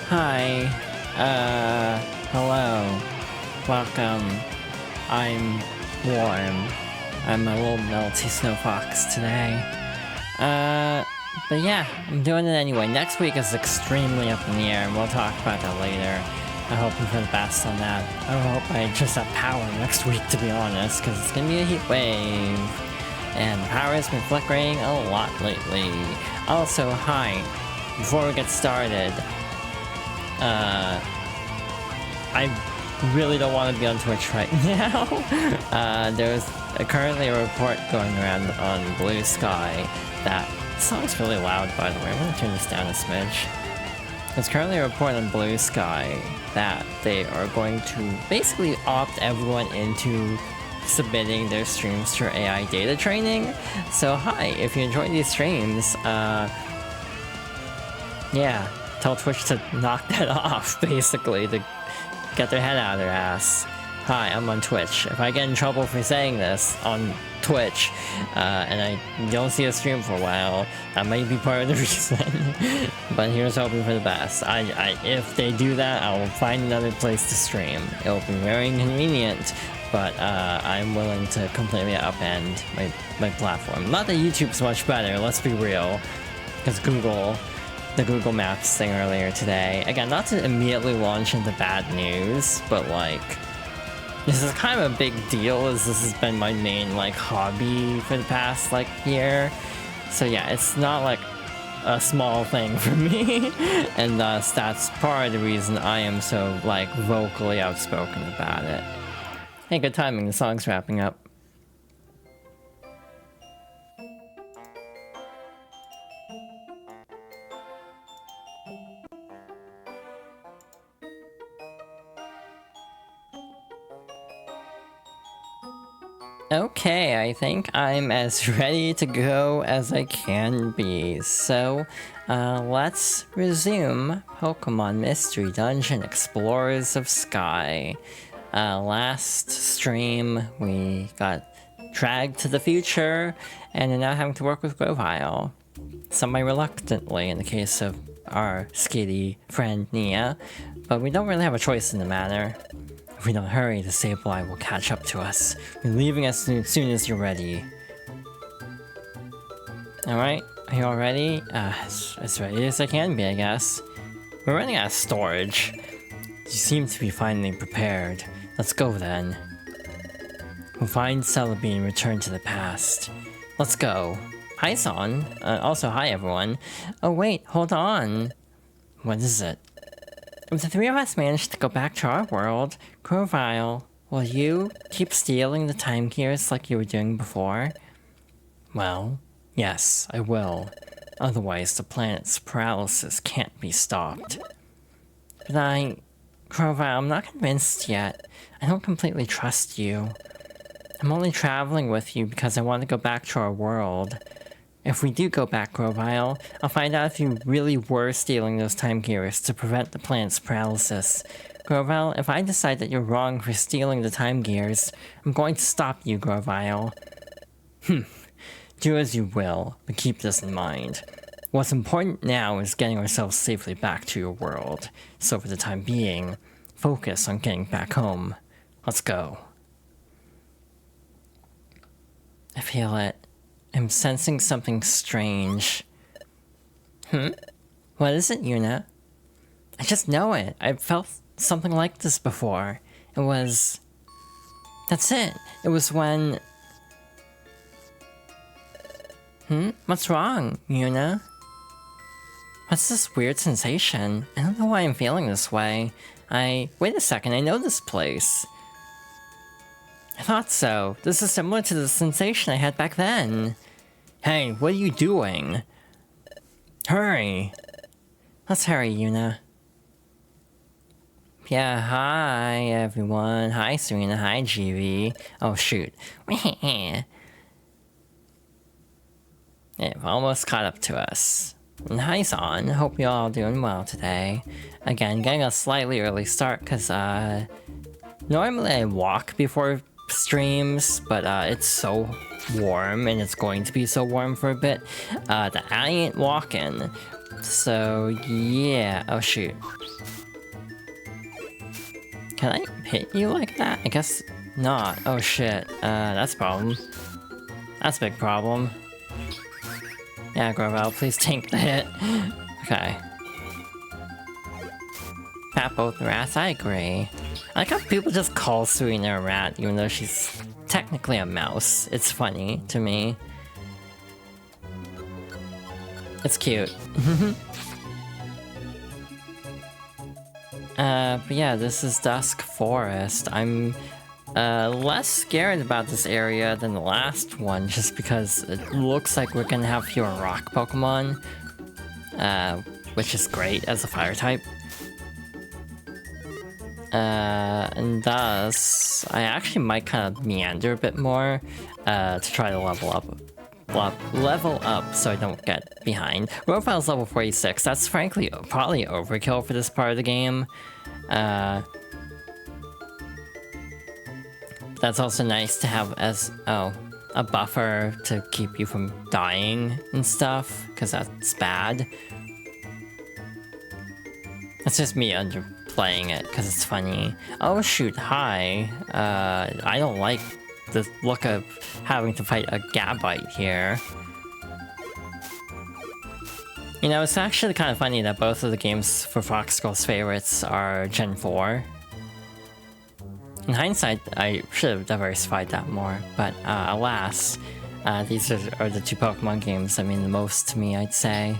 Hi. Hello. Welcome. I'm warm. I'm a little melty snow fox today. But yeah, I'm doing it anyway. Next week is extremely up in the air, and we'll talk about that later. I'm hoping for the best on that. I hope I just have power next week, to be honest, because it's gonna be a heat wave. And the power has been flickering a lot lately. Also, hi. Before we get started, I really don't want to be on Twitch right now. There's currently a report going around on Blue Sky that... This song's really loud, by the way. I'm gonna turn this down a smidge. There's currently a report on Blue Sky that they are going to basically opt everyone into submitting their streams for AI data training. So hi, if you enjoy these streams, yeah, tell Twitch to knock that off, basically, to get their head out of their ass. Hi, I'm on Twitch. If I get in trouble for saying this on Twitch, and I don't see a stream for a while, that might be part of the reason. But here's hoping for the best. If they do that, I will find another place to stream. It will be very inconvenient, but I'm willing to completely upend my platform. Not that YouTube's much better, let's be real. Because the Google Maps thing earlier today. Again, not to immediately launch into bad news, but like... This is kind of a big deal, as this has been my main, like, hobby for the past, like, year. So yeah, it's not, like, a small thing for me. And thus, that's part of the reason I am so, like, vocally outspoken about it. Hey, good timing, the song's wrapping up. Okay, I think I'm as ready to go as I can be, so let's resume Pokemon Mystery Dungeon Explorers of Sky. Last stream, we got dragged to the future, and are now having to work with Grovyle. Semi-reluctantly in the case of our skitty friend Nia, but we don't really have a choice in the matter. If we don't hurry, the Sableye will catch up to us. We're leaving as soon as you're ready. Alright, are you all ready? As ready as I can be, I guess. We're running out of storage. You seem to be finally prepared. Let's go then. We'll find Celebi and return to the past. Let's go. Hi, Son. Also, hi, everyone. Oh, wait, hold on. What is it? If the three of us manage to go back to our world, Grovyle, will you keep stealing the time gears like you were doing before? Well, yes, I will. Otherwise, the planet's paralysis can't be stopped. But Grovyle, I'm not convinced yet. I don't completely trust you. I'm only traveling with you because I want to go back to our world. If we do go back, Grovyle, I'll find out if you really were stealing those time gears to prevent the planet's paralysis. Grovyle, if I decide that you're wrong for stealing the time gears, I'm going to stop you, Grovyle. Do as you will, but keep this in mind. What's important now is getting ourselves safely back to your world. So for the time being, focus on getting back home. Let's go. I feel it. I'm sensing something strange. What is it, Yuna? I just know it. I've felt something like this before. It was... That's it. It was when... What's wrong, Yuna? What's this weird sensation? I don't know why I'm feeling this way. Wait a second, I know this place. I thought so. This is similar to the sensation I had back then. Hey, what are you doing? Hurry! Let's hurry, Yuna. Yeah, hi everyone. Hi Serena, hi GV. Oh shoot. They've almost caught up to us. And hi Son, hope you're all doing well today. Again, getting a slightly early start because normally I walk before streams, but it's so warm, and it's going to be so warm for a bit, that I ain't walking. So, yeah. Oh, shoot. Can I hit you like that? I guess not. Oh shit. That's a problem. That's a big problem. Yeah, Gravel, please tank the hit. Okay. Pat both rats, I agree. I like how people just call Serena a rat, even though she's technically a mouse. It's funny to me. It's cute. But yeah, this is Dusk Forest. I'm less scared about this area than the last one, just because it looks like we're gonna have fewer rock Pokemon, which is great as a fire type. And thus, I actually might kind of meander a bit more to try to level up so I don't get behind. Rofile's level 46. That's frankly probably overkill for this part of the game. That's also nice to have as a buffer to keep you from dying and stuff, because that's bad. It's just me underplaying it because it's funny. Oh shoot, hi. I don't like the look of having to fight a Gabite here. You know, it's actually kind of funny that both of the games for Fox Girls' favorites are Gen 4. In hindsight, I should have diversified that more, but alas, these are the two Pokemon games that mean the most to me, I'd say.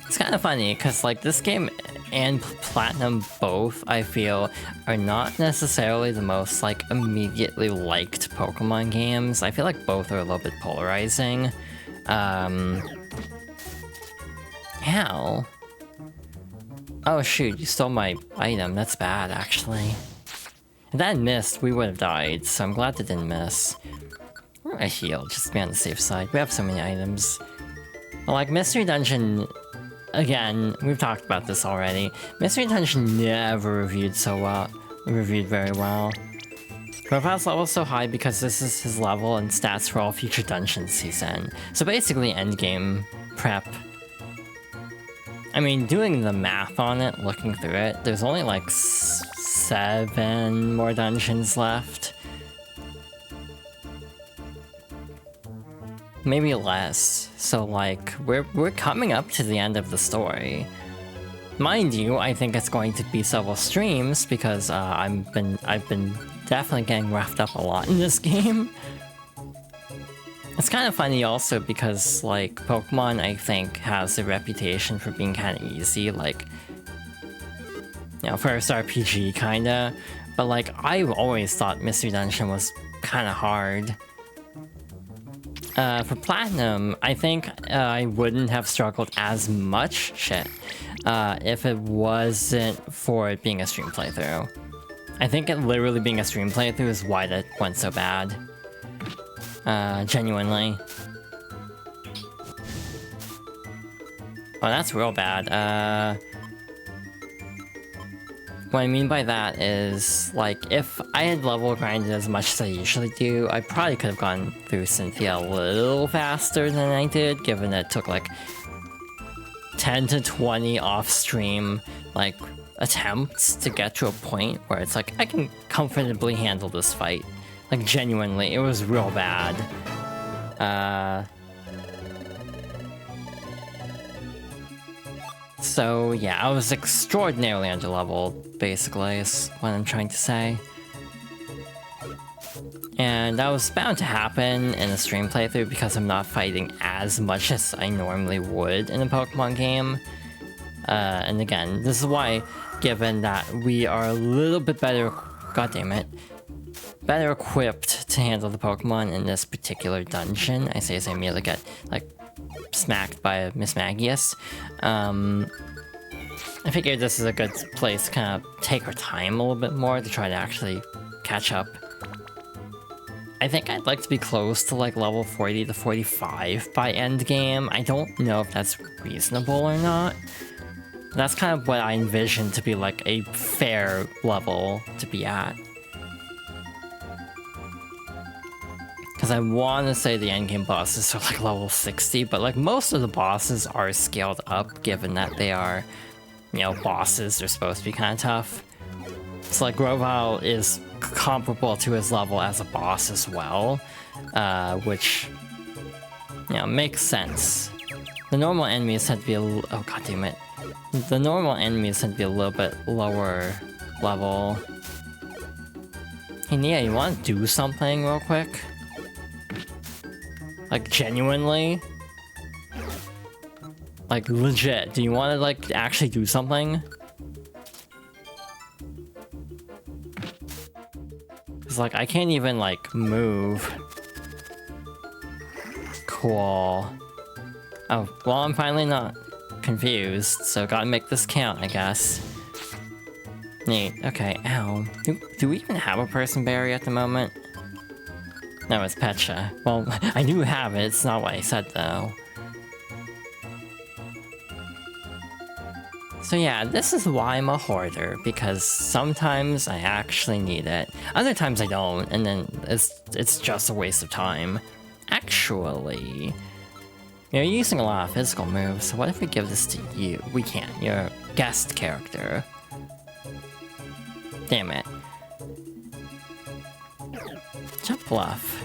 It's kind of funny, because like this game and Platinum both, I feel, are not necessarily the most like immediately liked Pokemon games. I feel like both are a little bit polarizing. Ow. Oh shoot, you stole my item. That's bad, actually. If that had missed, we would have died, so I'm glad that didn't miss. I heal, just to be on the safe side. We have so many items. But like, Mystery Dungeon, again, we've talked about this already. Mystery Dungeon never reviewed very well. Profile's level is so high because this is his level and stats for all future dungeons he's in. So basically endgame prep. I mean, doing the math on it, looking through it, there's only like 7 more dungeons left. Maybe less. So like, we're coming up to the end of the story. Mind you, I think it's going to be several streams because I've been definitely getting roughed up a lot in this game. It's kind of funny also because, like, Pokemon, I think, has a reputation for being kind of easy, like, you know, first RPG, kinda. But, like, I've always thought Mystery Dungeon was kind of hard. For Platinum, I think I wouldn't have struggled as much, if it wasn't for it being a stream playthrough. I think it literally being a stream playthrough is why that went so bad. Genuinely. Oh, that's real bad. What I mean by that is, like, if I had level grinded as much as I usually do, I probably could have gone through Cynthia a little faster than I did, given that it took, like, 10 to 20 off-stream, like, attempts to get to a point where it's like, I can comfortably handle this fight. Like, genuinely, it was real bad. So, yeah, I was extraordinarily underleveled, basically, is what I'm trying to say. And that was bound to happen in a stream playthrough because I'm not fighting as much as I normally would in a Pokemon game. And again, this is why, given that we are a little bit better, goddammit, better equipped to handle the Pokemon in this particular dungeon. I say as I immediately get, like, smacked by Miss Magius. I figured this is a good place to kind of take our time a little bit more to try to actually catch up. I think I'd like to be close to like level 40 to 45 by endgame. I don't know if that's reasonable or not. That's kind of what I envision to be like a fair level to be at. Because I want to say the endgame bosses are like level 60, but like most of the bosses are scaled up given that they are you know, bosses are supposed to be kind of tough. So like Grovyle is comparable to his level as a boss as well, which, you know, makes sense. The normal enemies tend to be oh god damn it. The normal enemies tend to be a little bit lower level. Hey Nia, you want to do something real quick? Like genuinely? Like legit, do you want to like actually do something? Cause like I can't even like move. Cool. Oh, well I'm finally not confused, so gotta make this count, I guess. Neat, okay, ow. Do we even have a person berry at the moment? No, it's Pecha. Well, I do have it, it's not what I said though. So yeah, this is why I'm a hoarder, because sometimes I actually need it. Other times I don't, and then it's just a waste of time. Actually, you're using a lot of physical moves, so what if we give this to you? We can't, you're a guest character. Damn it. Jump Bluff.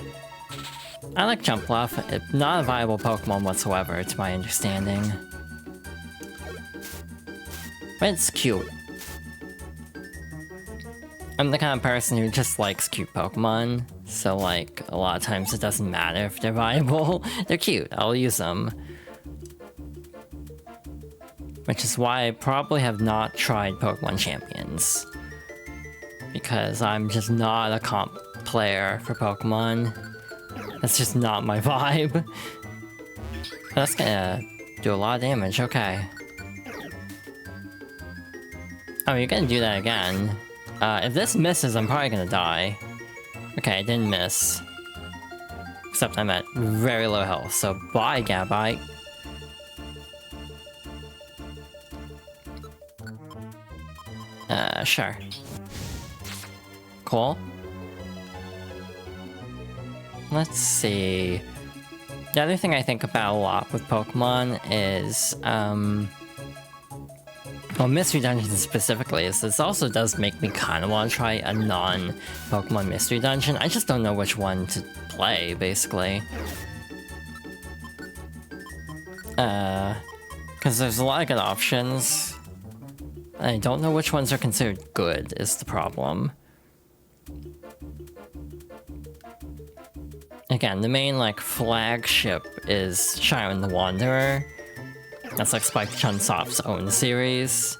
I like Jump Bluff, it's not a viable Pokemon whatsoever, to my understanding. But it's cute. I'm the kind of person who just likes cute Pokemon, so like, a lot of times it doesn't matter if they're viable. They're cute, I'll use them. Which is why I probably have not tried Pokemon Champions. Because I'm just not a comp player for Pokemon. That's just not my vibe. That's gonna do a lot of damage, okay. Oh, you're gonna do that again. If this misses, I'm probably gonna die. Okay, I didn't miss. Except I'm at very low health, so bye, Gabite. Sure. Cool. Let's see. The other thing I think about a lot with Pokemon is, well, Mystery Dungeons specifically, is this also does make me kind of want to try a non-Pokemon Mystery Dungeon. I just don't know which one to play, basically. Because there's a lot of good options. I don't know which ones are considered good, is the problem. Again, the main, like, flagship is Shiren the Wanderer. That's like Spike Chunsoft's own series.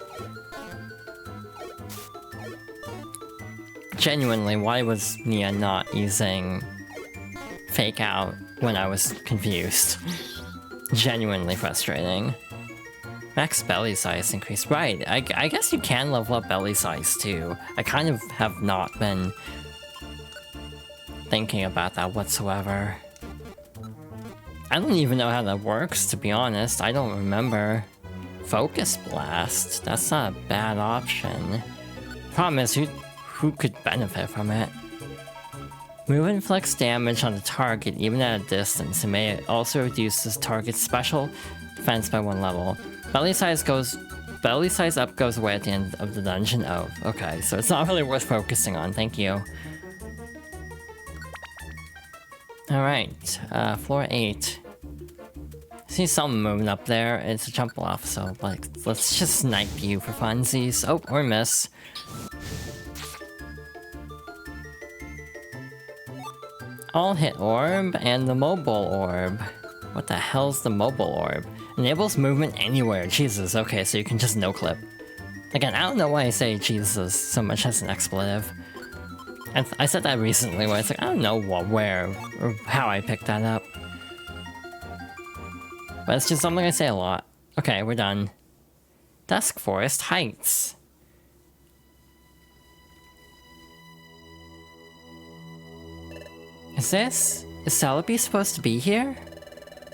Genuinely, why was Nia not using Fake Out when I was confused? Genuinely frustrating. Max belly size increase. Right, I guess you can level up belly size too. I kind of have not been thinking about that whatsoever. I don't even know how that works, to be honest. I don't remember. Focus Blast. That's not a bad option. Problem is, who could benefit from it? Move inflicts damage on the target even at a distance. It may also reduce this target's special defense by 1 level. Belly size up goes away at the end of the dungeon. Oh, okay. So it's not really worth focusing on. Thank you. Alright, floor 8. See something moving up there, it's a jump off, so like, let's just snipe you for funsies. Oh, or miss. All hit orb and the mobile orb. What the hell's the mobile orb? Enables movement anywhere, Jesus, okay, so you can just no-clip. Again, I don't know why I say Jesus so much as an expletive. I said that recently where it's like, I don't know what, where, or how I picked that up. But it's just something I say a lot. Okay, we're done. Dusk Forest Heights. Is Celebi supposed to be here?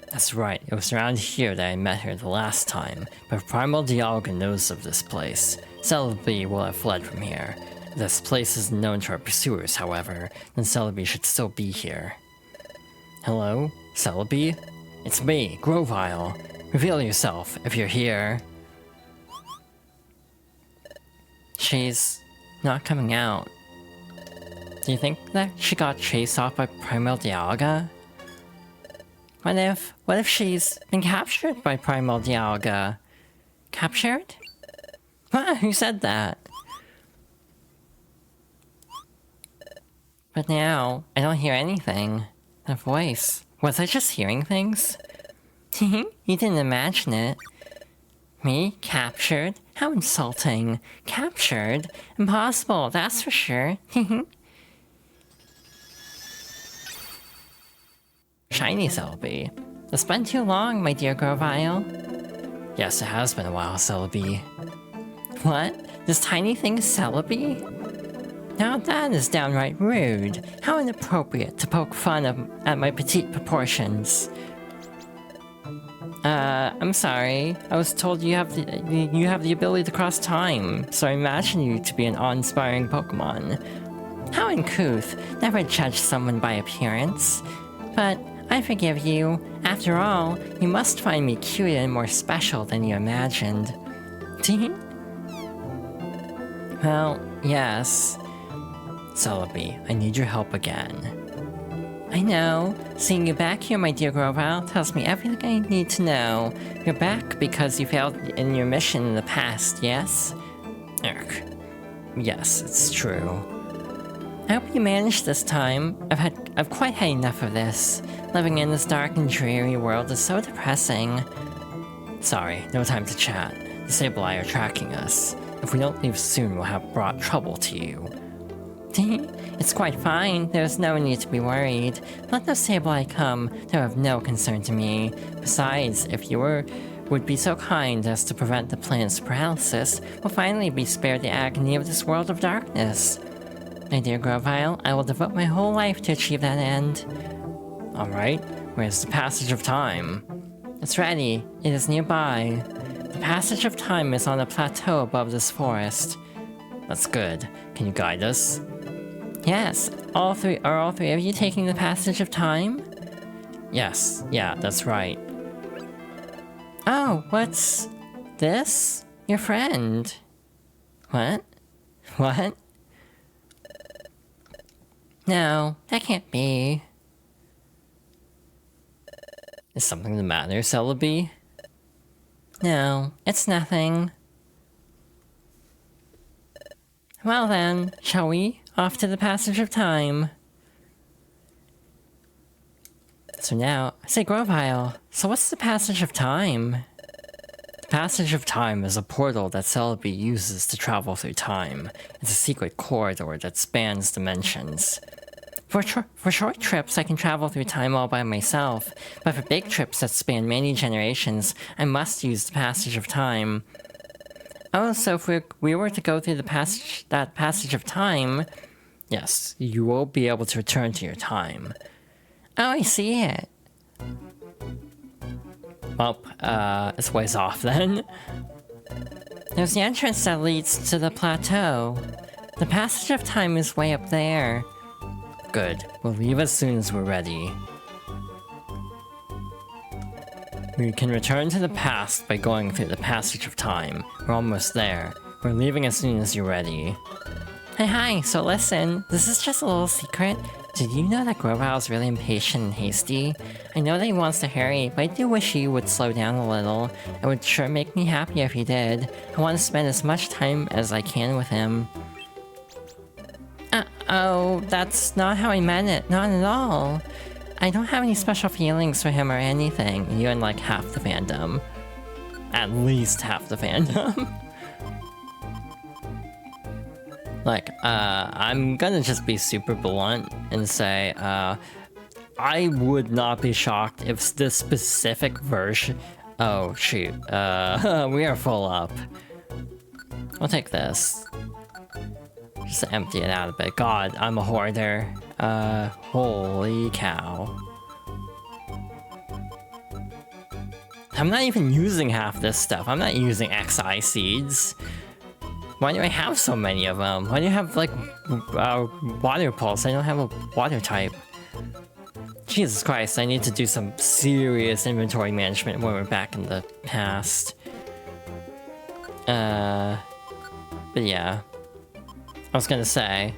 That's right, it was around here that I met her the last time, but Primal Dialga knows of this place. Celebi will have fled from here. This place is known to our pursuers, however, then Celebi should still be here. Hello? Celebi? It's me, Grovyle. Reveal yourself, if you're here. she's not coming out. Do you think that she got chased off by Primal Dialga? What if she's been captured by Primal Dialga? Captured? What? Who said that? But now, I don't hear anything. That voice. Was I just hearing things? You didn't imagine it. Me? Captured? How insulting. Captured? Impossible, that's for sure. Shiny Celebi. It's been too long, my dear Grovile. Yes, it has been a while, Celebi. What? This tiny thing is Celebi? Now that is downright rude. How inappropriate to poke fun at my petite proportions. I'm sorry. I was told you have the ability to cross time, so I imagine you to be an awe-inspiring Pokemon. How uncouth. Never judge someone by appearance. But I forgive you. After all, you must find me cute and more special than you imagined. Well, yes. Celebi, I need your help again. I know. Seeing you back here, my dear Grovile, tells me everything I need to know. You're back because you failed in your mission in the past, yes? Urgh. Yes, it's true. I hope you managed this time. I've quite had enough of this. Living in this dark and dreary world is so depressing. Sorry, no time to chat. The Sableye are tracking us. If we don't leave soon, we'll have brought trouble to you. It's quite fine. There's no need to be worried. Let the Sableye come. They're of no concern to me. Besides, if you would be so kind as to prevent the planet's paralysis, we'll finally be spared the agony of this world of darkness. My dear Grovile, I will devote my whole life to achieve that end. Alright, where's the passage of time? It's ready. It is nearby. The passage of time is on a plateau above this forest. That's good. Can you guide us? Yes. Are all three of you taking the passage of time? Yes. Yeah, that's right. Oh, what's this? Your friend. What? What? No, that can't be. Is something the matter, Celebi? No, it's nothing. Well then, shall we? Off to the passage of time. So now, say Grovile, so what's the passage of time? The passage of time is a portal that Celebi uses to travel through time. It's a secret corridor that spans dimensions. For short trips, I can travel through time all by myself, but for big trips that span many generations, I must use the passage of time. Oh, so if we were to go through that passage of time, yes, you will be able to return to your time. Oh, I see it. Well, it's ways off then. There's the entrance that leads to the plateau. The passage of time is way up there. Good. We'll leave as soon as we're ready. We can return to the past by going through the passage of time. We're almost there. We're leaving as soon as you're ready. Hi, so listen, this is just a little secret. Did you know that Grovile's really impatient and hasty? I know that he wants to hurry, but I do wish he would slow down a little. It would sure make me happy if he did. I want to spend as much time as I can with him. Oh, that's not how I meant it. Not at all. I don't have any special feelings for him or anything. You and like half the fandom. At least half the fandom. Like, I'm gonna just be super blunt and say, I would not be shocked if this specific version... Oh, shoot. We are full up. I'll take this. Just empty it out a bit. God, I'm a hoarder. Holy cow. I'm not even using half this stuff. I'm not using XI seeds. Why do I have so many of them? Why do you have, like, water pulse? I don't have a water type. Jesus Christ, I need to do some serious inventory management when we're back in the past. But yeah. I was gonna say,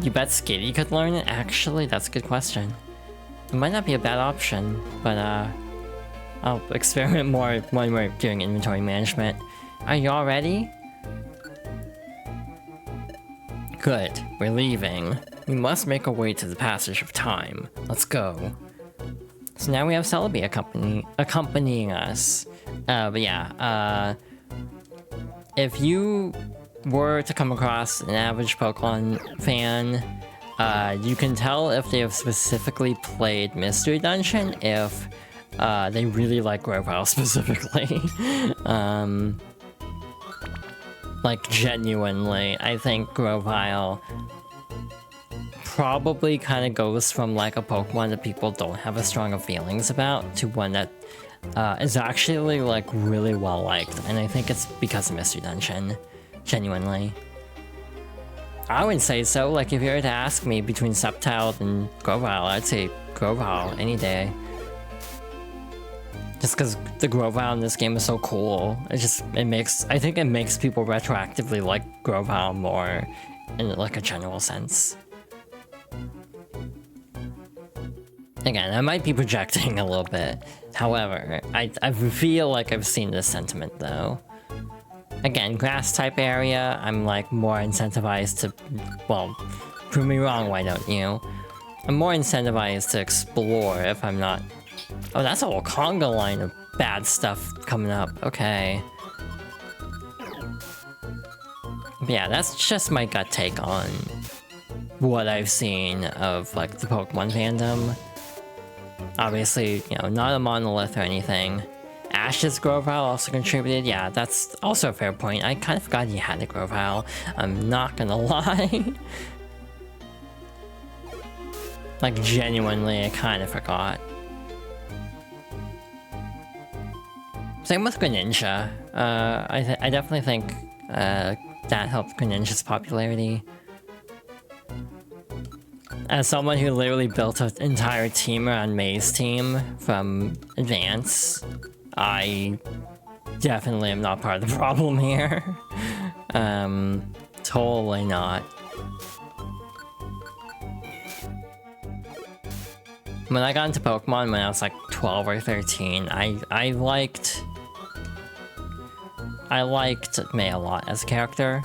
you bet Skitty could learn it? Actually, that's a good question. It might not be a bad option, but I'll experiment more when we're doing inventory management. Are you all ready? Good, we're leaving. We must make our way to the passage of time. Let's go. So now we have Celebi accompanying us. But yeah, if you were to come across an average Pokemon fan, you can tell if they have specifically played Mystery Dungeon if they really like Grovyle specifically. Like genuinely, I think Grovyle probably kind of goes from like a Pokemon that people don't have as strong of feelings about to one that is actually like really well liked, and I think it's because of Mystery Dungeon, genuinely. I would say so. Like if you were to ask me between Sceptile and Grovyle, I'd say Grovyle any day. Just because the Grovyle in this game is so cool. I think it makes people retroactively like Grovyle more in like a general sense. Again, I might be projecting a little bit. However, I feel like I've seen this sentiment though. Again, grass type area, I'm like more incentivized to, well, prove me wrong, why don't you? I'm more incentivized to explore if I'm not. Oh, that's a whole conga line of bad stuff coming up. Okay. But yeah, that's just my gut take on what I've seen of like the Pokemon fandom. Obviously, you know, not a monolith or anything. Ash's Grovyle also contributed. Yeah, that's also a fair point. I kind of forgot he had a Grovyle. I'm not gonna lie. Like, genuinely, I kind of forgot. Same with Greninja. I definitely think that helped Greninja's popularity. As someone who literally built an entire team around May's team from Advance, I definitely am not part of the problem here. Totally not. When I got into Pokemon when I was like 12 or 13, I liked May a lot as a character.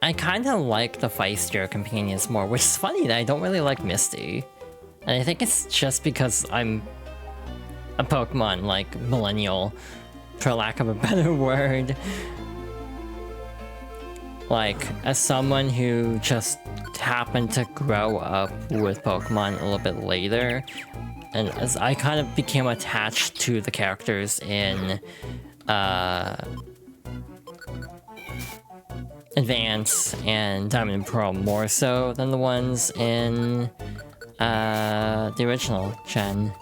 I kind of like the feistier companions more, which is funny that I don't really like Misty. And I think it's just because I'm a Pokemon, like, millennial, for lack of a better word. Like, as someone who just happened to grow up with Pokemon a little bit later, and as I kind of became attached to the characters in, Advance and Diamond and Pearl more so than the ones in the original gen.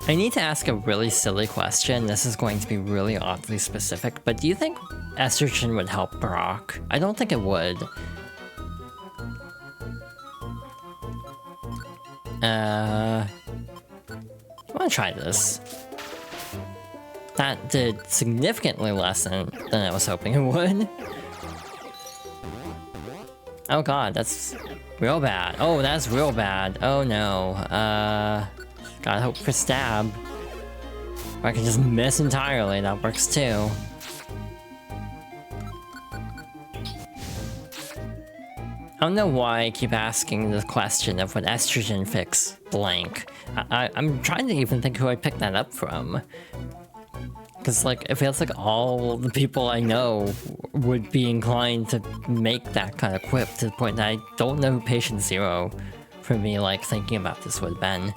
I need to ask a really silly question. This is going to be really oddly specific, but do you think estrogen would help Brock? I don't think it would. I want to try this. That did significantly less than I was hoping it would. Oh god, that's real bad. Oh, that's real bad. Oh no. Gotta hope for stab. Or I can just miss entirely, that works too. I don't know why I keep asking the question of what estrogen fix blank. I'm trying to even think who I picked that up from. Because, like, it feels like all the people I know would be inclined to make that kind of quip to the point that I don't know who Patient Zero, for me, like, thinking about this would have been.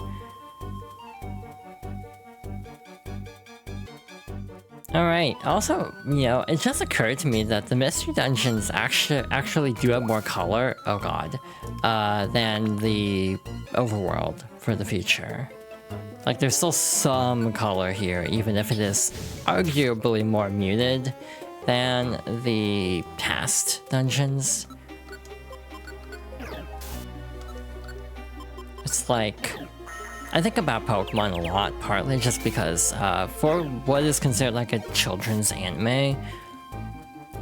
Alright, also, you know, it just occurred to me that the Mystery Dungeons actually do have more color, oh god, than the Overworld for the future. Like, there's still some color here, even if it is arguably more muted than the past dungeons. It's like I think about Pokemon a lot, partly just because for what is considered like a children's anime,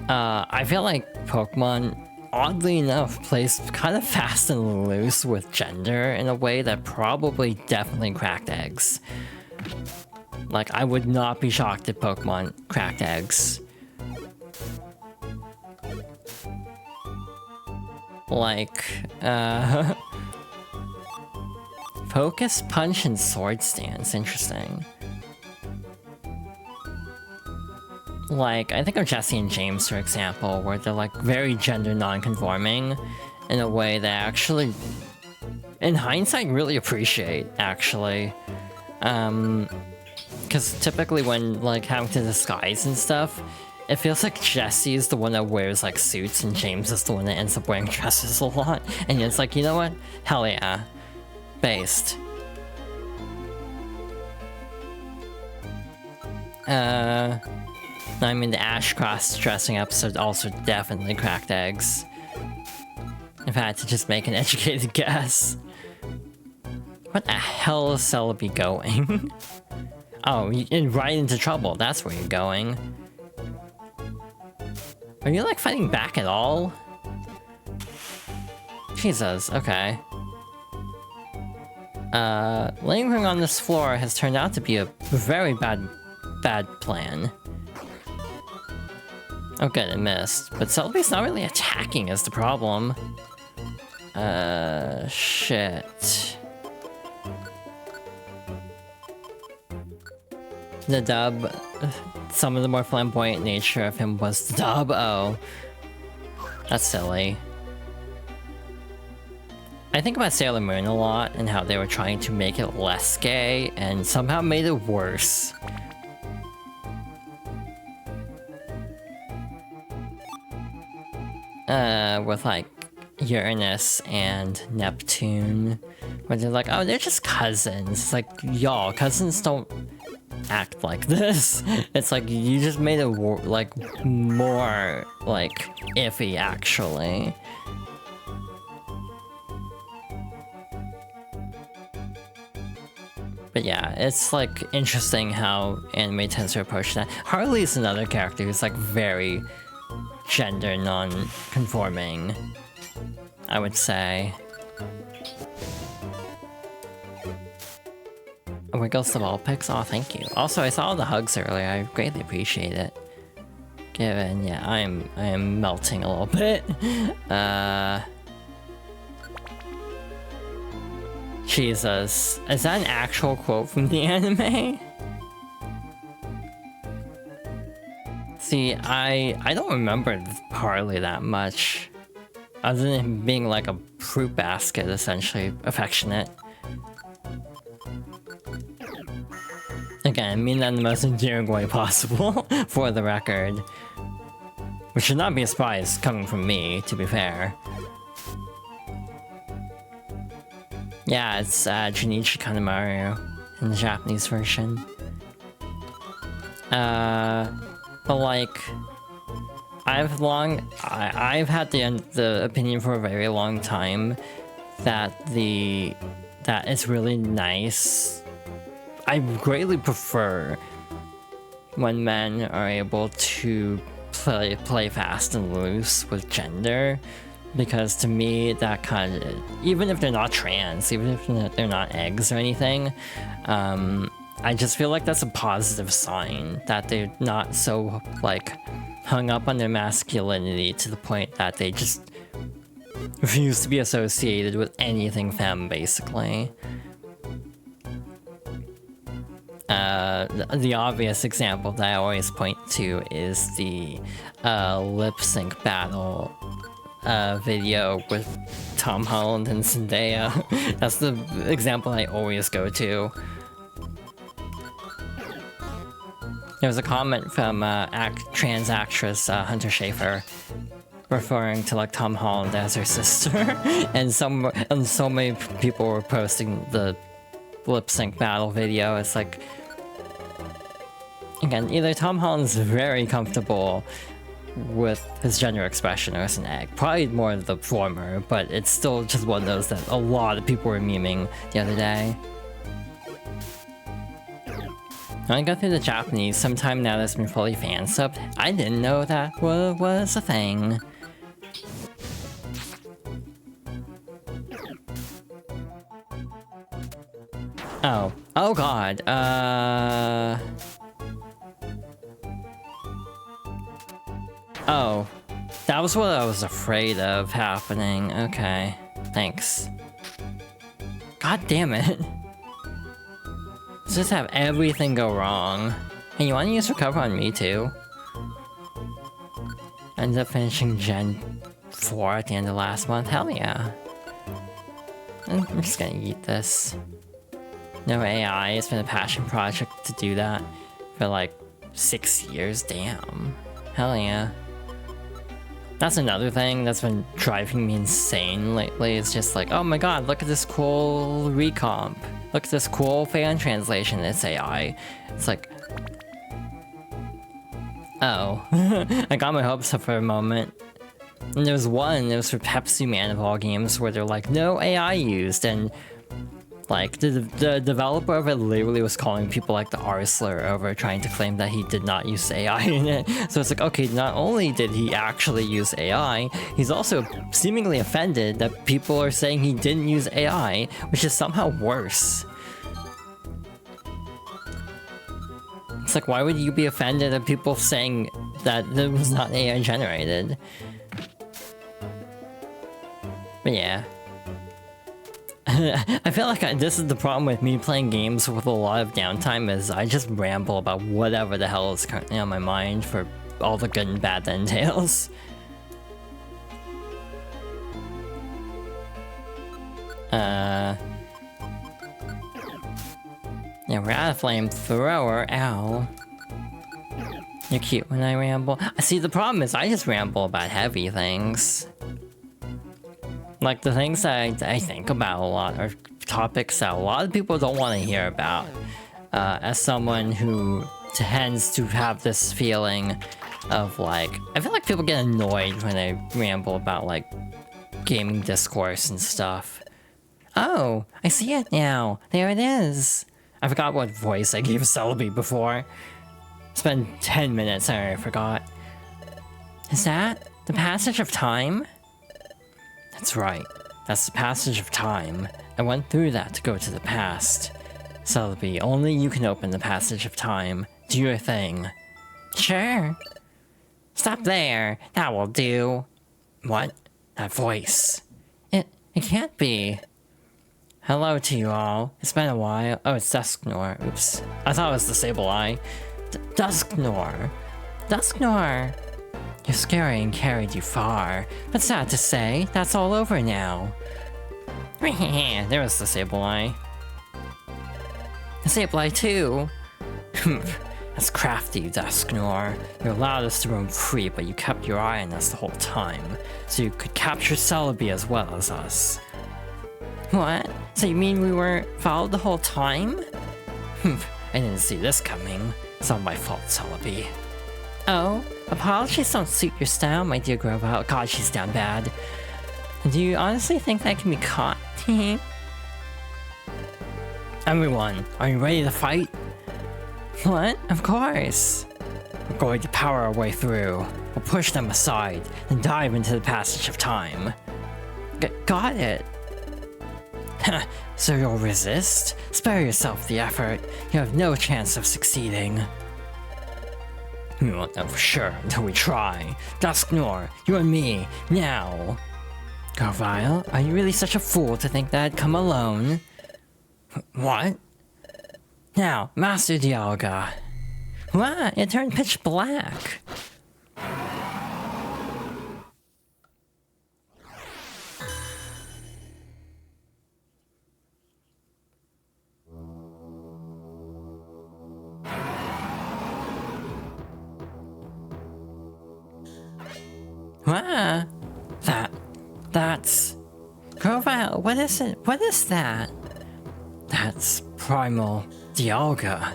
I feel like Pokemon, oddly enough, plays kind of fast and loose with gender in a way that probably definitely cracked eggs. Like, I would not be shocked if Pokemon cracked eggs. Like, Focus, Punch, and Sword Stance. Interesting. Like, I think of Jesse and James, for example, where they're like very gender non-conforming in a way that I actually, in hindsight, really appreciate, actually. Because typically when like having to disguise and stuff, it feels like Jesse is the one that wears like suits and James is the one that ends up wearing dresses a lot. And it's like, you know what? Hell yeah. Based. I mean, the Ash cross-dressing episode also definitely cracked eggs. If I had to just make an educated guess. What the hell is Celebi going? Oh, right into trouble. That's where you're going. Are you like fighting back at all? Jesus, okay. Lingering on this floor has turned out to be a very bad plan. Oh good, it missed. But Celebi's not really attacking is the problem. Shit. The dub, some of the more flamboyant nature of him was the dub. Oh, that's silly. I think about Sailor Moon a lot and how they were trying to make it less gay and somehow made it worse. With like Uranus and Neptune, where they're like, oh, they're just cousins. It's like, y'all, cousins don't act like this. It's like you just made it like more like iffy, actually. But yeah, it's like interesting how anime tends to approach that. Harley's another character who's like very gender non-conforming, I would say. Oh, it goes to wall picks? Oh, thank you. Also, I saw the hugs earlier. I greatly appreciate it. Given, yeah, I am melting a little bit. Jesus. Is that an actual quote from the anime? See, I don't remember Harley that much. Other than him being like a fruit basket, essentially. Affectionate. Again, I mean that in the most endearing way possible, for the record. Which should not be a surprise coming from me, to be fair. Yeah, it's Junichi Kanemaru in the Japanese version. But like, I've had the opinion for a very long time that it's really nice. I greatly prefer when men are able to play fast and loose with gender, because to me that kind of, even if they're not trans, even if they're not eggs or anything, I just feel like that's a positive sign that they're not so like hung up on their masculinity to the point that they just refuse to be associated with anything femme, basically. The obvious example that I always point to is the lip sync battle video with Tom Holland and Zendaya. That's the example I always go to. There was a comment from trans actress Hunter Schafer referring to like Tom Holland as her sister, and so many people were posting the lip sync battle video. It's like, again, either Tom Holland's very comfortable with his gender expression or as an egg. Probably more of the former, but it's still just one of those that a lot of people were memeing the other day. When I go through the Japanese sometime now that's been fully fan subbed, I didn't know that was a thing. Oh. Oh god. Oh. That was what I was afraid of happening. Okay. Thanks. God damn it. Just have everything go wrong. Hey, you wanna use Recover on me too? Ended up finishing Gen 4 at the end of last month. Hell yeah. I'm just gonna eat this. No AI, it's been a passion project to do that for like 6 years. Damn. Hell yeah. That's another thing that's been driving me insane lately. It's just like, oh my god, look at this cool recomp. Look at this cool fan translation. It's AI. It's like, oh. I got my hopes up for a moment. And there was one, it was for Pepsi Man of all games, where they're like, no AI used, and like, the developer of it literally was calling people like the Arsler over trying to claim that he did not use AI in it. So it's like, okay, not only did he actually use AI, he's also seemingly offended that people are saying he didn't use AI, which is somehow worse. It's like, why would you be offended at people saying that it was not AI generated? But yeah. I feel like this is the problem with me playing games with a lot of downtime, is I just ramble about whatever the hell is currently on my mind for all the good and bad that entails. Yeah, we're out of flamethrower. Ow. You're cute when I ramble. See, the problem is I just ramble about heavy things. Like, the things that I think about a lot are topics that a lot of people don't want to hear about. As someone who tends to have this feeling of, like... I feel like people get annoyed when I ramble about, like, gaming discourse and stuff. Oh, I see it now. There it is. I forgot what voice I gave Celebi before. It's been 10 minutes and I forgot. Is that the passage of time? That's right. That's the passage of time. I went through that to go to the past. Celebi, only you can open the passage of time. Do your thing. Sure. Stop there. That will do. What? That voice. It can't be. Hello to you all. It's been a while. Oh, it's Dusknor. Oops. I thought it was the Sable Eye. Dusknor. Dusknor. Your scurrying carried you far, but sad to say, that's all over now. There was the Sable Eye. The Sable Eye too. That's crafty, Dusknor. You allowed us to roam free, but you kept your eye on us the whole time, so you could capture Celebi as well as us. What? So you mean we were followed the whole time? I didn't see this coming. It's all my fault, Celebi. Oh, apologies don't suit your style, my dear Grovile. God, she's down bad. Do you honestly think that can be caught? Everyone, are you ready to fight? What? Of course. We're going to power our way through. We'll push them aside, and dive into the passage of time. Got it. So you'll resist? Spare yourself the effort. You have no chance of succeeding. We won't know for sure until we try. Dusknor, you and me, now! Grovile, are you really such a fool to think that I'd come alone? What? Now, Master Dialga. What? It turned pitch black. What? That's... Grovile, what is it? What is that? That's Primal Dialga.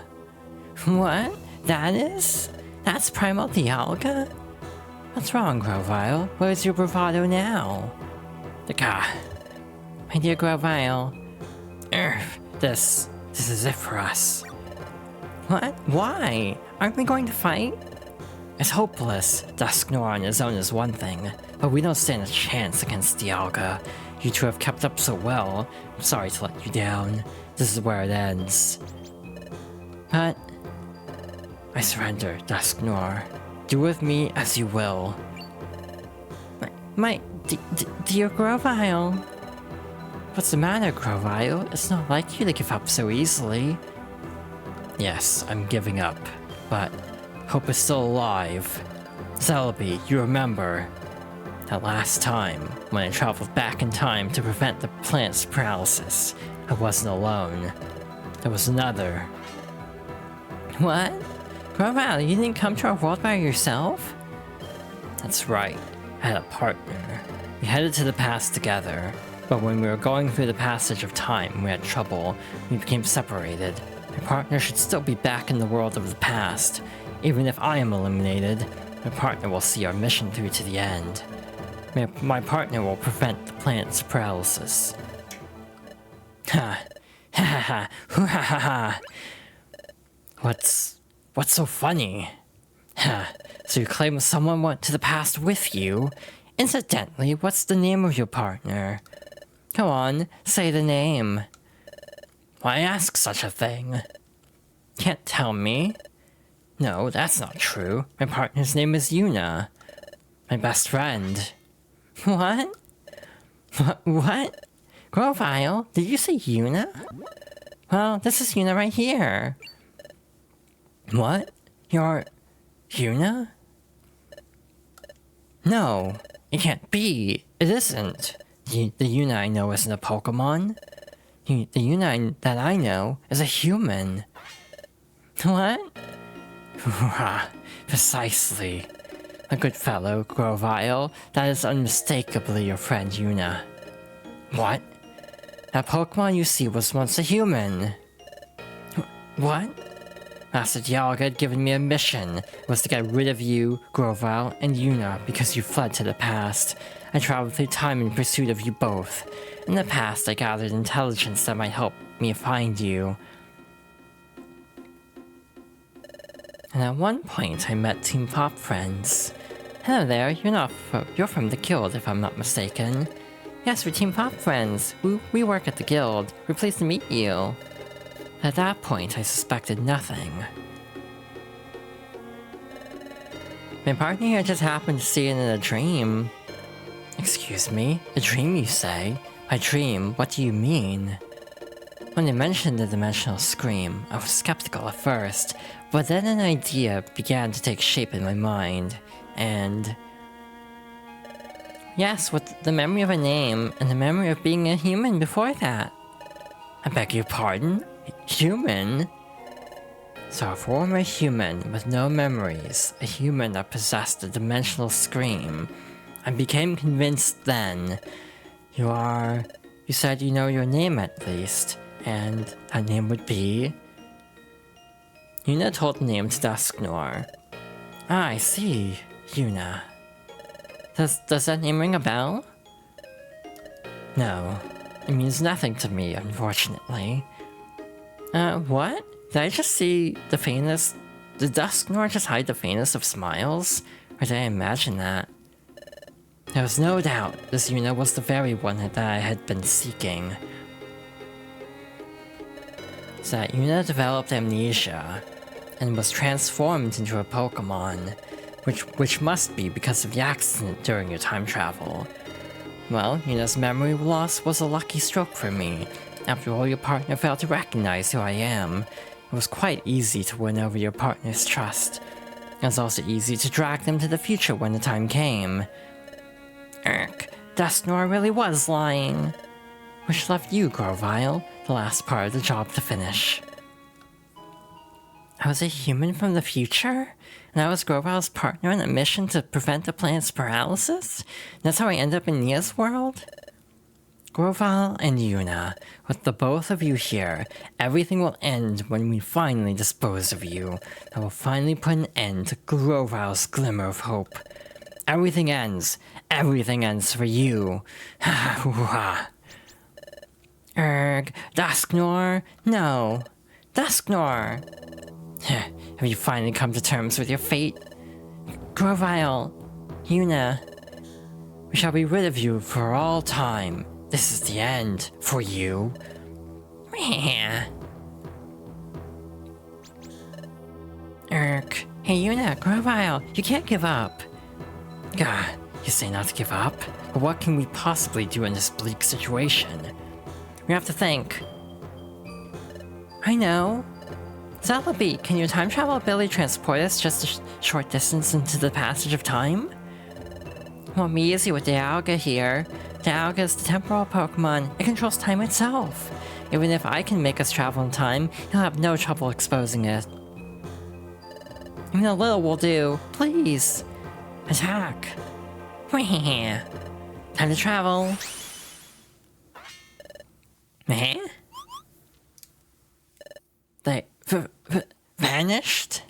What? That is? That's Primal Dialga? What's wrong, Grovile? Where's your bravado now? My dear Grovile. This is it for us. What? Why? Aren't we going to fight? It's hopeless. Dusknoir on his own is one thing, but we don't stand a chance against Dialga. You two have kept up so well. I'm sorry to let you down. This is where it ends. But I surrender, Dusknoir. Do with me as you will. Dear Grovyle. What's the matter, Grovyle? It's not like you to give up so easily. Yes, I'm giving up, but hope is still alive. Celebi, you remember that last time when I traveled back in time to prevent the plant's paralysis, I wasn't alone. There was another. What? Grovyle, you didn't come to our world by yourself? That's right. I had a partner. We headed to the past together, but when we were going through the passage of time, we had trouble. We became separated. My partner should still be back in the world of the past. Even if I am eliminated, my partner will see our mission through to the end. My partner will prevent the planet's paralysis. Ha! Ha ha ha! Hoo ha ha ha! What's so funny? Ha! So you claim someone went to the past with you? Incidentally, what's the name of your partner? Come on, say the name. Why ask such a thing? Can't tell me. No, that's not true. My partner's name is Yuna. My best friend. What? What? Grovyle, did you say Yuna? Well, this is Yuna right here. What? You're Yuna? No, it can't be. It isn't. The Yuna I know isn't a Pokemon. The Yuna that I know is a human. What? Precisely. A good fellow, Grovyle. That is unmistakably your friend Yuna. What? That Pokemon you see was once a human. What? Master Dialga had given me a mission. It was to get rid of you, Grovyle, and Yuna because you fled to the past. I traveled through time in pursuit of you both. In the past, I gathered intelligence that might help me find you. And at one point, I met Team Pop friends. Hello there, you're from the guild, if I'm not mistaken. Yes, we're Team Pop friends. We work at the guild. We're pleased to meet you. At that point, I suspected nothing. My partner here just happened to see it in a dream. Excuse me? A dream, you say? By dream, what do you mean? When they mentioned the dimensional scream, I was skeptical at first, but then an idea began to take shape in my mind, and... Yes, with the memory of a name, and the memory of being a human before that. I beg your pardon? Human? So a former human with no memories, a human that possessed a dimensional scream. I became convinced then. You said you know your name at least, and that name would be... Yuna told the name to Dusknoir. Ah, I see. Yuna. Does that name ring a bell? No. It means nothing to me, unfortunately. What? Did I just see the faintest... Did Dusknoir just hide the faintest of smiles? Or did I imagine that? There was no doubt this Yuna was the very one that I had been seeking. So that Yuna developed amnesia, and was transformed into a Pokemon, which must be because of the accident during your time travel. Well, Yuna's memory loss was a lucky stroke for me. After all, your partner failed to recognize who I am. It was quite easy to win over your partner's trust. It was also easy to drag them to the future when the time came. Dusknoir really was lying. Which left you, Grovyle, the last part of the job to finish. I was a human from the future? And I was Grovyle's partner on a mission to prevent the planet's paralysis? That's how I ended up in Nia's world? Grovyle and Yuna, with the both of you here, everything will end when we finally dispose of you. I will finally put an end to Grovyle's glimmer of hope. Everything ends. Everything ends for you. Dusknoir? No. Dusknoir! Have you finally come to terms with your fate? Grovile, Yuna, we shall be rid of you for all time. This is the end for you. Hey Yuna, Grovile, you can't give up. Gah, you say not to give up? But what can we possibly do in this bleak situation? We have to think. I know. Celebi, can your time travel ability transport us just a short distance into the passage of time? Well, me easy with Dialga here. Dialga is the temporal Pokemon. It controls time itself. Even if I can make us travel in time, you'll have no trouble exposing it. Even a little will do. Please. Attack. Time to travel. They vanished?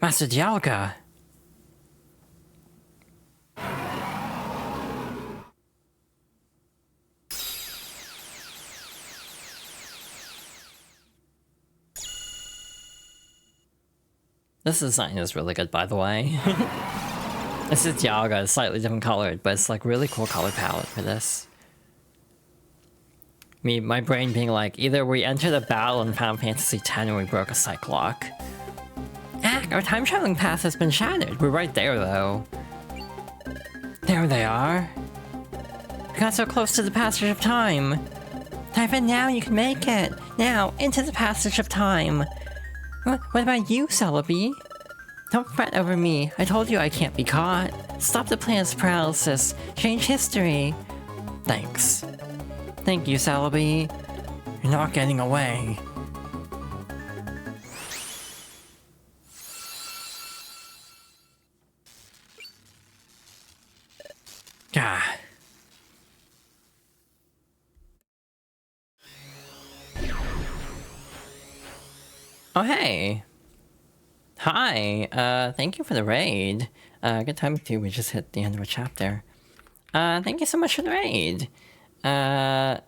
Master Dialga. This design is really good, by the way. This is Dialga, it's slightly different colored, but it's like really cool color palette for this. My brain being like, either we entered a battle in Final Fantasy X or we broke a Cyclock. Our time traveling path has been shattered. We're right there though. There they are. We got so close to the passage of time. Dive in now, you can make it. Now, into the passage of time. What about you, Celebi? Don't fret over me. I told you I can't be caught. Stop the planet's paralysis. Change history. Thanks. Thank you, Celebi. You're not getting away. Gah. Oh, hey. Hi. Thank you for the raid. Good time too. We just hit the end of a chapter. Thank you so much for the raid. Let's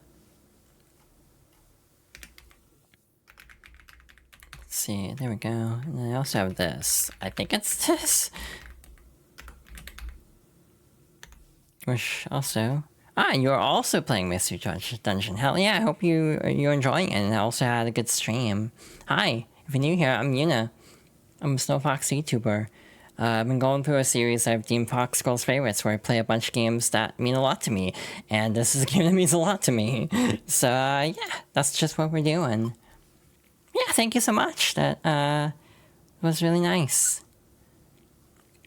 see. There we go. And I also have this. I think it's this. Which also... you're also playing Mystery Dungeon. Hell yeah, I hope you're enjoying it and I also had a good stream. Hi. If you're new here, I'm Yuna. I'm a Snowfox VTuber. I've been going through a series I've deemed Fox Girls favorites where I play a bunch of games that mean a lot to me. And this is a game that means a lot to me. So, yeah, that's just what we're doing. Yeah, thank you so much. That was really nice.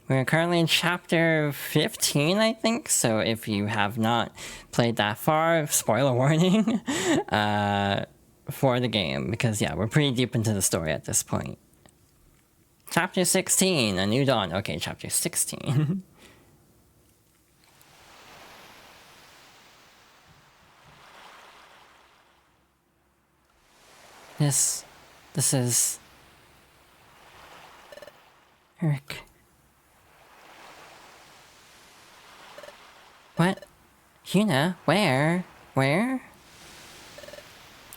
We're currently in chapter 15, I think. So if you have not played that far, spoiler warning. For the game, because yeah, we're pretty deep into the story at this point. Chapter 16, A New Dawn. Okay, chapter 16. This is... Eric. What? Yuna? Where?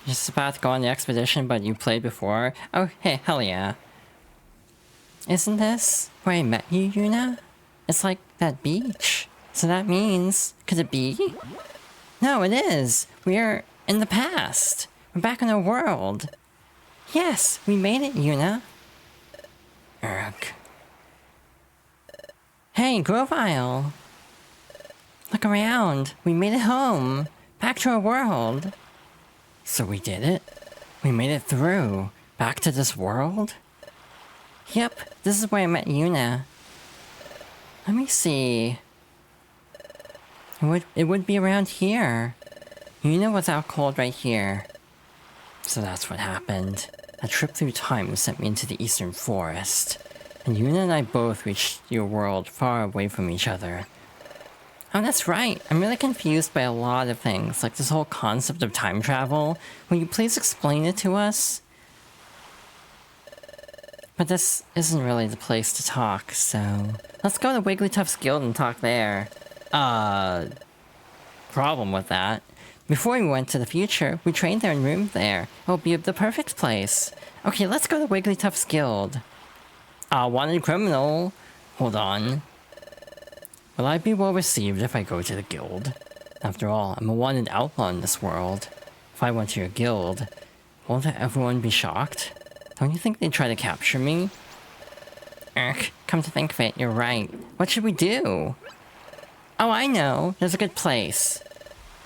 Just about to go on the expedition, but you played before? Oh, hey, hell yeah. Isn't this where I met you, Yuna? It's like that beach. So that means... Could it be? No, it is! We're in the past! We're back in our world! Yes, we made it, Yuna! Ugh. Hey, Grovile! Look around! We made it home! Back to our world! So we did it? We made it through. Back to this world? Yep, this is where I met Yuna. Let me see. It would be around here. Yuna was out cold right here. So that's what happened. A trip through time sent me into the eastern forest. And Yuna and I both reached your world far away from each other. Oh, that's right. I'm really confused by a lot of things, like this whole concept of time travel. Will you please explain it to us? But this isn't really the place to talk, so... Let's go to Wigglytuff's guild and talk there. Problem with that. Before we went to the future, we trained there and roomed there. It'll be the perfect place. Okay, let's go to Wigglytuff's guild. Wanted criminal. Hold on. Will I be well received if I go to the guild? After all, I'm a wanted outlaw in this world. If I went to your guild, won't everyone be shocked? Don't you think they'd try to capture me? Come to think of it, you're right. What should we do? Oh, I know. There's a good place.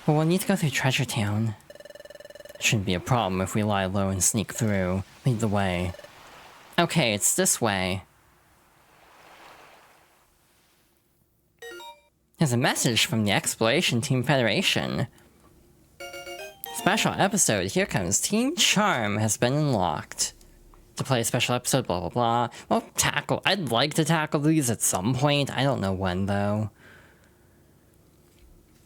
But we'll need to go through Treasure Town. Shouldn't be a problem if we lie low and sneak through. Lead the way. Okay, it's this way. There's a message from the Exploration Team Federation. Special episode, here comes Team Charm has been unlocked. To play a special episode, blah blah blah. Well, I'd like to tackle these at some point. I don't know when though.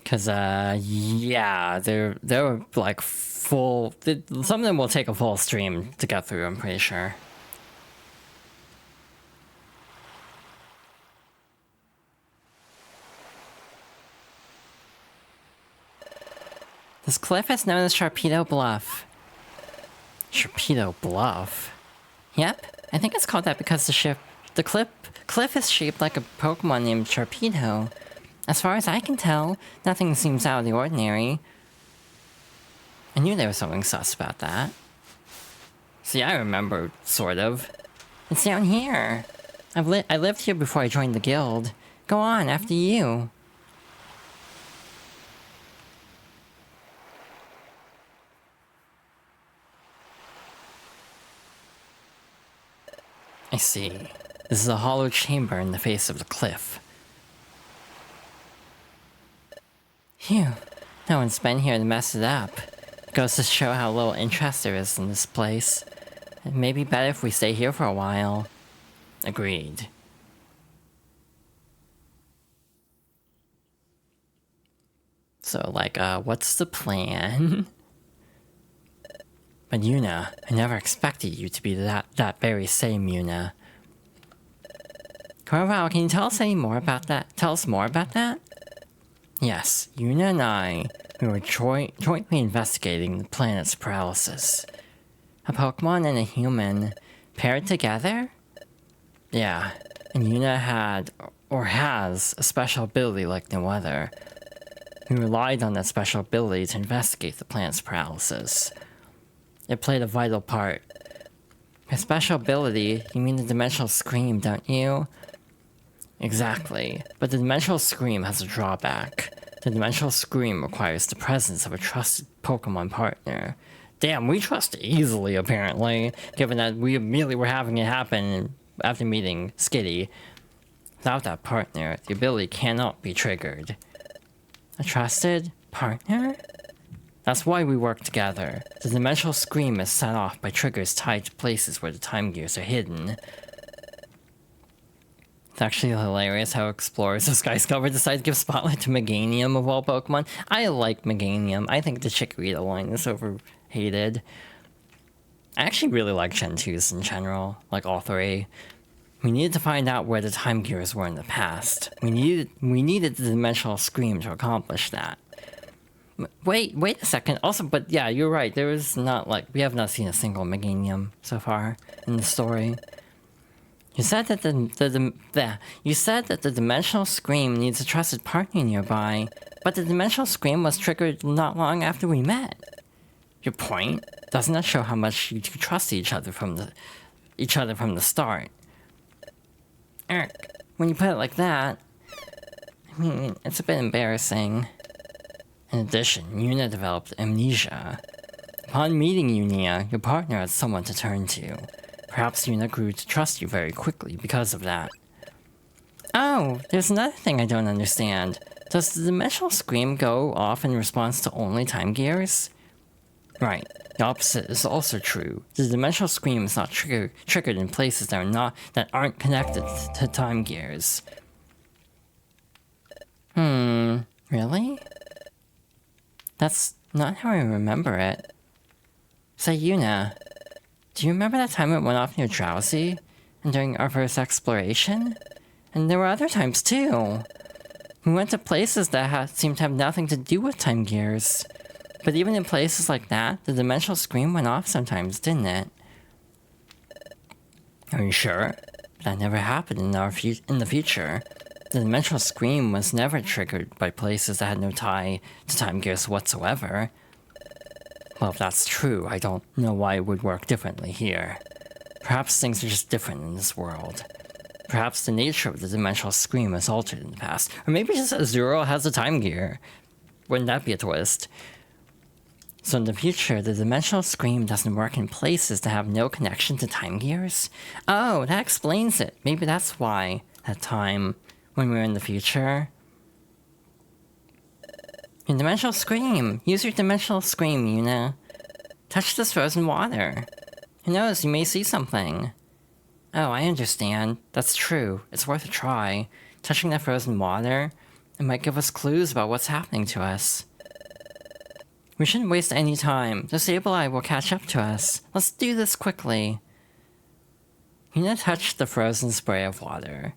Cause yeah, they're like full. Some of them will take a full stream to get through. I'm pretty sure. This cliff is known as Sharpedo Bluff. Sharpedo Bluff? Yep, I think it's called that because the cliff is shaped like a Pokemon named Sharpedo. As far as I can tell, nothing seems out of the ordinary. I knew there was something sus about that. See, I remember, sort of. It's down here. I lived here before I joined the guild. Go on, after you. I see. This is a hollow chamber in the face of the cliff. Phew. No one's been here to mess it up. It goes to show how little interest there is in this place. It may be better if we stay here for a while. Agreed. So, like, what's the plan? But Yuna, I never expected you to be that very same Yuna. Corval, can you tell us any more about that? Tell us more about that? Yes, Yuna and I, we were jointly investigating the planet's paralysis. A Pokemon and a human paired together? Yeah, and Yuna had, or has, a special ability like no other. We relied on that special ability to investigate the planet's paralysis. It played a vital part. By special ability, you mean the Dimensional Scream, don't you? Exactly, but the Dimensional Scream has a drawback. The Dimensional Scream requires the presence of a trusted Pokemon partner. Damn, we trust easily, apparently, given that we immediately were having it happen after meeting Skitty. Without that partner, the ability cannot be triggered. A trusted partner? That's why we work together. The Dimensional Scream is set off by triggers tied to places where the time gears are hidden. It's actually hilarious how explorers of Skyscover decide to give spotlight to Meganium of all Pokemon. I like Meganium. I think the Chikorita line is overhated. I actually really like Gen 2s in general, like all three. We needed to find out where the time gears were in the past. We needed the Dimensional Scream to accomplish that. Wait a second. Also, but yeah, you're right. There is not, like, we have not seen a single Meganium so far in the story. You said that the Dimensional Scream needs a trusted partner nearby, but the Dimensional Scream was triggered not long after we met. Your point? Doesn't that show how much you two trust each other from the start? When you put it like that, I mean, it's a bit embarrassing. In addition, Yuna developed amnesia. Upon meeting Yuna, your partner had someone to turn to. Perhaps Yuna grew to trust you very quickly because of that. Oh, there's another thing I don't understand. Does the Dimensional Scream go off in response to only time gears? Right, the opposite is also true. The Dimensional Scream is not triggered in places that aren't connected to time gears. Really? That's not how I remember it. Say, Yuna, do you remember that time it went off near Drowsy? And during our first exploration? And there were other times too. We went to places that seemed to have nothing to do with time gears. But even in places like that, the dimensional screen went off sometimes, didn't it? Are you sure? That never happened in the future. The dimensional screen was never triggered by places that had no tie to time gears whatsoever. Well, if that's true, I don't know why it would work differently here. Perhaps things are just different in this world. Perhaps the nature of the dimensional screen was altered in the past. Or maybe just Azuro has a time gear. Wouldn't that be a twist? So in the future, the dimensional screen doesn't work in places that have no connection to time gears? Oh, that explains it. Maybe that's why, that time, when we were in the future. Your dimensional scream! Use your dimensional scream, Yuna. Touch this frozen water. Who knows, you may see something. Oh, I understand. That's true. It's worth a try. Touching that frozen water, it might give us clues about what's happening to us. We shouldn't waste any time. The Sableye will catch up to us. Let's do this quickly. Yuna touched the frozen spray of water.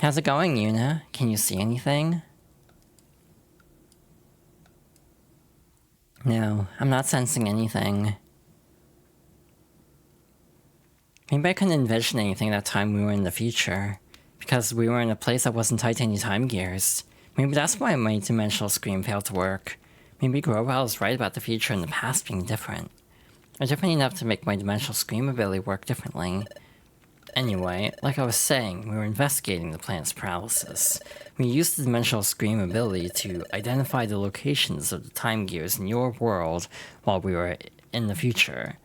How's it going, Yuna? Can you see anything? No, I'm not sensing anything. Maybe I couldn't envision anything that time we were in the future, because we were in a place that wasn't tied to any time gears. Maybe that's why my dimensional screen failed to work. Maybe Growell is right about the future and the past being different. Or different enough to make my dimensional scream ability work differently. Anyway, like I was saying, we were investigating the planet's paralysis. We used the dimensional scream ability to identify the locations of the time gears in your world while we were in the future.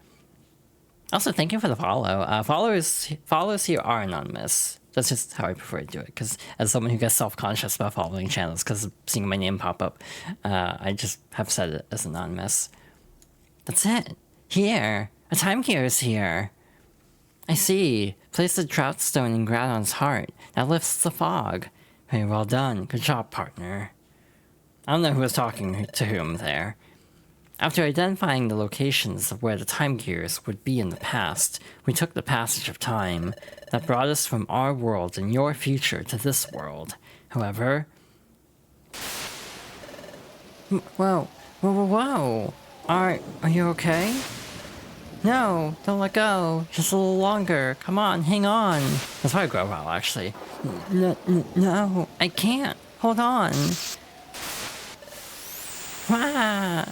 Also, thank you for the follow. Followers here are anonymous. That's just how I prefer to do it, because as someone who gets self-conscious about following channels because of seeing my name pop up, I just have set it as anonymous. That's it. Here. A time gear is here. I see. Place the drought stone in Groudon's heart. That lifts the fog. Very well done. Good job, partner. I don't know who was talking to whom there. After identifying the locations of where the time gears would be in the past, we took the passage of time that brought us from our world and your future to this world. However... Whoa. Are you okay? No, don't let go. Just a little longer. Come on, hang on. That's why I grow well, actually. No, I can't. Hold on. Ah.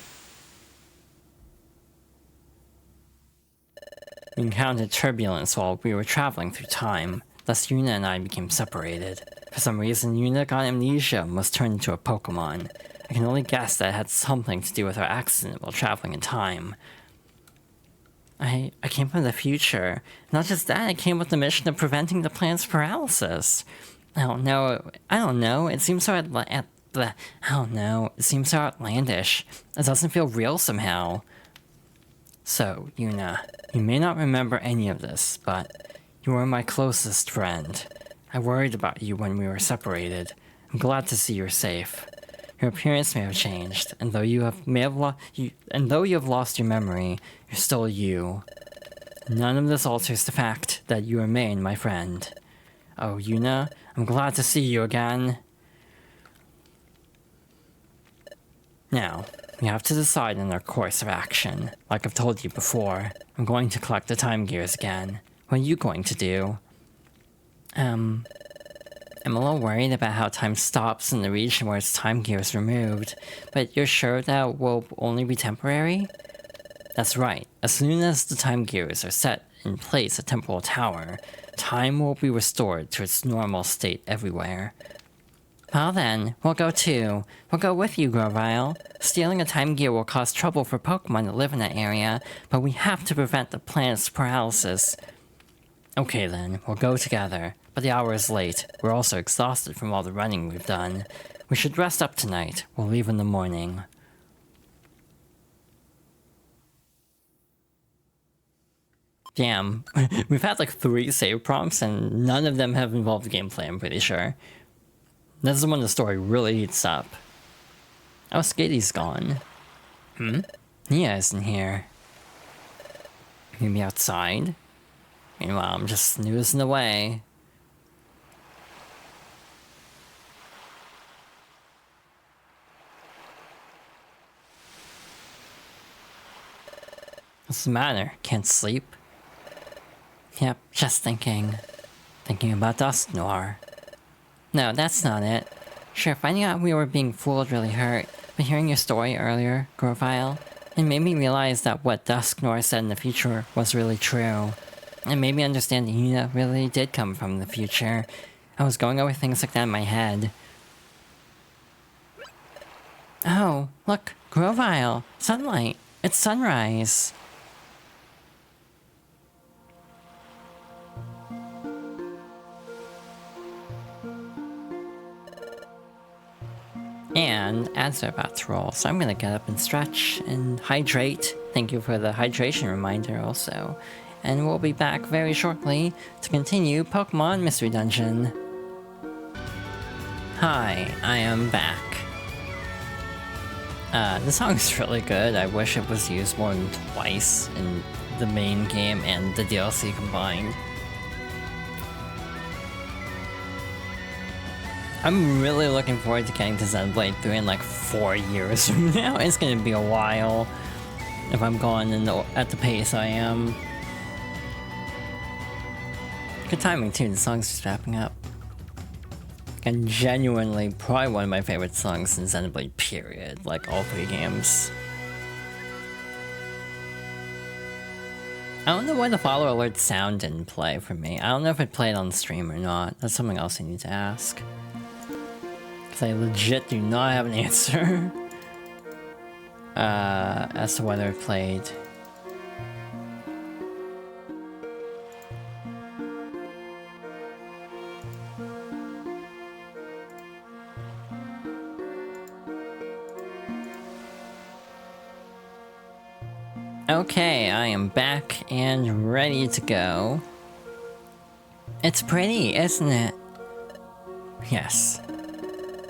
We encountered turbulence while we were traveling through time. Thus Yuna and I became separated. For some reason, Yuna got amnesia and was turned into a Pokemon. I can only guess that it had something to do with our accident while traveling in time. I came from the future. Not just that, I came with the mission of preventing the planet's paralysis. I don't know. It seems so outlandish. It doesn't feel real somehow. So, Yuna, you may not remember any of this, but you were my closest friend. I worried about you when we were separated. I'm glad to see you're safe. Your appearance may have changed, and though you have lost your memory, you're still you. None of this alters the fact that you remain my friend. Oh, Yuna, I'm glad to see you again. Now, we have to decide on our course of action. Like I've told you before, I'm going to collect the time gears again. What are you going to do? I'm a little worried about how time stops in the region where its time gear is removed, but you're sure that will only be temporary? That's right. As soon as the time gears are set in place at Temporal Tower, time will be restored to its normal state everywhere. Well then, we'll go too. We'll go with you, Grovyle. Stealing a time gear will cause trouble for Pokemon that live in that area, but we have to prevent the planet's paralysis. Okay then, we'll go together. But the hour is late. We're also exhausted from all the running we've done. We should rest up tonight. We'll leave in the morning. Damn. We've had like 3 save prompts and none of them have involved gameplay, I'm pretty sure. This is when the story really heats up. Oh, Skaty's gone. Nia isn't here. Maybe outside? Meanwhile, I'm just snoozing away. What's the matter? Can't sleep? Yep, just thinking. Thinking about Dusknoir. No, that's not it. Sure, finding out we were being fooled really hurt, but hearing your story earlier, Grovile, it made me realize that what Dusknoir said in the future was really true. It made me understand that Yuna really did come from the future. I was going over things like that in my head. Oh, look, Grovile! Sunlight! It's sunrise! And ads are about to roll, so I'm gonna get up and stretch and hydrate. Thank you for the hydration reminder also. And we'll be back very shortly to continue Pokemon Mystery Dungeon. Hi, I am back. The song's really good. I wish it was used more than twice in the main game and the DLC combined. I'm really looking forward to getting to Xenoblade 3 in like 4 years from now. It's gonna be a while if I'm going at the pace I am. Good timing too, the song's just wrapping up. And genuinely, probably one of my favorite songs in Xenoblade period, like all 3 games. I don't know why the follow alert sound didn't play for me. I don't know if it played on the stream or not. That's something else I need to ask. Because I legit do not have an answer as to whether it played. Okay, I am back and ready to go. It's pretty, isn't it? Yes.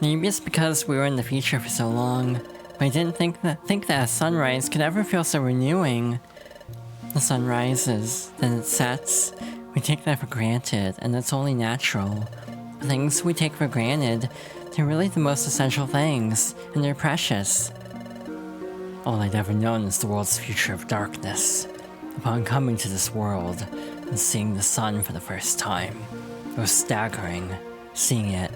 Maybe it's because we were in the future for so long, but I didn't think that a sunrise could ever feel so renewing. The sun rises, then it sets. We take that for granted, and that's only natural. The things we take for granted, they're really the most essential things, and they're precious. All I'd ever known is the world's future of darkness. Upon coming to this world and seeing the sun for the first time, it was staggering. Seeing it,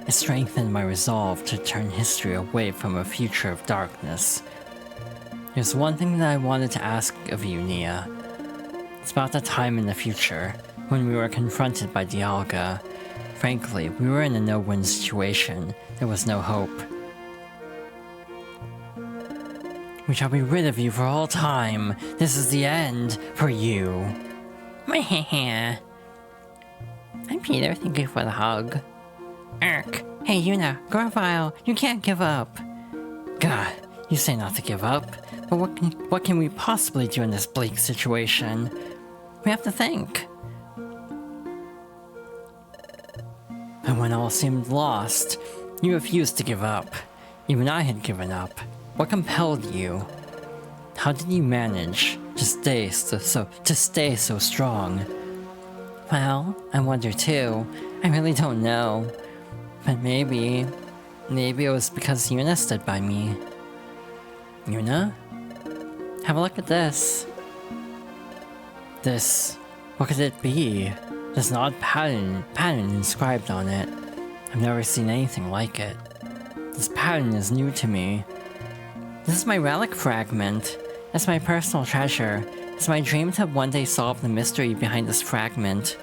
it strengthened my resolve to turn history away from a future of darkness. There's one thing that I wanted to ask of you, Nia. It's about that time in the future, when we were confronted by Dialga. Frankly, we were in a no-win situation. There was no hope. We shall be rid of you for all time. This is the end for you. Hi Peter, thank you for the hug. Erk. Hey Yuna, Grovile, you can't give up. God, you say not to give up, but what can we possibly do in this bleak situation? We have to think. And when all seemed lost, you refused to give up. Even I had given up. What compelled you? How did you manage to stay so strong? Well, I wonder too. I really don't know. But maybe it was because Yuna stood by me. Yuna? Have a look at this. This, what could it be? There's an odd pattern inscribed on it. I've never seen anything like it. This pattern is new to me. This is my relic fragment. It's my personal treasure. It's my dream to one day solve the mystery behind this fragment.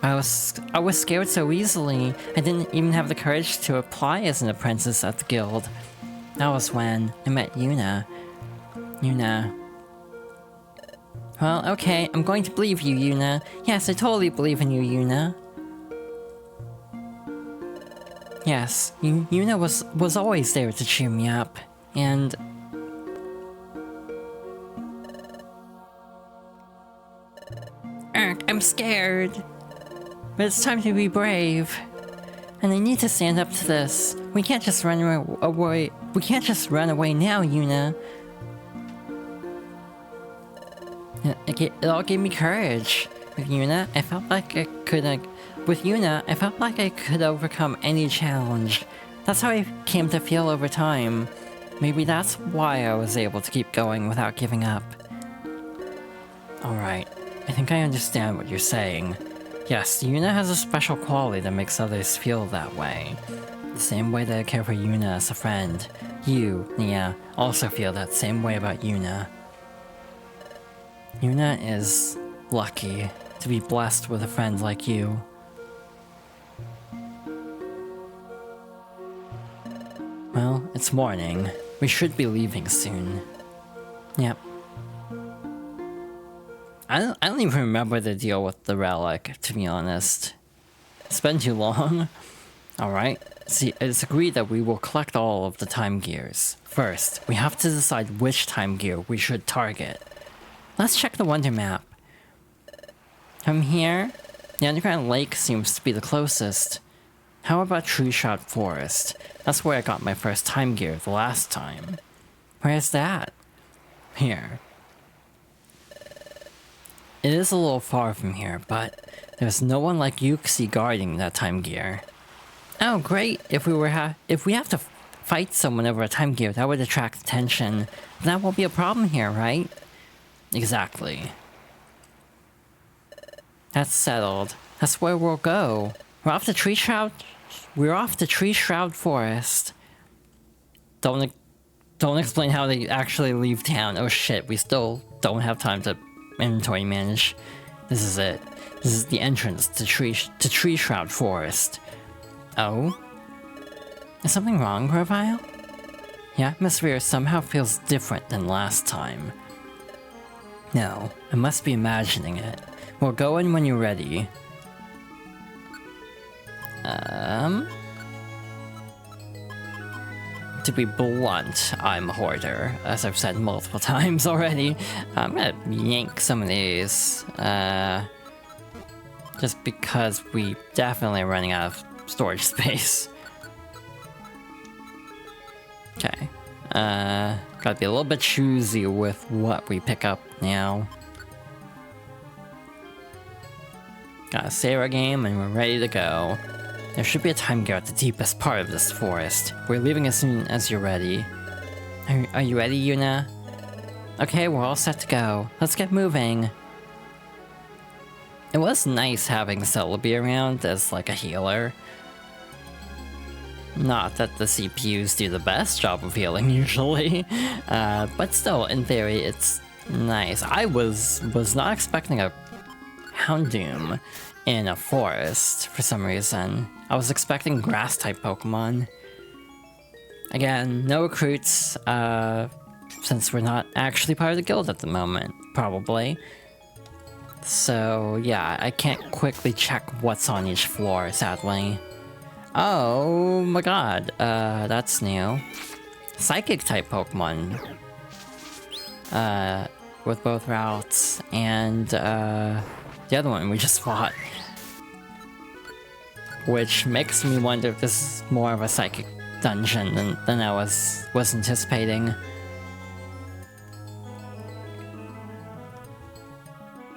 I was scared so easily, I didn't even have the courage to apply as an apprentice at the guild. That was when I met Yuna. Well, okay, I'm going to believe you, Yuna. Yes, I totally believe in you, Yuna. Yes, Yuna was always there to cheer me up, and... I'm scared. But it's time to be brave. And I need to stand up to this. We can't just run away. We can't just run away now, Yuna. It all gave me courage. With Yuna, I felt like I could overcome any challenge. That's how I came to feel over time. Maybe that's why I was able to keep going without giving up. Alright, I think I understand what you're saying. Yes, Yuna has a special quality that makes others feel that way. The same way that I care for Yuna as a friend. You, Nia, also feel that same way about Yuna. Yuna is lucky to be blessed with a friend like you. Well, it's morning. We should be leaving soon. Yep. I don't even remember the deal with the relic, to be honest. It's been too long. Alright, see, it's agreed that we will collect all of the time gears. First, we have to decide which time gear we should target. Let's check the Wonder Map. From here, the underground lake seems to be the closest. How about Tree Shroud Forest? That's where I got my first time gear the last time. Where's that? Here. It is a little far from here, but there's no one like Yuxi guarding that time gear. Oh great, if we have to fight someone over a time gear, that would attract attention. That won't be a problem here, right? Exactly. That's settled. That's where we'll go. We're off to Tree Shroud Forest. Don't explain how they actually leave town. Oh shit, we still don't have time to inventory manage. This is it. This is the entrance to Tree Shroud Forest. Oh? Is something wrong, Grovile? The atmosphere somehow feels different than last time. No, I must be imagining it. We'll go in when you're ready. To be blunt, I'm a hoarder, as I've said multiple times already. I'm gonna yank some of these, just because we definitely are running out of storage space. Okay, gotta be a little bit choosy with what we pick up now. Gotta save our game and we're ready to go. There should be a time gear at the deepest part of this forest. We're leaving as soon as you're ready. Are you ready, Yuna? Okay, we're all set to go. Let's get moving. It was nice having Celebi around as like a healer. Not that the CPUs do the best job of healing usually, but still, in theory, it's nice. I was not expecting a Houndoom in a forest for some reason. I was expecting grass-type Pokemon. Again, no recruits, since we're not actually part of the guild at the moment, probably. So yeah, I can't quickly check what's on each floor, sadly. Oh my god, that's new. Psychic-type Pokemon. With both routes, and the other one we just fought. Which makes me wonder if this is more of a psychic dungeon than I was anticipating.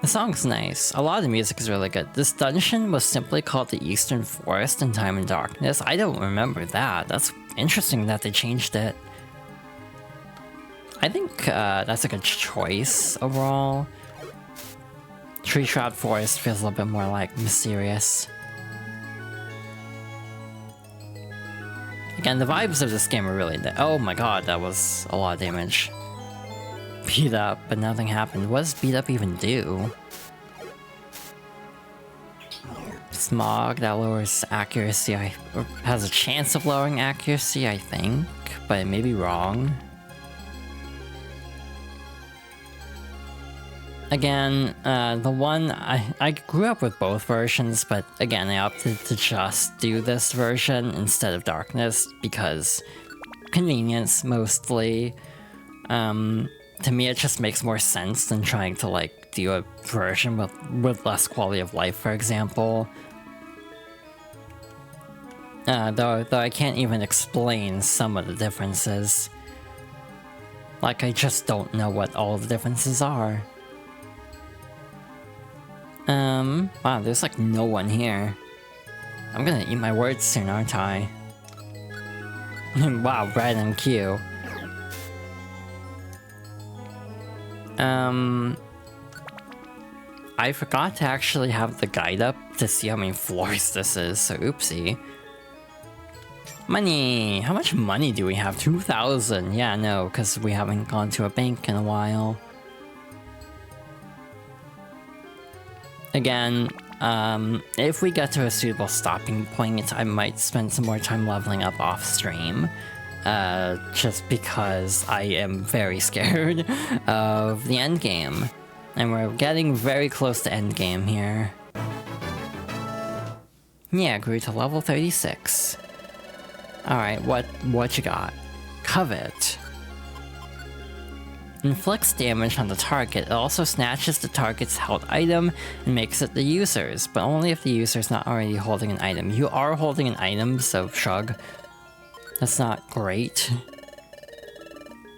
The song's nice. A lot of the music is really good. This dungeon was simply called the Eastern Forest in Time and Darkness. I don't remember that. That's interesting that they changed it. I think that's a good choice overall. Tree Shroud Forest feels a little bit more like mysterious. Again, the vibes of this game are really... Oh my god, that was a lot of damage. Beat up, but nothing happened. What does beat up even do? Smog, that lowers accuracy. Or has a chance of lowering accuracy, I think, but it may be wrong. Again, the one, I grew up with both versions, but again, I opted to just do this version instead of Darkness because convenience mostly. To me, it just makes more sense than trying to like do a version with less quality of life, for example. Though I can't even explain some of the differences. Like, I just don't know what all the differences are. Wow, there's like no one here. I'm gonna eat my words soon, aren't I? Wow, Red and Q. I forgot to actually have the guide up to see how many floors this is, so oopsie. Money! How much money do we have? 2,000. Yeah, no, because we haven't gone to a bank in a while. Again, if we get to a suitable stopping point, I might spend some more time leveling up off stream. Just because I am very scared of the end game. And we're getting very close to end game here. Yeah, grew to level 36. Alright, what you got? Covet. Inflicts damage on the target. It also snatches the target's held item and makes it the user's, but only if the user's not already holding an item. You are holding an item, so shrug. That's not great.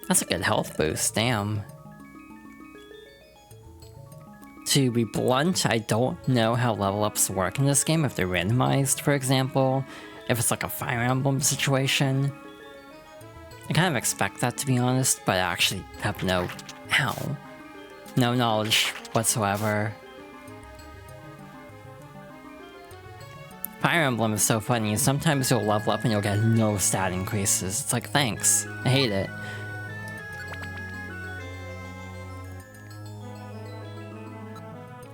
That's a good health boost, damn. To be blunt, I don't know how level ups work in this game, if they're randomized, for example. If it's like a Fire Emblem situation. I kind of expect that, to be honest, but I actually have no knowledge whatsoever. Fire Emblem is so funny, sometimes you'll level up and you'll get no stat increases. It's like, thanks. I hate it.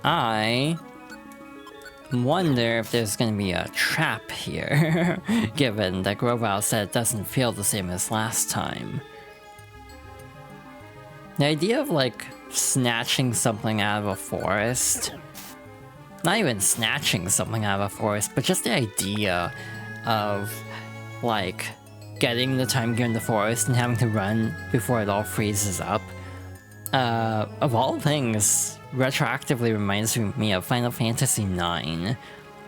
I wonder if there's gonna be a trap here, given that Grovile said it doesn't feel the same as last time. The idea of, like, snatching something out of a forest, not even snatching something out of a forest, but just the idea of, like, getting the time gear in the forest and having to run before it all freezes up, of all things, retroactively reminds me of Final Fantasy IX,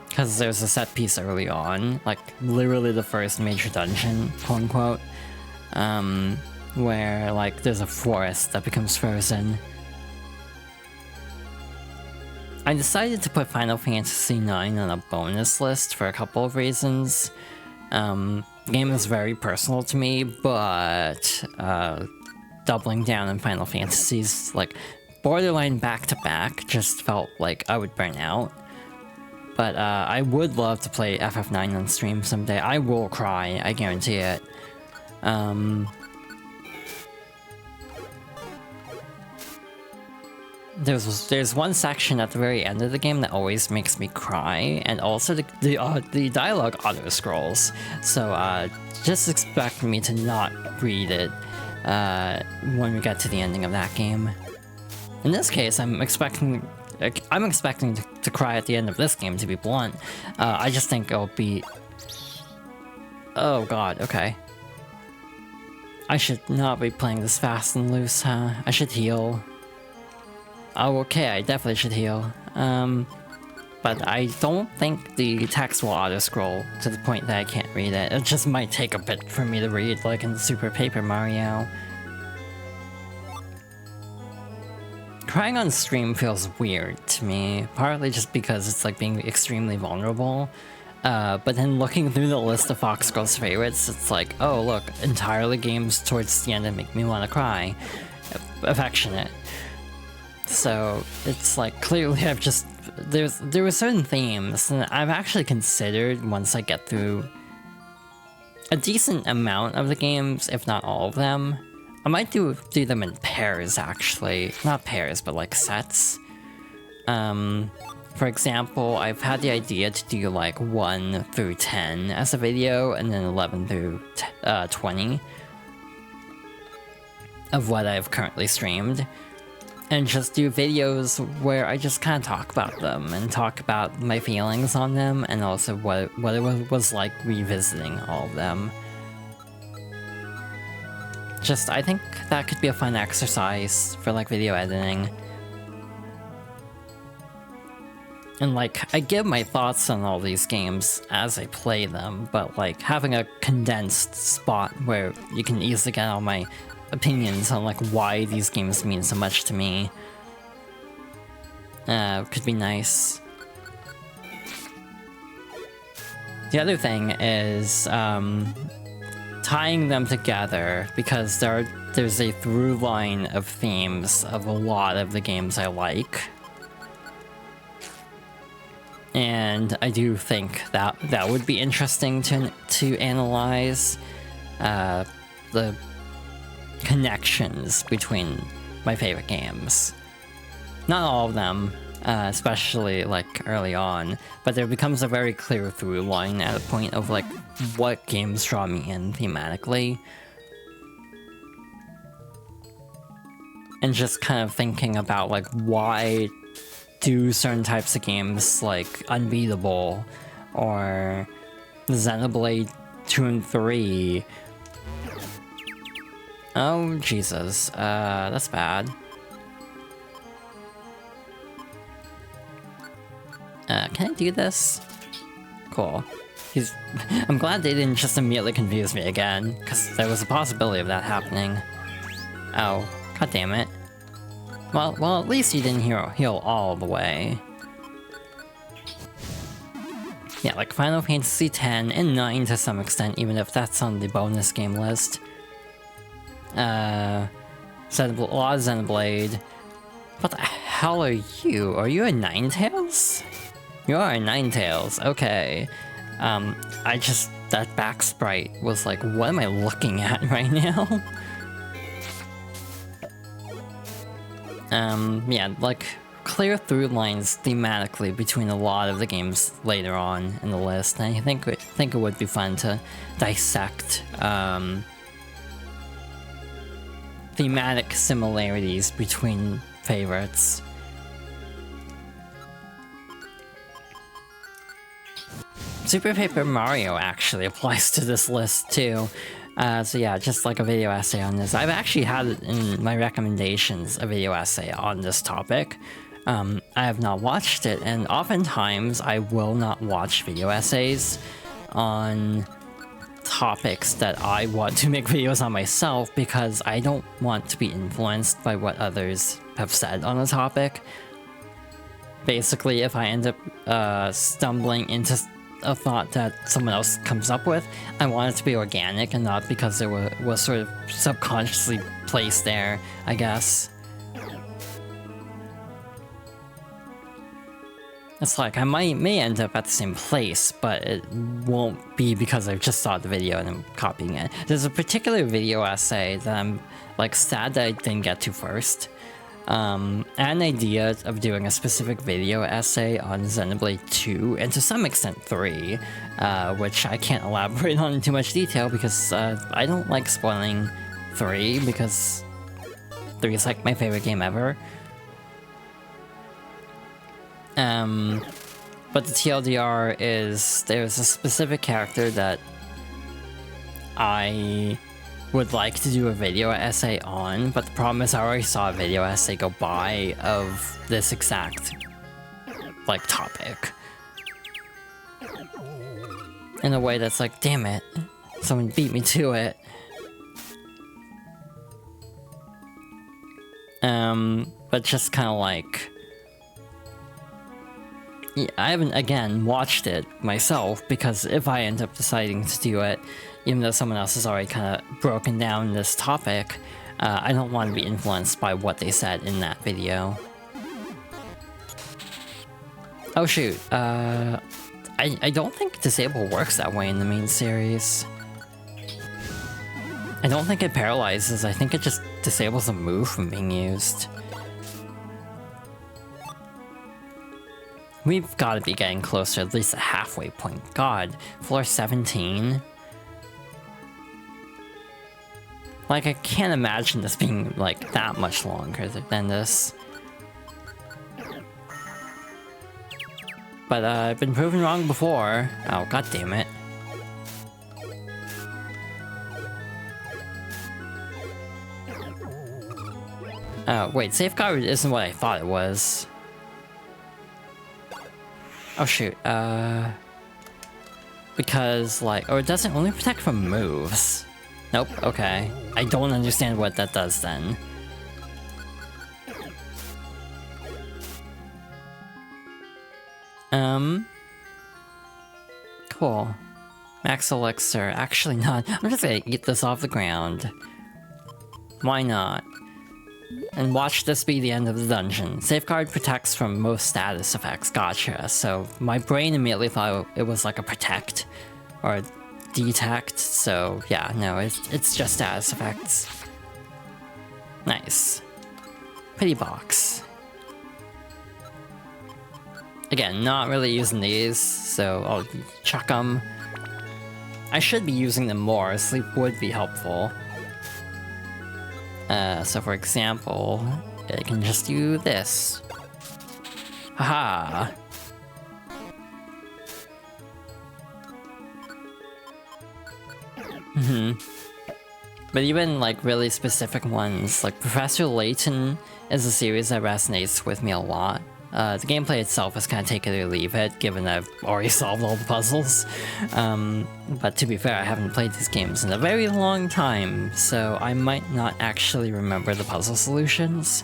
because there's a set piece early on, like literally the first major dungeon, quote unquote, where like there's a forest that becomes frozen. I decided to put Final Fantasy IX on a bonus list for a couple of reasons. The game is very personal to me, but doubling down on Final Fantasies, like borderline back-to-back, just felt like I would burn out. But I would love to play FF9 on stream someday. I will cry, I guarantee it. There's one section at the very end of the game that always makes me cry, and also the dialogue auto-scrolls. So just expect me to not read it when we get to the ending of that game. In this case, I'm expecting to cry at the end of this game, to be blunt. I just think it'll be... Oh god, okay. I should not be playing this fast and loose, huh? I should heal. Oh, okay, I definitely should heal. But I don't think the text will auto-scroll to the point that I can't read it. It just might take a bit for me to read, like in Super Paper Mario. Crying on stream feels weird to me, partly just because it's like being extremely vulnerable. But then looking through the list of Fox Girl's favorites, it's like, oh look, entirely games towards the end that make me want to cry. Affectionate. So it's like, clearly I've just... There were certain themes that I've actually considered once I get through a decent amount of the games, if not all of them. I might do them in pairs, actually. Not pairs, but like sets. For example, I've had the idea to do like 1 through 10 as a video, and then 11 through 20 of what I've currently streamed. And just do videos where I just kind of talk about them, and talk about my feelings on them, and also what it was like revisiting all of them. Just, I think that could be a fun exercise for like video editing. And like, I give my thoughts on all these games as I play them, but like having a condensed spot where you can easily get all my opinions on like why these games mean so much to me could be nice. The other thing is tying them together, because there's a through line of themes of a lot of the games I like. And I do think that that would be interesting to analyze the connections between my favorite games. Not all of them, especially like early on, but there becomes a very clear through line at a point of like what games draw me in thematically. And just kind of thinking about like why do certain types of games like Unbeatable or Xenoblade 2 and 3. Oh Jesus, that's bad. Can I do this? Cool. I'm glad they didn't just immediately confuse me again, because there was a possibility of that happening. Oh, god damn it. Well, at least you didn't heal all the way. Yeah, like Final Fantasy X and 9 to some extent, even if that's on the bonus game list. A lot of Xenoblade. What the hell are you? Are you a Ninetales? You are a Ninetales, okay. That back sprite was like, what am I looking at right now? Yeah, like, clear through lines thematically between a lot of the games later on in the list, and I think it would be fun to dissect, thematic similarities between favorites. Super Paper Mario actually applies to this list too. So yeah, just like a video essay on this. I've actually had in my recommendations a video essay on this topic. I have not watched it, and oftentimes I will not watch video essays on topics that I want to make videos on myself because I don't want to be influenced by what others have said on a topic. Basically, if I end up stumbling into a thought that someone else comes up with, I want it to be organic and not because it was sort of subconsciously placed there, I guess. It's like, I may end up at the same place, but it won't be because I just saw the video and I'm copying it. There's a particular video essay that I'm like sad that I didn't get to first. I had an idea of doing a specific video essay on Xenoblade 2, and to some extent 3, which I can't elaborate on in too much detail because I don't like spoiling 3, because 3 is like my favorite game ever. But the TLDR is there's a specific character that I would like to do a video essay on, but the problem is I already saw a video essay go by of this exact, like, topic. In a way that's like, damn it, someone beat me to it. But just kind of like... Yeah, I haven't, again, watched it myself, because if I end up deciding to do it, even though someone else has already kind of broken down this topic, I don't want to be influenced by what they said in that video. Oh shoot, I don't think Disable works that way in the main series. I don't think it paralyzes, I think it just disables a move from being used. We've got to be getting close to at least a halfway point. God, floor 17? Like, I can't imagine this being, like, that much longer than this. But, I've been proven wrong before. Oh, god damn it. Oh, wait, safeguard isn't what I thought it was. Oh shoot, because, like, or it doesn't only protect from moves. Nope, okay. I don't understand what that does then. Cool. Max Elixir, actually not. I'm just gonna eat this off the ground. Why not? And watch this be the end of the dungeon. Safeguard protects from most status effects, gotcha. So my brain immediately thought it was like a protect or detect, so yeah, no, it's just status effects. Nice. Pretty box. Again, not really using these, so I'll chuck them. I should be using them more, sleep would be helpful. So for example, I can just do this. Haha! But even like really specific ones, like Professor Layton is a series that resonates with me a lot. The gameplay itself is kind of take it or leave it, given I've already solved all the puzzles. But to be fair, I haven't played these games in a very long time, so I might not actually remember the puzzle solutions.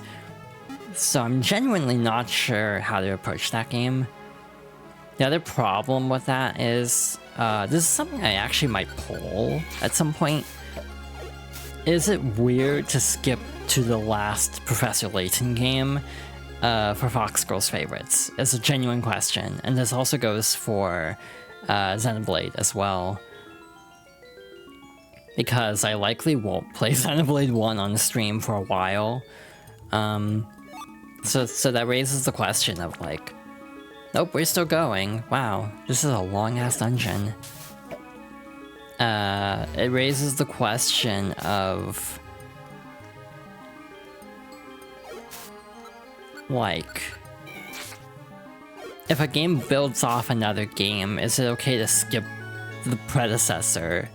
So I'm genuinely not sure how to approach that game. The other problem with that is, this is something I actually might poll at some point. Is it weird to skip to the last Professor Layton game for Fox Girls favorites? It's a genuine question, and this also goes for Xenoblade as well. Because I likely won't play Xenoblade 1 on the stream for a while. So that raises the question of like, nope, we're still going. Wow, this is a long-ass dungeon. It raises the question of... like... if a game builds off another game, is it okay to skip the predecessor?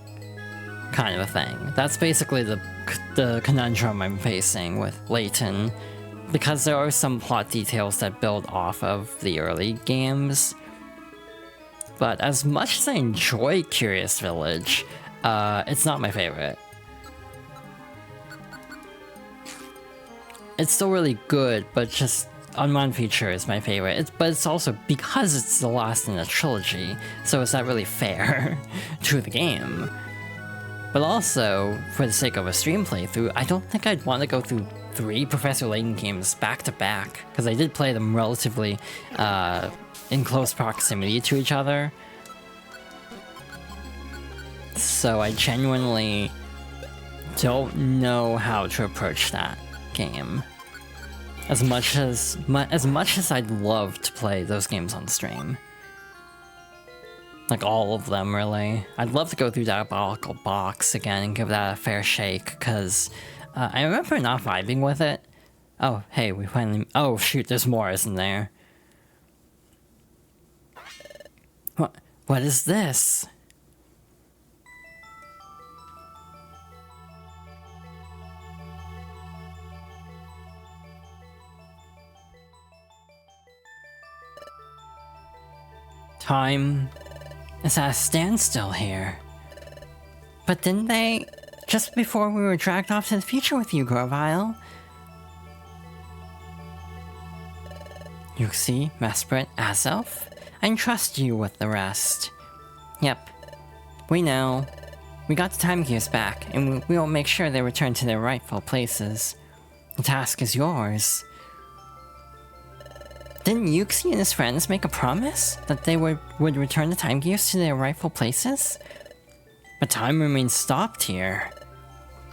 Kind of a thing. That's basically the conundrum I'm facing with Layton. Because there are some plot details that build off of the early games. But as much as I enjoy Curious Village, it's not my favorite. It's still really good, but just Unwound Feature is my favorite. But it's also because it's the last in a trilogy, so it's not really fair to the game. But also, for the sake of a stream playthrough, I don't think I'd want to go through 3 Professor Layton games back to back, because I did play them relatively in close proximity to each other. So I genuinely don't know how to approach that game. As much as I'd love to play those games on stream. Like all of them, really. I'd love to go through Diabolical Box again and give that a fair shake, because I remember not vibing with it. Oh, hey, we finally... oh, shoot, there's more, isn't there? What is this? Time is at a standstill here. But didn't they... just before we were dragged off to the future with you, Grovile? Yuxi, Mesprit, Azelf? I entrust you with the rest. Yep. We know. We got the time gears back, and we will make sure they return to their rightful places. The task is yours. Didn't Yuxi and his friends make a promise that they would return the time gears to their rightful places? But time remains stopped here.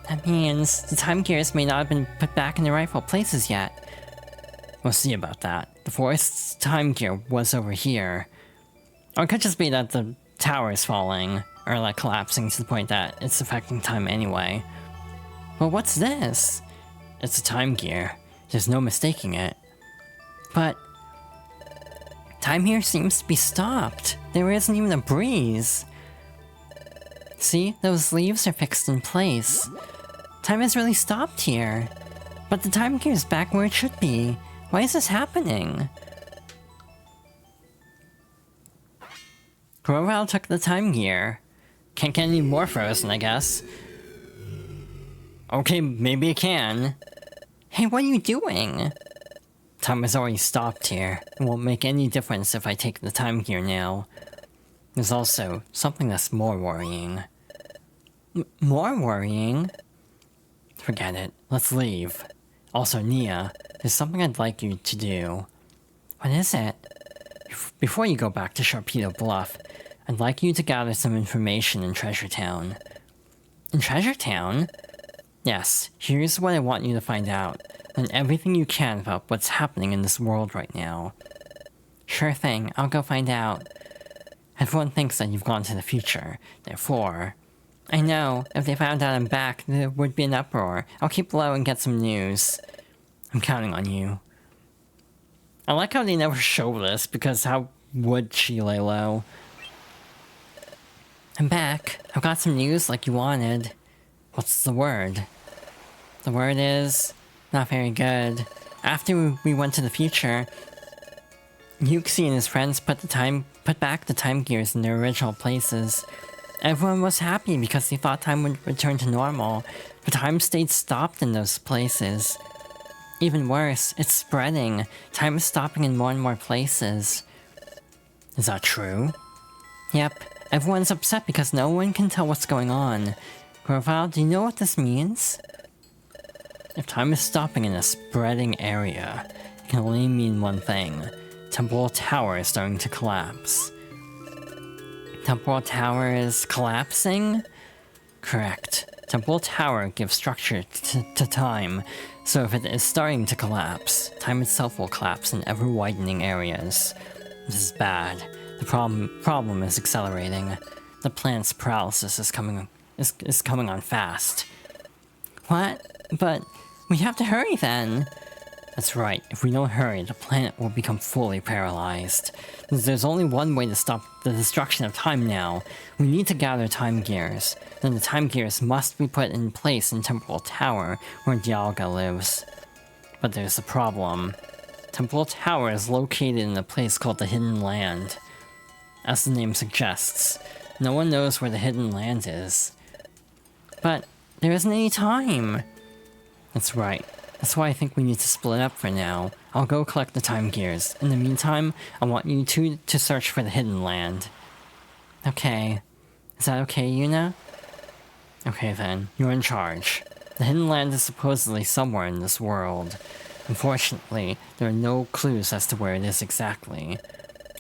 That means the time gears may not have been put back in their rightful places yet. We'll see about that. The forest's time gear was over here. Or it could just be that the tower is falling, or like collapsing to the point that it's affecting time anyway. Well, what's this? It's a time gear. There's no mistaking it. But... time here seems to be stopped. There isn't even a breeze. See, those leaves are fixed in place. Time has really stopped here. But the time gear is back where it should be. Why is this happening? Grovile took the time gear. Can't get any more frozen, I guess. Okay, maybe it can. Hey, what are you doing? Time has already stopped here. It won't make any difference if I take the time gear now. There's also something that's more worrying. More worrying? Forget it. Let's leave. Also, Nia, there's something I'd like you to do. What is it? Before you go back to Sharpedo Bluff, I'd like you to gather some information in Treasure Town. In Treasure Town? Yes, here's what I want you to find out, and everything you can about what's happening in this world right now. Sure thing, I'll go find out. Everyone thinks that you've gone to the future, therefore... I know, if they found out I'm back, there would be an uproar. I'll keep low and get some news. I'm counting on you. I like how they never show this, because how would she lay low? I'm back. I've got some news like you wanted. What's the word? The word is... not very good. After we went to the future, Yuxi and his friends put back the time gears in their original places. Everyone was happy because they thought time would return to normal, but time stayed stopped in those places. Even worse, it's spreading. Time is stopping in more and more places. Is that true? Yep, everyone's upset because no one can tell what's going on. Grovile, do you know what this means? If time is stopping in a spreading area, it can only mean one thing. Temporal Tower is starting to collapse. Temporal Tower is collapsing? Correct. Temporal Tower gives structure to time, so if it is starting to collapse, time itself will collapse in ever-widening areas. This is bad. The problem is accelerating. The planet's paralysis is coming on fast. What? But we have to hurry then! That's right, if we don't hurry, the planet will become fully paralyzed. There's only one way to stop the destruction of time now. We need to gather time gears. Then the time gears must be put in place in Temporal Tower, where Dialga lives. But there's a problem. Temporal Tower is located in a place called the Hidden Land. As the name suggests, no one knows where the Hidden Land is. But there isn't any time! That's right. That's why I think we need to split up for now. I'll go collect the time gears. In the meantime, I want you two to search for the Hidden Land. Okay. Is that okay, Yuna? Okay then, you're in charge. The Hidden Land is supposedly somewhere in this world. Unfortunately, there are no clues as to where it is exactly.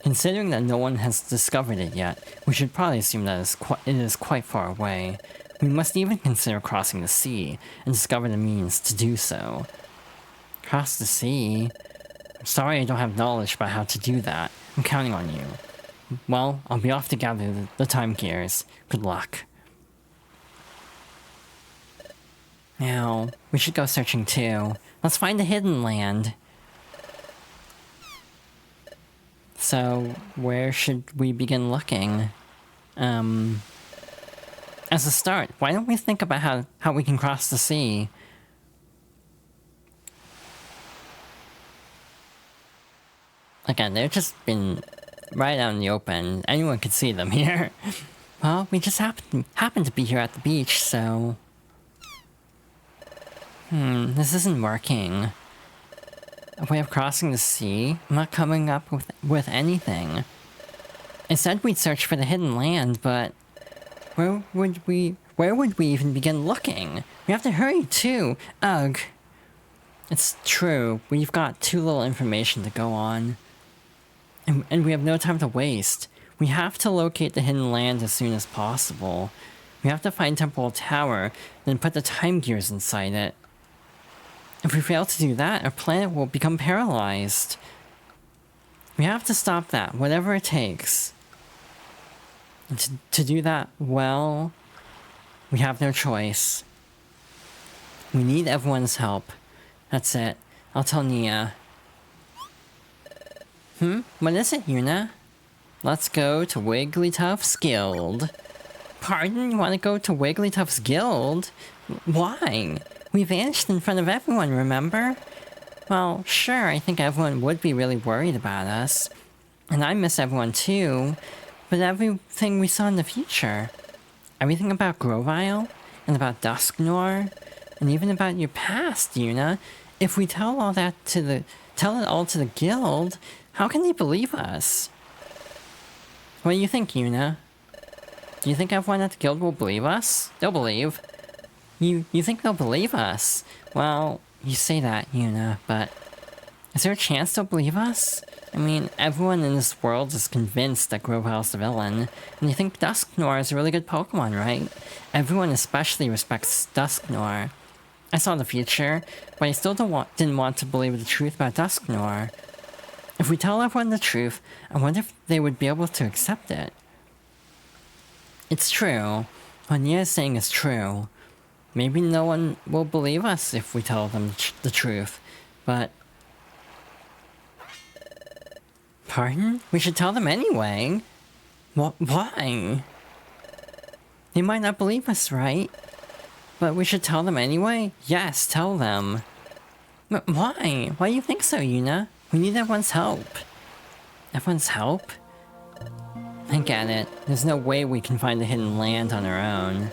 Considering that no one has discovered it yet, we should probably assume that it is quite far away. We must even consider crossing the sea, and discover the means to do so. Cross the sea? I'm sorry I don't have knowledge about how to do that. I'm counting on you. Well, I'll be off to gather the time gears. Good luck. Now, we should go searching too. Let's find the Hidden Land. So, where should we begin looking? As a start, why don't we think about how we can cross the sea? Again, they've just been right out in the open. Anyone could see them here. Well, we just happen to be here at the beach, so... this isn't working. A way of crossing the sea? I'm not coming up with anything. I said we'd search for the Hidden Land, but... Where would we even begin looking? We have to hurry too! Ugh. It's true, we've got too little information to go on. And we have no time to waste. We have to locate the Hidden Land as soon as possible. We have to find Temporal Tower, then put the time gears inside it. If we fail to do that, our planet will become paralyzed. We have to stop that, whatever it takes. And to do that well, we have no choice. We need everyone's help. That's it. I'll tell Nia. What is it, Yuna? Let's go to Wigglytuff's Guild. Pardon? You want to go to Wigglytuff's Guild? Why? We vanished in front of everyone, remember? Well, sure, I think everyone would be really worried about us. And I miss everyone too. But everything we saw in the future. Everything about Grovile, and about Dusknoir, and even about your past, Yuna. If we tell it all to the guild, how can they believe us? What do you think, Yuna? Do you think everyone at the guild will believe us? They'll believe. You think they'll believe us? Well, you say that, Yuna, but is there a chance they'll believe us? I mean, everyone in this world is convinced that Grovowl's the villain, and they think Dusknoir is a really good Pokemon, right? Everyone especially respects Dusknoir. I saw the future, but I still didn't want to believe the truth about Dusknoir. If we tell everyone the truth, I wonder if they would be able to accept it. It's true. What Nia is saying is true. Maybe no one will believe us if we tell them the truth, but... Pardon? We should tell them anyway. Why? They might not believe us, right? But we should tell them anyway? Yes, tell them. But why? Why do you think so, Yuna? We need everyone's help. Everyone's help? I get it. There's no way we can find the hidden land on our own.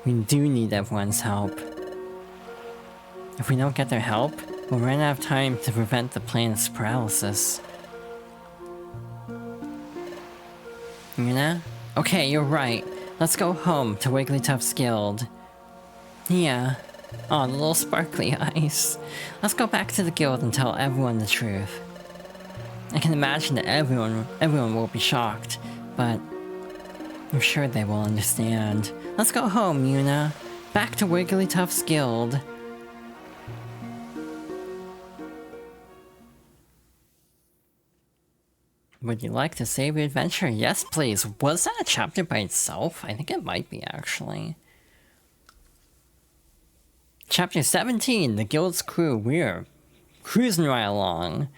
We do need everyone's help. If we don't get their help, we'll run out of time to prevent the planet's paralysis. Yuna? Okay, you're right. Let's go home to Wigglytuff's guild. Yeah. Oh, the little sparkly eyes. Let's go back to the guild and tell everyone the truth. I can imagine that everyone will be shocked, but I'm sure they will understand. Let's go home, Yuna. Back to Wigglytuff's guild. Would you like to save your adventure? Yes, please. Was that a chapter by itself? I think it might be, actually. Chapter 17, The Guild's Crew. We're cruising right along.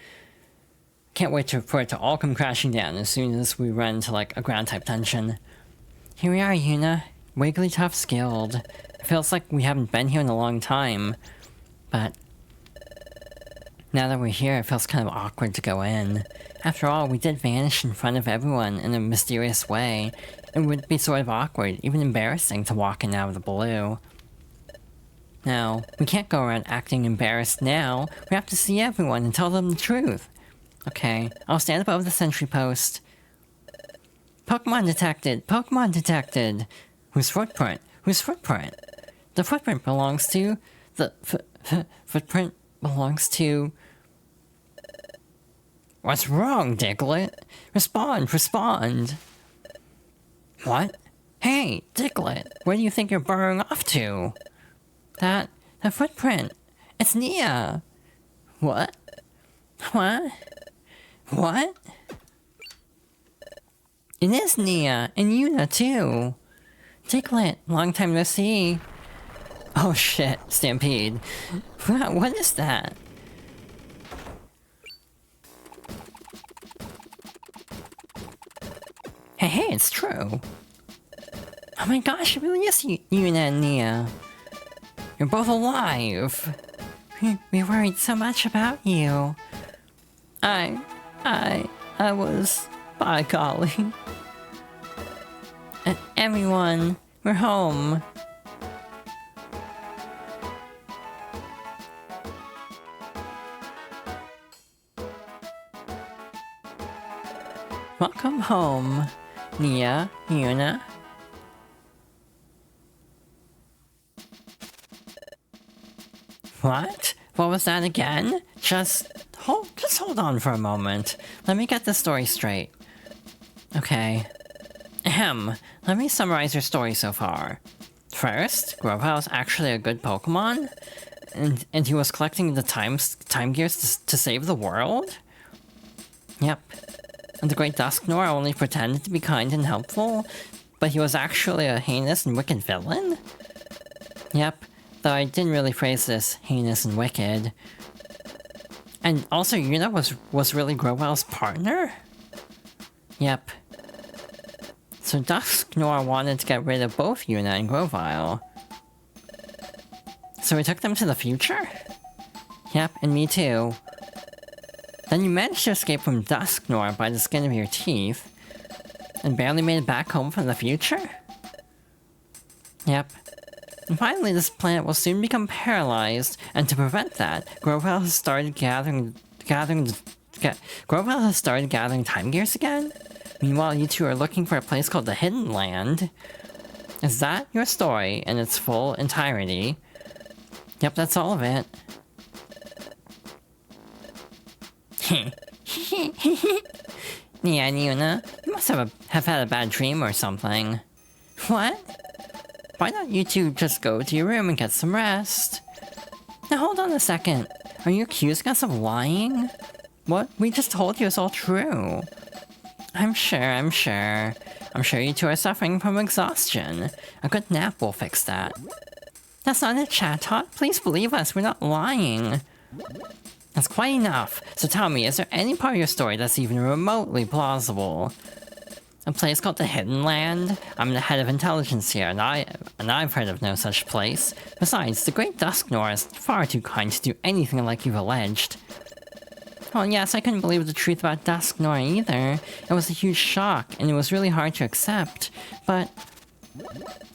Can't wait for it to all come crashing down as soon as we run into, like, a ground-type dungeon. Here we are, Yuna. Wigglytuff's Guild. It feels like we haven't been here in a long time. But now that we're here, it feels kind of awkward to go in. After all, we did vanish in front of everyone in a mysterious way. It would be sort of awkward, even embarrassing, to walk in out of the blue. Now, we can't go around acting embarrassed now. We have to see everyone and tell them the truth. Okay, I'll stand above the sentry post. Pokemon detected! Pokemon detected! Whose footprint? Whose footprint? The footprint belongs to... The footprint belongs to... What's wrong, Diglett? Respond, respond! What? Hey, Diglett, where do you think you're burrowing off to? That footprint. It's Nia! What? What? What? It is Nia, and Yuna too. Diglett, long time no see. Oh shit, Stampede. What is that? Hey, it's true. Oh my gosh, it really is Yuna and Nia. You're both alive. We worried so much about you. I was... By golly. Everyone, we're home. Welcome home, Nia, Yuna. What? What was that again? Just hold on for a moment. Let me get the story straight. Okay. Ahem. Let me summarize your story so far. First, Grovyle is actually a good Pokemon, and he was collecting the time gears to save the world? Yep. And the Great Dusknoir only pretended to be kind and helpful, but he was actually a heinous and wicked villain? Yep. Though I didn't really phrase this heinous and wicked. And also, Yuna was really Grovyle's partner? Yep. So Dusknoir wanted to get rid of both Yuna and Grovyle. So we took them to the future? Yep, and me too. Then you managed to escape from Dusknoir by the skin of your teeth, and barely made it back home from the future? Yep. And finally, this planet will soon become paralyzed, and to prevent that, Grovyle has started gathering time gears again? Meanwhile, you two are looking for a place called the Hidden Land. Is that your story in its full entirety? Yep, that's all of it. Nia and Yuna, you must have had a bad dream or something. What? Why don't you two just go to your room and get some rest? Now hold on a second. Are you accusing us of lying? What we just told you is all true. I'm sure. I'm sure you two are suffering from exhaustion. A good nap will fix that. That's not a chat tot. Please believe us, we're not lying. That's quite enough. So tell me, is there any part of your story that's even remotely plausible? A place called the Hidden Land? I'm the head of intelligence here, and I've heard of no such place. Besides, the Great Dusknoir is far too kind to do anything like you've alleged. Well, yes, I couldn't believe the truth about Dusknoir either. It was a huge shock, and it was really hard to accept. But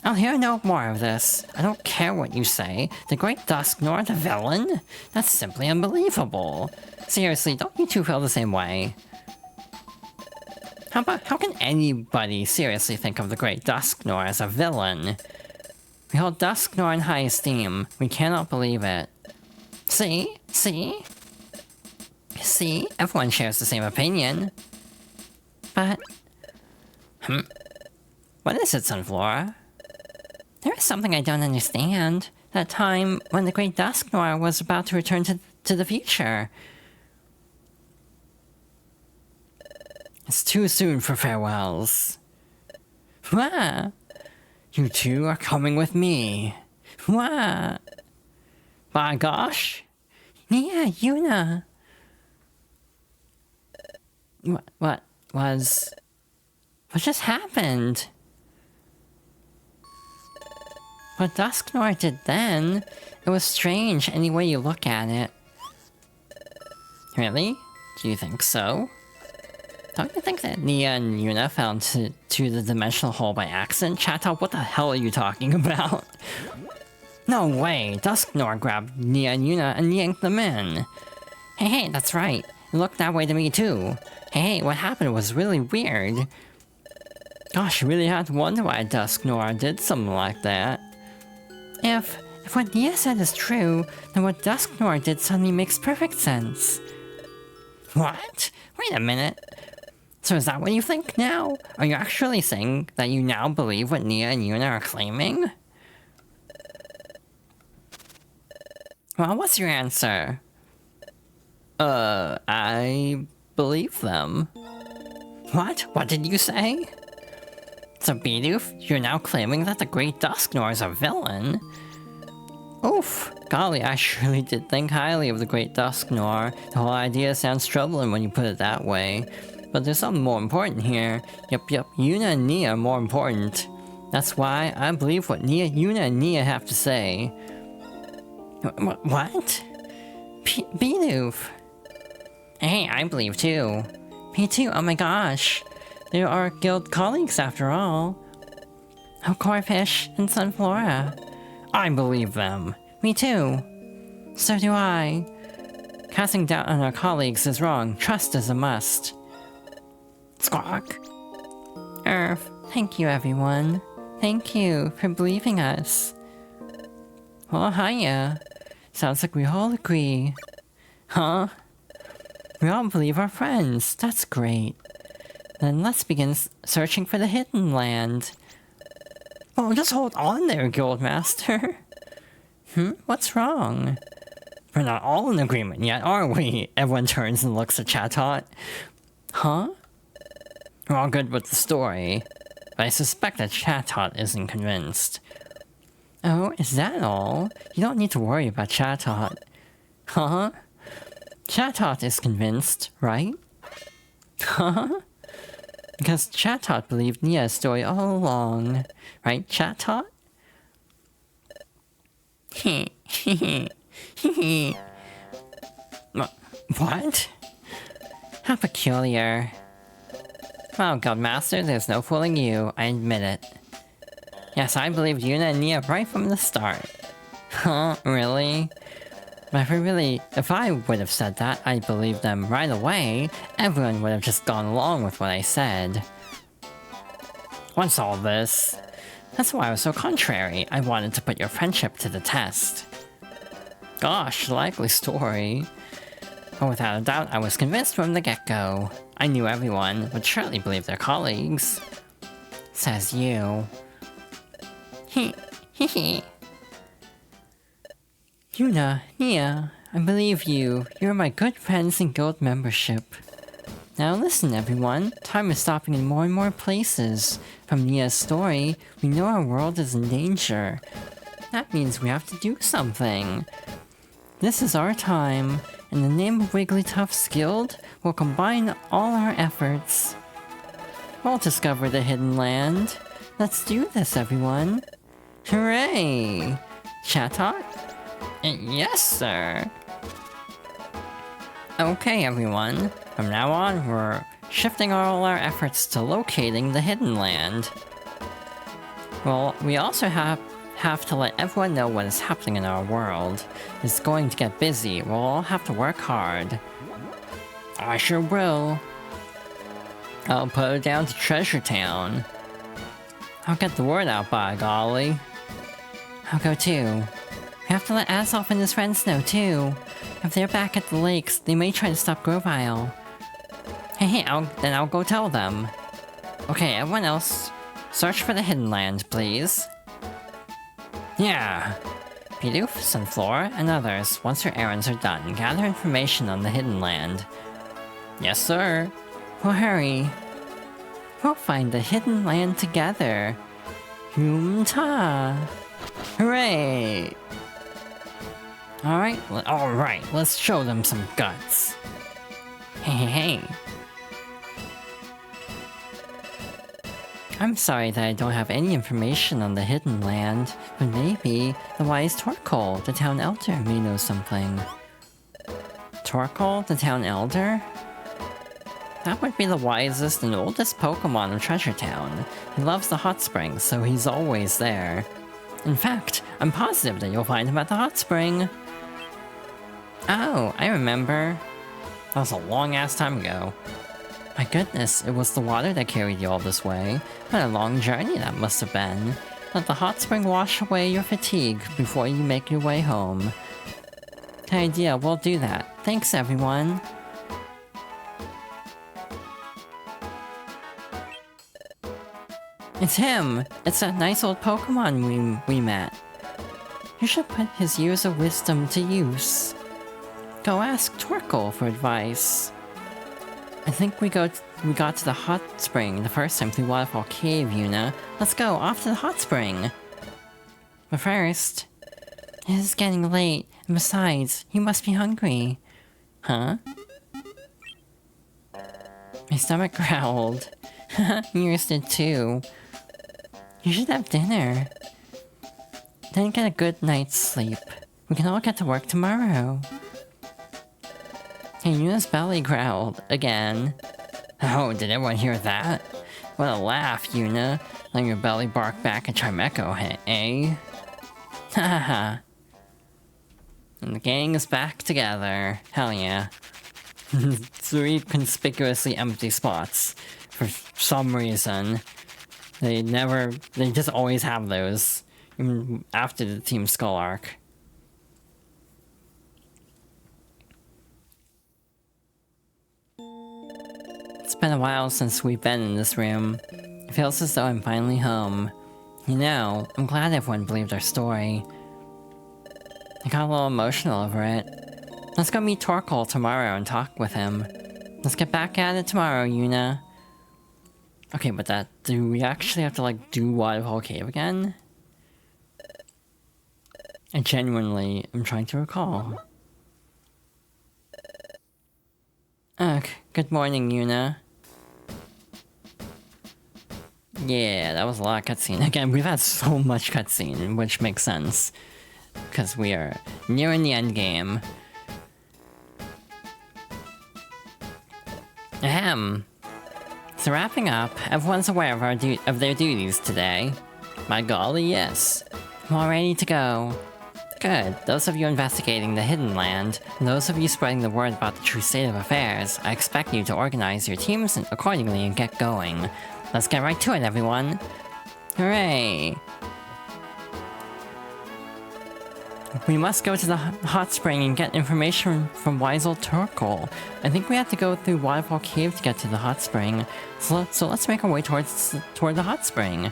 I'll hear no more of this. I don't care what you say. The Great Dusknoir, the villain? That's simply unbelievable. Seriously, don't you two feel the same way? How can anybody seriously think of the Great Dusknoir as a villain? We hold Dusknoir in high esteem. We cannot believe it. See? See? Everyone shares the same opinion. But... What is it, Sunflora? There is something I don't understand. That time when the Great Dusknoir was about to return to the future. It's too soon for farewells. Wah! You two are coming with me. Wah! By gosh! Yeah, Yuna! What just happened? What Dusknoir did then, it was strange any way you look at it. Really? Do you think so? Don't you think that Nia and Yuna fell into the dimensional hole by accident? Chatot, what the hell are you talking about? No way! Dusknoir grabbed Nia and Yuna and yanked them in. Hey, that's right. It looked that way to me too. Hey, what happened was really weird. Gosh, you really had to wonder why Dusknoir did something like that. If what Nia said is true, then what Dusknoir did suddenly makes perfect sense. What? Wait a minute. So is that what you think now? Are you actually saying that you now believe what Nia and Yuna are claiming? Well, what's your answer? I believe them. What? What did you say? So Bidoof, you're now claiming that the Great Dusknoir is a villain? Oof, golly, I surely did think highly of the Great Dusknoir. The whole idea sounds troubling when you put it that way. But there's something more important here. Yep, Yuna and Nia are more important. That's why I believe what Yuna and Nia have to say. What? Bidoof. Hey, I believe too. Me too, oh my gosh. They are guild colleagues after all. Oh, Corfish and Sunflora. I believe them. Me too. So do I. Casting doubt on our colleagues is wrong. Trust is a must. Squawk. Thank you everyone. Thank you for believing us. Oh, hiya. Sounds like we all agree. Huh? We all believe our friends. That's great. Then let's begin searching for the Hidden Land. Oh, just hold on there, Guildmaster. What's wrong? We're not all in agreement yet, are we? Everyone turns and looks at Chatot. Huh? We're all good with the story, but I suspect that Chatot isn't convinced. Oh, is that all? You don't need to worry about Chatot. Huh? Chatot is convinced, right? Huh? Because Chatot believed Nia's story all along. Right, Chatot? What? How peculiar. Well, Godmaster, there's no fooling you, I admit it. Yes, I believed Yuna and Nia right from the start. Huh, really? But if I would have said that, I'd believe them right away, everyone would have just gone along with what I said. What's all this? That's why I was so contrary. I wanted to put your friendship to the test. Gosh, likely story. But without a doubt, I was convinced from the get-go. I knew everyone would surely believe their colleagues. Says you. Hee. Yuna, Nia, I believe you. You're my good friends in guild membership. Now listen, everyone. Time is stopping in more and more places. From Nia's story, we know our world is in danger. That means we have to do something. This is our time. In the name of Wigglytuff's Guild, we'll combine all our efforts. We'll discover the hidden land. Let's do this, everyone. Hooray! Chatot? Yes, sir. Okay, everyone. From now on, we're shifting all our efforts to locating the hidden land. Well, we also have to let everyone know what is happening in our world. It's going to get busy. We'll all have to work hard. I sure will. I'll put it down to Treasure Town. I'll get the word out, by golly. I'll go too. We have to let Azelf and his friends know too. If they're back at the lakes, they may try to stop Grovile. Hey, I'll go tell them. Okay, everyone else, search for the hidden land, please. Yeah. Bidoof, Sunflora, and others, once your errands are done, gather information on the hidden land. Yes, sir. Well, hurry. We'll find the hidden land together. Humta. Hooray! Alright, let's show them some guts. Hey. I'm sorry that I don't have any information on the hidden land, but maybe the wise Torkoal, the town elder, may know something. Torkoal, the town elder? That would be the wisest and oldest Pokemon of Treasure Town. He loves the hot springs, so he's always there. In fact, I'm positive that you'll find him at the hot spring. Oh, I remember. That was a long-ass time ago. My goodness, it was the water that carried you all this way. What a long journey that must have been. Let the hot spring wash away your fatigue before you make your way home. Good idea, we'll do that. Thanks, everyone. It's him! It's that nice old Pokemon we met. You should put his years of wisdom to use. Go ask Torkoal for advice. I think we got to the hot spring the first time through Waterfall Cave, Yuna. Let's go, off to the hot spring! But first... It is getting late, and besides, you must be hungry. Huh? My stomach growled. Yours did too. You should have dinner. Then get a good night's sleep. We can all get to work tomorrow. Hey, Yuna's belly growled. Again. Oh, did everyone hear that? What a laugh, Yuna. Letting your belly bark back at Chimecho, eh? Haha. And the gang is back together. Hell yeah. 3 conspicuously empty spots. For some reason. They just always have those. Even after the Team Skull arc. It's been a while since we've been in this room. It feels as though I'm finally home. You know, I'm glad everyone believed our story. I got a little emotional over it. Let's go meet Torkoal tomorrow and talk with him. Let's get back at it tomorrow, Yuna. Okay, but do we actually have to, like, do Waterfall Cave again? I genuinely am trying to recall. Ugh, good morning, Yuna. Yeah, that was a lot of cutscene. Again, we've had so much cutscene, which makes sense. Because we are nearing the end game. Ahem. So wrapping up, everyone's aware of their duties today. My golly, yes. I'm all ready to go. Good. Those of you investigating the hidden land, and those of you spreading the word about the true state of affairs, I expect you to organize your teams accordingly and get going. Let's get right to it, everyone. Hooray! We must go to the hot spring and get information from wise old Torkoal. I think we have to go through Waterfall Cave to get to the hot spring. So let's make our way toward the hot spring.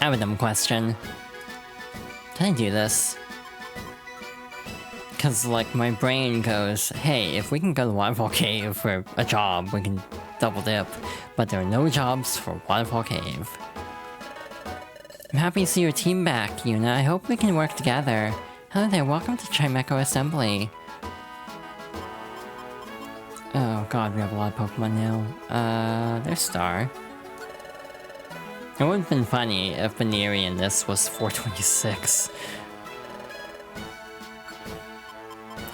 I have a dumb question. Can I do this? Because, like, my brain goes, hey, if we can go to Waterfall Cave for a job, we can double dip. But there are no jobs for Waterfall Cave. I'm happy to see your team back, Yuna. I hope we can work together. Hello there, welcome to Chimecho Assembly. Oh god, we have a lot of Pokemon now. There's Star. It would have been funny if Baneri in this was 426.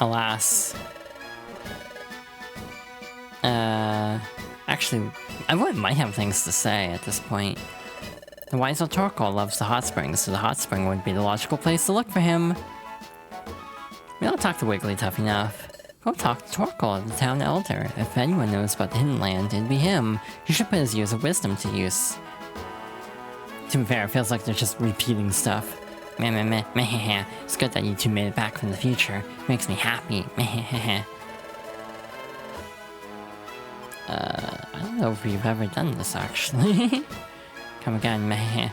Alas. Actually, I might have things to say at this point. The wise old Torkoal loves the hot springs, so the hot spring would be the logical place to look for him. We don't talk to Wigglytuff enough. Go talk to Torkoal, the town elder. If anyone knows about the hidden land, it'd be him. You should put his years of wisdom to use. To be fair, it feels like they're just repeating stuff. Meh meh meh meh heh heh. It's good that you two made it back from the future. Makes me happy. Meh heh heh heh. I don't know if we've ever done this actually. Come again, meh heh.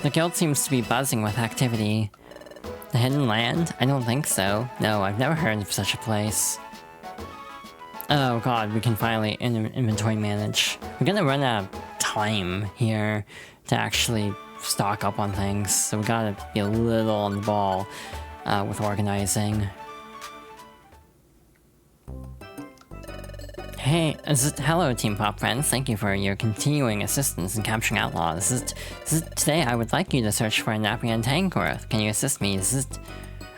The guild seems to be buzzing with activity. The hidden land? I don't think so. No, I've never heard of such a place. Oh god, we can finally inventory manage. We're gonna run out of time here to actually stock up on things, so we gotta be a little on the ball with organizing. Hey, hello Team Pop friends, thank you for your continuing assistance in capturing outlaws. Today I would like you to search for an apprehend Tangrowth. Can you assist me?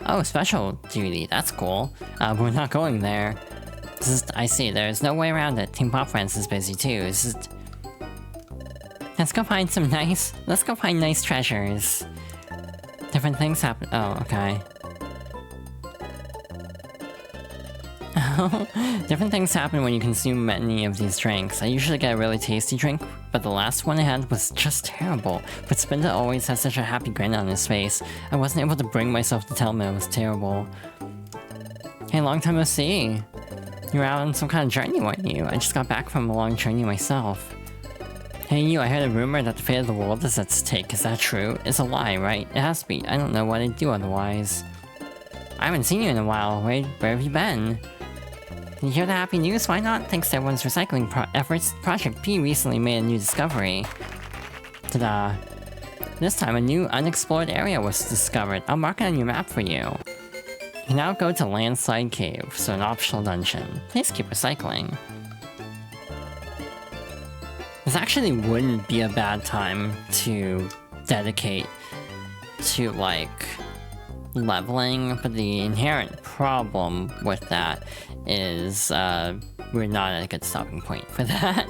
Oh, special duty, that's cool. But we're not going there. I see, there's no way around it. Team Pop Friends is busy too. Let's go find nice treasures. Different things happen. Oh, okay. Different things happen when you consume many of these drinks. I usually get a really tasty drink, but the last one I had was just terrible. But Spinda always has such a happy grin on his face. I wasn't able to bring myself to tell him it was terrible. Hey, long time no see. You were out on some kind of journey, weren't you? I just got back from a long journey myself. Hey you, I heard a rumor that the fate of the world is at stake. Is that true? It's a lie, right? It has to be. I don't know what I'd do otherwise. I haven't seen you in a while. Where have you been? Did you hear the happy news? Why not? Thanks to everyone's recycling efforts, Project P recently made a new discovery. Ta-da. This time, a new unexplored area was discovered. I'll mark it on your map for you. You can now go to Landslide Cave, so an optional dungeon. Please keep recycling. This actually wouldn't be a bad time to dedicate to, like, leveling, but the inherent problem with that is, we're not at a good stopping point for that.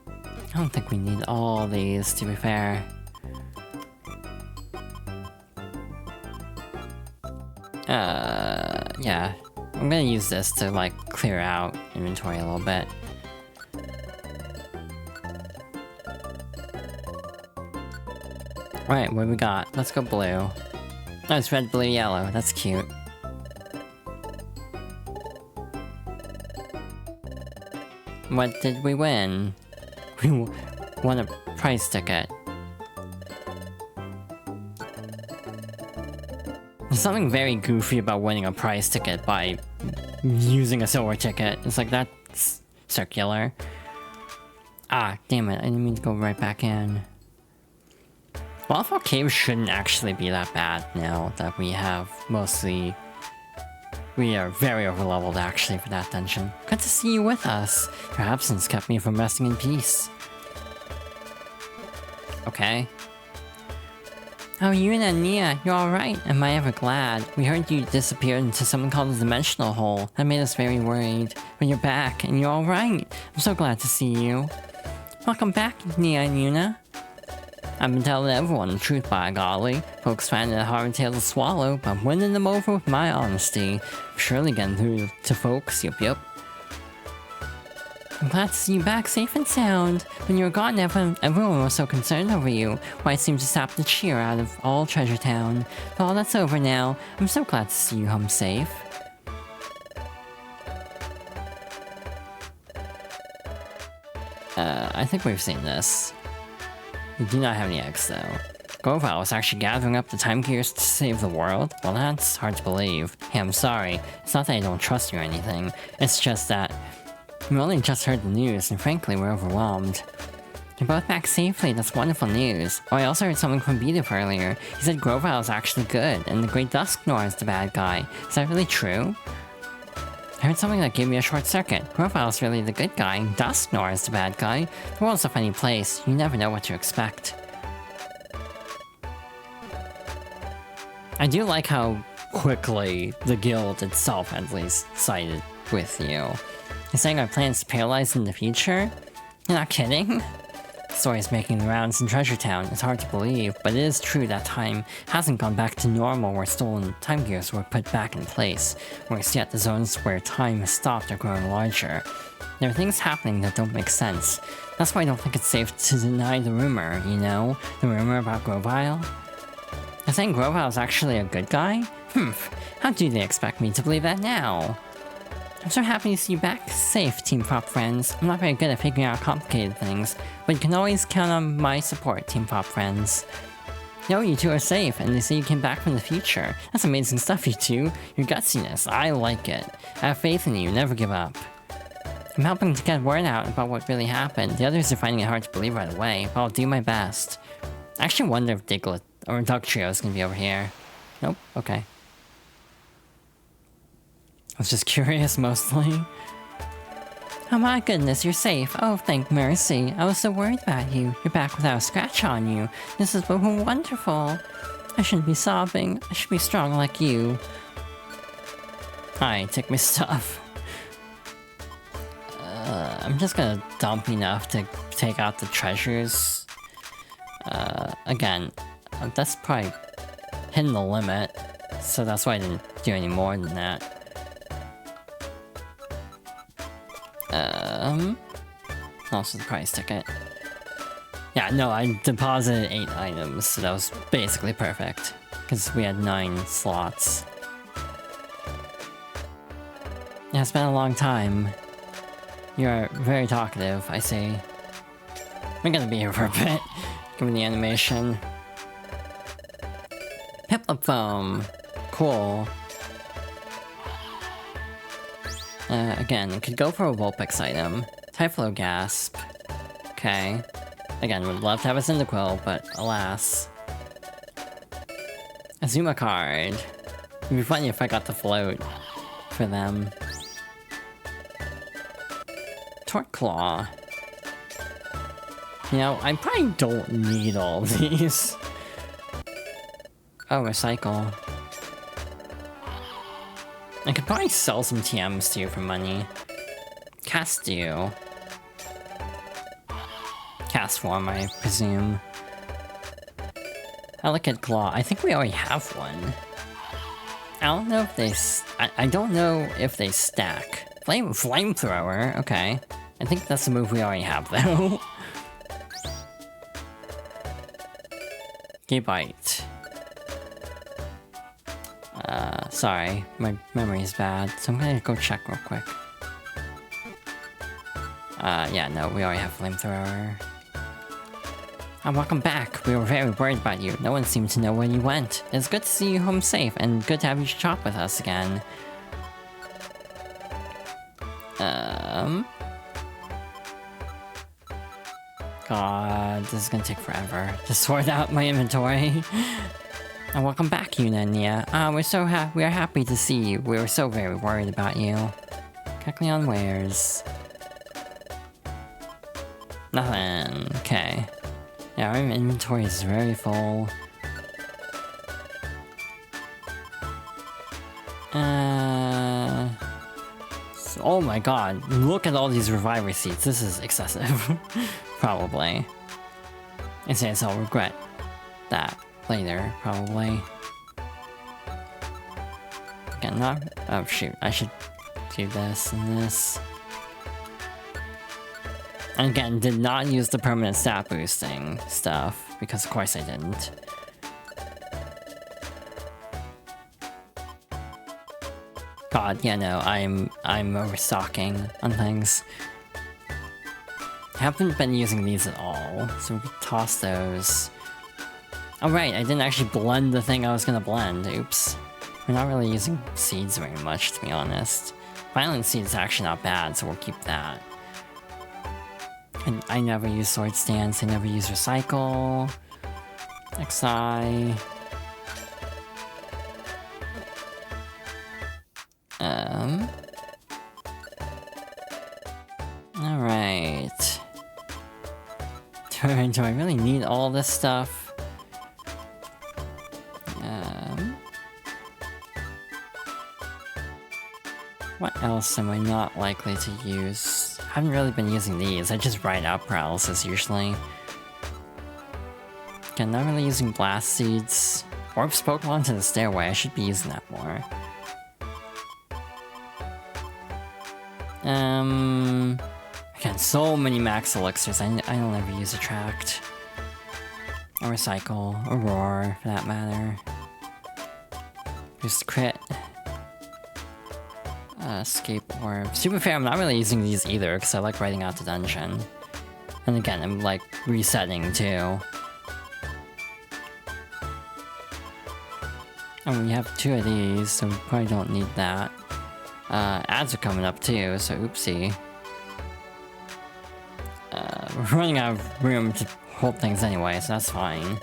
I don't think we need all these, to be fair. Yeah. I'm gonna use this to, like, clear out inventory a little bit. Right, what do we got? Let's go blue. Oh, it's red, blue, yellow. That's cute. What did we win? We won a prize ticket. There's something very goofy about winning a prize ticket by using a silver ticket. It's like, that's circular. Ah, damn it, I didn't mean to go right back in. Waterfall Cave shouldn't actually be that bad now that we have mostly... We are very overleveled actually for that dungeon. Good to see you with us. Your absence kept me from resting in peace. Okay. Oh, Yuna and Nia, you're alright. Am I ever glad? We heard you disappeared into something called the Dimensional Hole. That made us very worried. But you're back, and you're alright. I'm so glad to see you. Welcome back, Nia and Yuna. I've been telling everyone the truth, by golly. Folks find it a hard tale to swallow, but I'm winning them over with my honesty. I'm surely getting through to folks, yup. I'm glad to see you back safe and sound. When you were gone, everyone was so concerned over you. Why it seemed to sap the cheer out of all Treasure Town. But all that's over now. I'm so glad to see you home safe. I think we've seen this. We do not have any eggs, though. Grovile was actually gathering up the time gears to save the world? Well, that's hard to believe. Hey, I'm sorry. It's not that I don't trust you or anything. It's just that we only just heard the news, and frankly, we're overwhelmed. You're both back safely, that's wonderful news. Oh, I also heard something from VTuber earlier. He said Grovile is actually good, and the Great Dusknoir is the bad guy. Is that really true? I heard something that gave me a short circuit. Grovile's really the good guy, and Dusknoir is the bad guy. The world's a funny place, you never know what to expect. I do like how quickly the guild itself at least sided with you. You're saying our plan's paralyzed in the future? You're not kidding? The story's making the rounds in Treasure Town. It's hard to believe, but it is true that time hasn't gone back to normal where stolen time gears were put back in place, whereas yet the zones where time has stopped are growing larger. There are things happening that don't make sense. That's why I don't think it's safe to deny the rumor, you know? The rumor about Grovile? You're saying Grovile is actually a good guy? How do they expect me to believe that now? I'm so happy to see you back safe, Team Pop friends. I'm not very good at figuring out complicated things, but you can always count on my support, Team Pop friends. No, you two are safe, and they say you came back from the future. That's amazing stuff, you two. Your gutsiness, I like it. I have faith in you, never give up. I'm helping to get word out about what really happened. The others are finding it hard to believe right away, but I'll do my best. I actually wonder if Diglett or Dugtrio is gonna be over here. Nope, okay. I was just curious, mostly. Oh my goodness, you're safe. Oh, thank mercy. I was so worried about you. You're back without a scratch on you. This is wonderful. I shouldn't be sobbing. I should be strong like you. Hi, take my stuff. I'm just gonna dump enough to take out the treasures. Again, that's probably hitting the limit. So that's why I didn't do any more than that. Also the price ticket. Yeah, no, I deposited 8 items, so that was basically perfect. Because we had 9 slots. Yeah, it's been a long time. You're very talkative, I see. We're gonna be here for a bit, given the animation. Piplup foam. Cool. Again, it could go for a Vulpix item. Typhlo Gasp. Okay. Again, would love to have a Cyndaquil, but alas. Azuma card. It'd be funny if I got the float for them. Tortclaw. You know, I probably don't need all of these. Oh, recycle. I could probably sell some TMs to you for money. Castile. Cast form, I presume. Elegant Claw. I think we already have one. I don't know if they... I don't know if they stack. Flamethrower, okay. I think that's the move we already have, though. Gabite. Sorry, my memory is bad, so I'm gonna go check real quick. Yeah, no, we already have Flamethrower. Welcome back. We were very worried about you. No one seemed to know where you went. It's good to see you home safe, and good to have you shop with us again. God, this is gonna take forever to sort out my inventory. And welcome back, Yuna and Nia. We are happy to see you. We were so very worried about you. Kecleon wares. Nothing. Okay. Yeah, our inventory is very full. Oh my god, look at all these revive receipts. This is excessive. Probably. I say I'll regret that later, probably. Again, not... Oh shoot, I should do this and this. And again, did not use the permanent stat boosting stuff, because of course I didn't. God, yeah, no, I'm overstocking on things. I haven't been using these at all, so we could toss those. Oh right, I didn't actually blend the thing I was gonna blend, oops. We're not really using seeds very much, to be honest. Violent seed is actually not bad, so we'll keep that. And I never use sword stance, I never use recycle. XI. Alright. Do I really need all this stuff? What else am I not likely to use? I haven't really been using these, I just ride out paralysis usually. Again, not really using blast seeds. Orbs Pokemon to the stairway, I should be using that more. Again, so many max elixirs, I don't ever use Attract. Or Recycle, or Roar, for that matter. Just crit. Escape Orb. Super fair, I'm not really using these either, because I like writing out the dungeon. And again, I'm like resetting too. And we have 2 of these, so we probably don't need that. Ads are coming up too, so oopsie. We're running out of room to hold things anyway, so that's fine.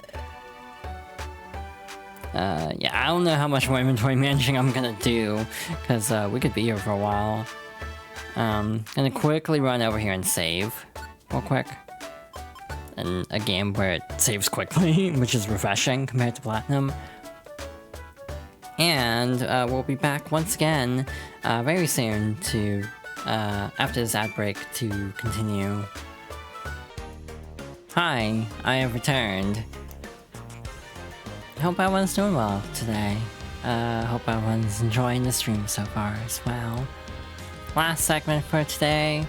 Yeah, I don't know how much more inventory managing I'm gonna do, because we could be here for a while. Gonna quickly run over here and save, real quick. In a game where it saves quickly, which is refreshing compared to Platinum. And we'll be back once again very soon to, after this ad break, to continue. Hi, I have returned. Hope everyone's doing well today. Hope everyone's enjoying the stream so far as well. Last segment for today.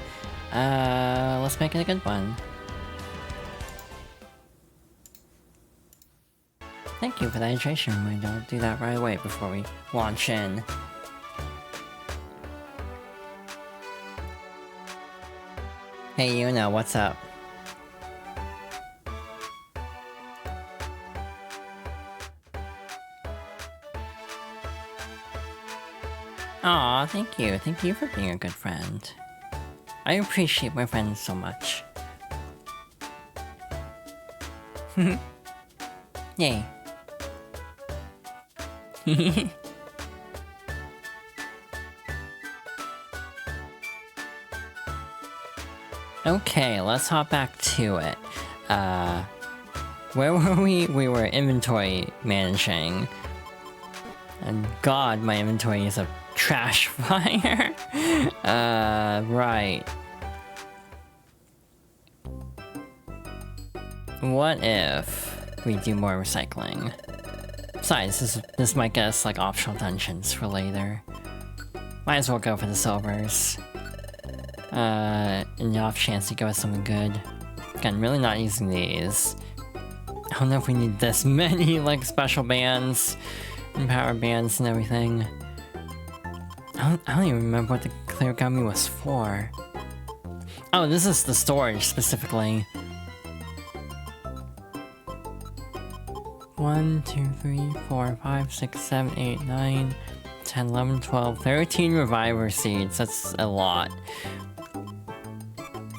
Let's make it a good one. Thank you for the hydration reminder. I'll do that right away before we launch in. Hey Yuna, what's up? Aw, thank you. Thank you for being a good friend. I appreciate my friends so much. Yay. Okay, let's hop back to it. Where were we? We were inventory managing. And god, my inventory is a trash fire. Right. What if we do more recycling? Besides, this might get us like optional dungeons for later. Might as well go for the silvers. In the off chance to give us something good. Again, really not using these. I don't know if we need this many like special bands and power bands and everything. I don't even remember what the clear gummy was for. Oh, this is the storage specifically. 1, 2, 3, 4, 5, 6, 7, 8, 9, 10, 11, 12, 13 reviver seeds. That's a lot.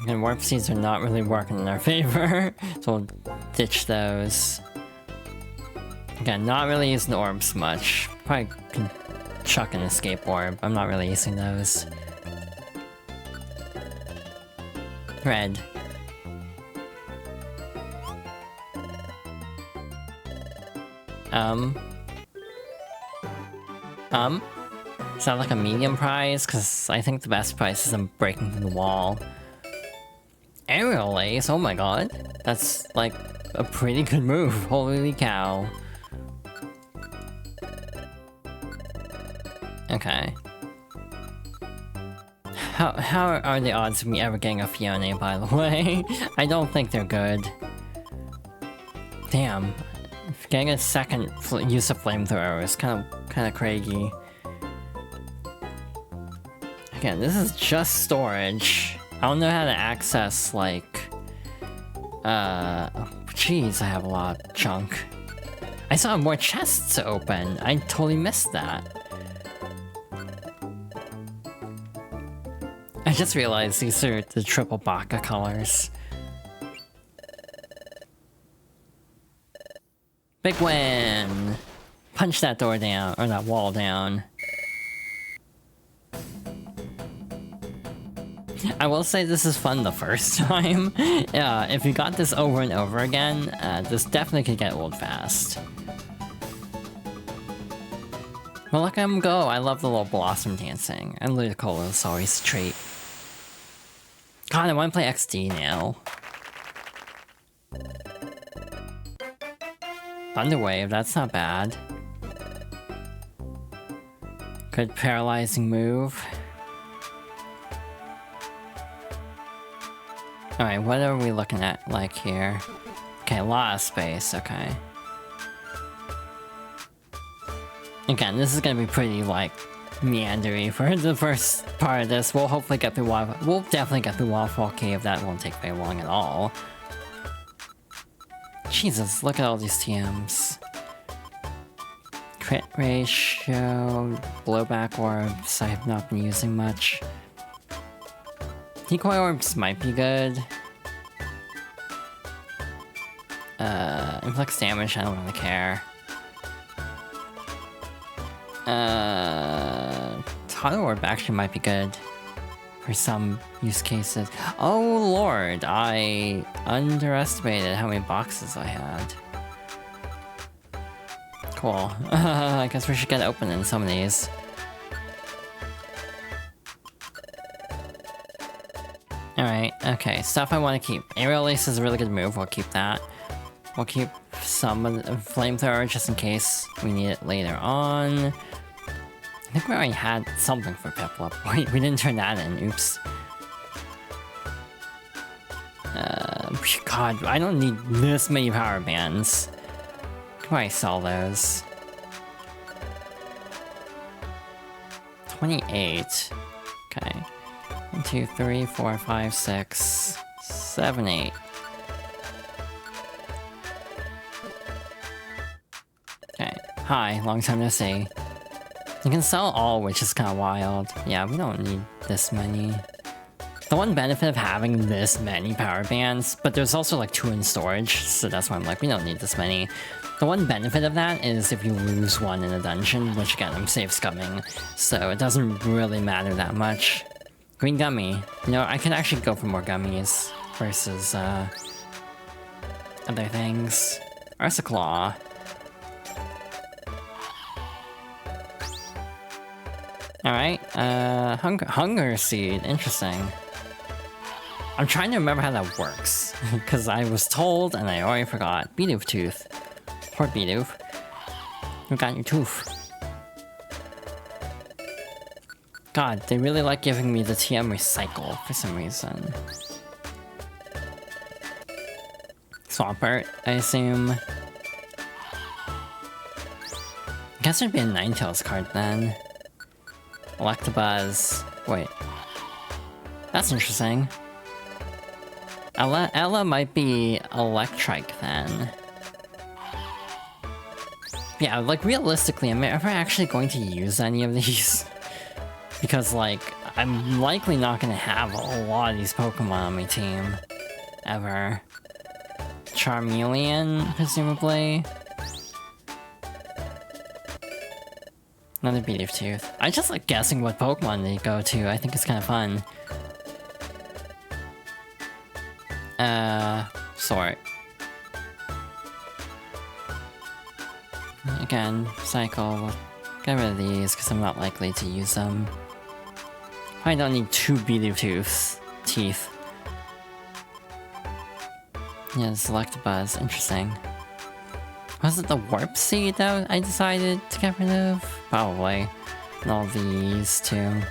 And warp seeds are not really working in our favor, so we'll ditch those. Again, not really using the orbs much. Probably can chuck an escape orb. I'm not really using those. Red. Is that like a medium prize? Because I think the best prize is I'm breaking through the wall. Aerial Ace, oh my god. That's like a pretty good move, holy cow. Okay. How are the odds of me ever getting a Fiona, by the way? I don't think they're good. Damn. Getting a second use of flamethrower is kind of craggy. Again, this is just storage. I don't know how to access, like... Jeez, I have a lot of junk. I saw more chests to open. I totally missed that. I just realized these are the triple baka colors. Big win! Punch that door down, or that wall down. I will say this is fun the first time. Yeah, if you got this over and over again, this definitely could get old fast. Well, look at him go. I love the little blossom dancing. And Ludicolo is always a treat. God, I want to play XD now. Thunderwave, that's not bad. Good paralyzing move. Alright, what are we looking at, like, here? Okay, a lot of space, okay. Again, this is gonna be pretty, like, meandery for the first part of this. We'll hopefully get through we'll definitely get through Waterfall Cave. That won't take very long at all. Jesus, look at all these TMs. Crit ratio, blowback orbs, I have not been using much. Decoy orbs might be good. Inflicts damage, I don't really care. Auto orb actually might be good for some use cases. Oh lord, I underestimated how many boxes I had. Cool. I guess we should get opening some of these. Alright, okay, stuff I want to keep. Aerial Ace is a really good move, we'll keep that. We'll keep some of the Flamethrower just in case we need it later on. I think we already had something for Piplup. Wait, we didn't turn that in, oops. God, I don't need this many power bands. Can I sell those? 28. Okay. 1, 2, 3, 4, 5, 6, 7, 8. Okay. Hi, long time no see. You can sell all, which is kind of wild. Yeah, we don't need this many. The one benefit of having this many power bands, but there's also like 2 in storage, so that's why I'm like, we don't need this many. The one benefit of that is if you lose one in a dungeon, which again, I'm safe scumming, so it doesn't really matter that much. Green gummy. You know, I could actually go for more gummies versus, other things. Arsaclaw. Alright, hunger seed, interesting. I'm trying to remember how that works, because I was told and I already forgot. Bidoof tooth. Poor Bidoof. You got your tooth. God, they really like giving me the TM recycle for some reason. Swampert, I assume. I guess there'd be a Ninetales card then. Electabuzz. Wait. That's interesting. Ella might be Electrike then. Yeah, like realistically, am I ever actually going to use any of these? Because like, I'm likely not gonna have a lot of these Pokemon on my team. Ever. Charmeleon, presumably. Another Bidoof Tooth. I just like guessing what Pokemon they go to. I think it's kind of fun. Sort. Again, Cycle. Get rid of these because I'm not likely to use them. I don't need 2 Bidoof teeth. Yeah, Selectabuzz. Interesting. Was it the Warp Seed that I decided to get rid of? Probably. And all these, too.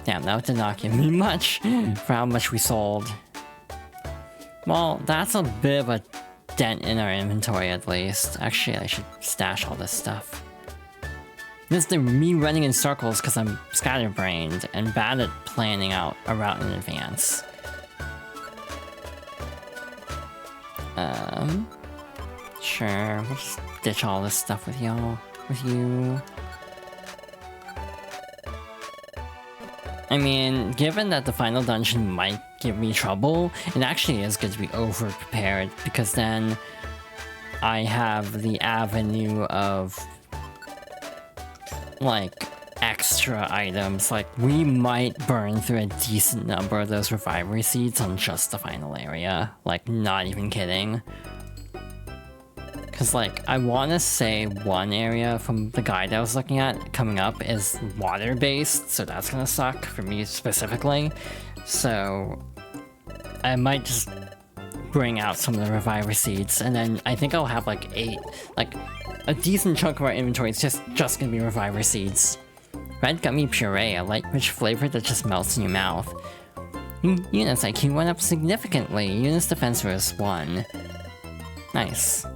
Damn, that did not give me much for how much we sold. Well, that's a bit of a dent in our inventory at least. Actually, I should stash all this stuff. This is me running in circles because I'm scatterbrained and bad at planning out a route in advance. Sure, we'll just ditch all this stuff with y'all. With you. I mean, given that the final dungeon might give me trouble, it actually is good to be over-prepared, because then I have the avenue of, like, extra items. Like, we might burn through a decent number of those revivery seeds on just the final area. Like, not even kidding. Because, like, I want to say one area from the guide I was looking at coming up is water-based, so that's gonna suck for me specifically. So I might just bring out some of the reviver seeds, and then I think I'll have like 8, like a decent chunk of our inventory is just gonna be reviver seeds. Red gummy puree, a light rich flavor that just melts in your mouth. Yuna's IQ went up significantly. Yuna's defense was 1. Nice.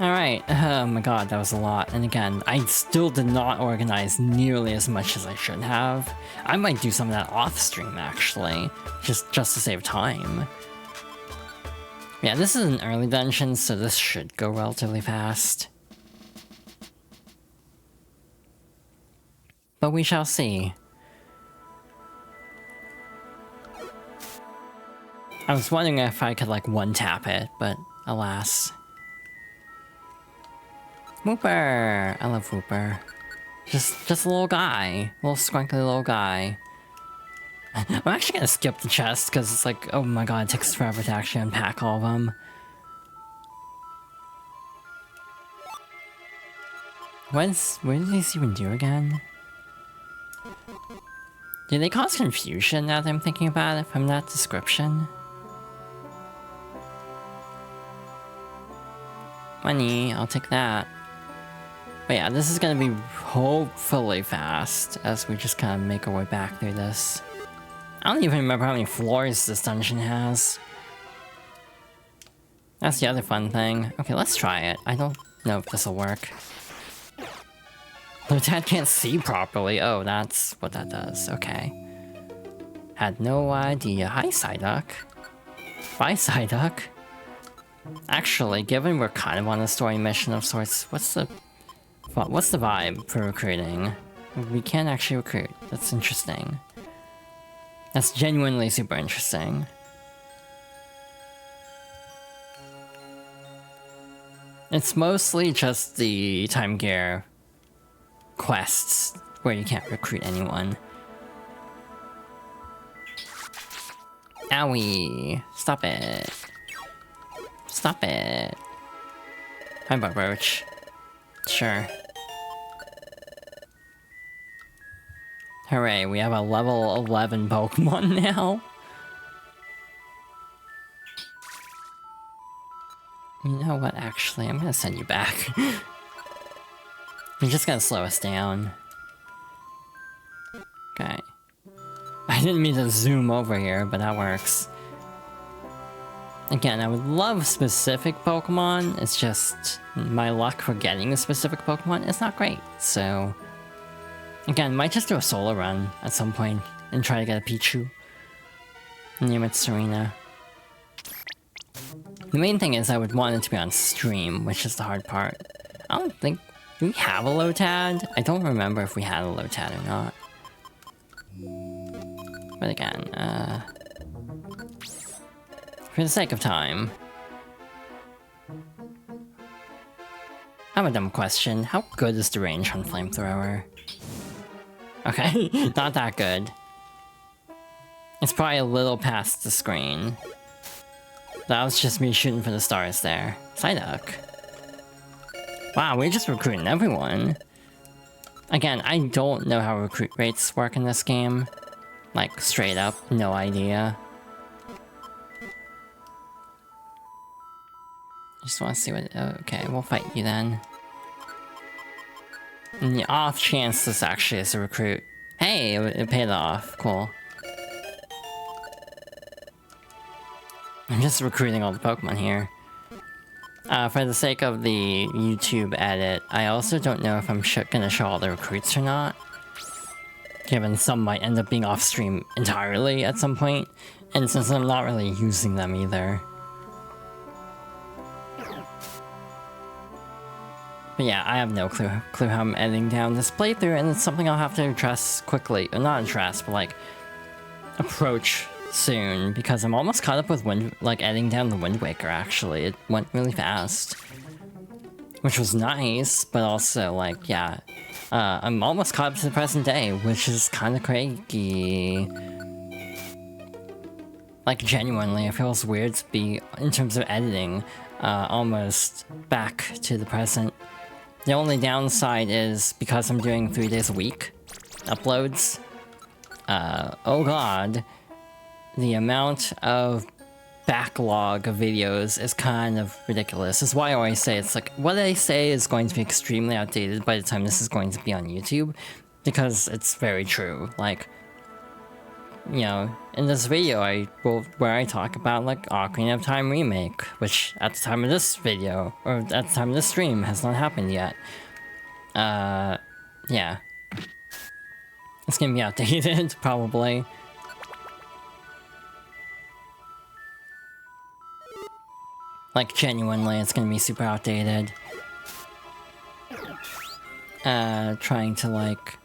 Alright, oh my god, that was a lot. And again, I still did not organize nearly as much as I should have. I might do some of that off-stream, actually, just to save time. Yeah, this is an early dungeon, so this should go relatively fast. But we shall see. I was wondering if I could, like, one-tap it, but alas. Whooper! I love Whooper. Just a little guy. A little scrunkly little guy. I'm actually gonna skip the chest, because it's like, oh my god, it takes forever to actually unpack all of them. What did these even do again? Do they cause confusion now that I'm thinking about it from that description? Money, I'll take that. But yeah, this is gonna be hopefully fast as we just kind of make our way back through this. I don't even remember how many floors this dungeon has. That's the other fun thing. Okay, let's try it. I don't know if this will work. Lieutenant can't see properly. Oh, that's what that does. Okay. Had no idea. Hi, Psyduck. Bye, Psyduck. Actually, given we're kind of on a story mission of sorts, what's the vibe for recruiting? We can't actually recruit. That's interesting. That's genuinely super interesting. It's mostly just the Time Gear quests where you can't recruit anyone. Owie! Stop it. Stop it. Hi, Barboach. Sure. Hooray, we have a level 11 Pokemon now. You know what, actually, I'm gonna send you back. You're just gonna slow us down. Okay. I didn't mean to zoom over here, but that works. Again, I would love specific Pokemon, it's just my luck for getting a specific Pokemon is not great, so... Again, might just do a solo run at some point and try to get a Pichu. Name it Serena. The main thing is I would want it to be on stream, which is the hard part. I don't think... Do we have a Lotad? I don't remember if we had a Lotad or not. But again, for the sake of time... I have a dumb question. How good is the range on Flamethrower? Okay, not that good. It's probably a little past the screen. That was just me shooting for the stars there. Psyduck. Wow, we're just recruiting everyone. Again, I don't know how recruit rates work in this game. Like, straight up, no idea. Just want to see what... Okay, we'll fight you then. In the off chance this actually is a recruit. Hey, it paid off. Cool. I'm just recruiting all the Pokemon here. For the sake of the YouTube edit, I also don't know if I'm gonna show all the recruits or not. Given some might end up being off stream entirely at some point, and since I'm not really using them either. But yeah, I have no clue how I'm editing down this playthrough, and it's something I'll have to address quickly. Or not address, but like approach soon, because I'm almost caught up with editing down the Wind Waker. Actually, it went really fast, which was nice, but also like yeah, I'm almost caught up to the present day, which is kind of crazy. Like genuinely, it feels weird to be in terms of editing, almost back to the present. The only downside is because I'm doing 3 days a week uploads. Oh god, the amount of backlog of videos is kind of ridiculous. That's why I always say it's like what I say is going to be extremely outdated by the time this is going to be on YouTube, because it's very true. Like, you know, in this video where I talk about like Ocarina of Time remake, which at the time of this video, or at the time of this stream, has not happened yet. Yeah. It's gonna be outdated, probably. Like, genuinely, it's gonna be super outdated. Trying to like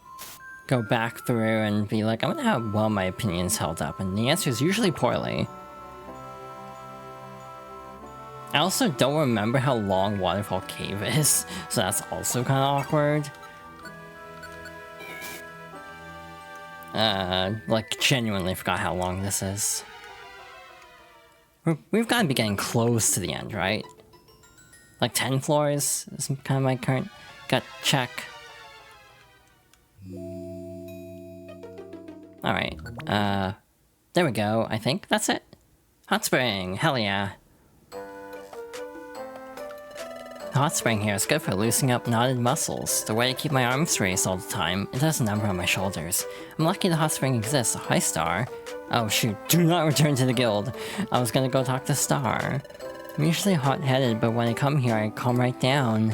go back through and be like, I wonder how well my opinions held up, and the answer is usually poorly. I also don't remember how long Waterfall Cave is, so that's also kind of awkward. Like, genuinely forgot how long this is. We've got to be getting close to the end, right? Like 10 floors is kind of my current gut check. Alright, there we go, I think that's it. Hot spring, hell yeah. The hot spring here is good for loosening up knotted muscles. The way to keep my arms raised all the time, it does a number on my shoulders. I'm lucky the hot spring exists. Hi, Star. Oh shoot, do not return to the guild. I was gonna go talk to Star. I'm usually hot-headed, but when I come here, I calm right down.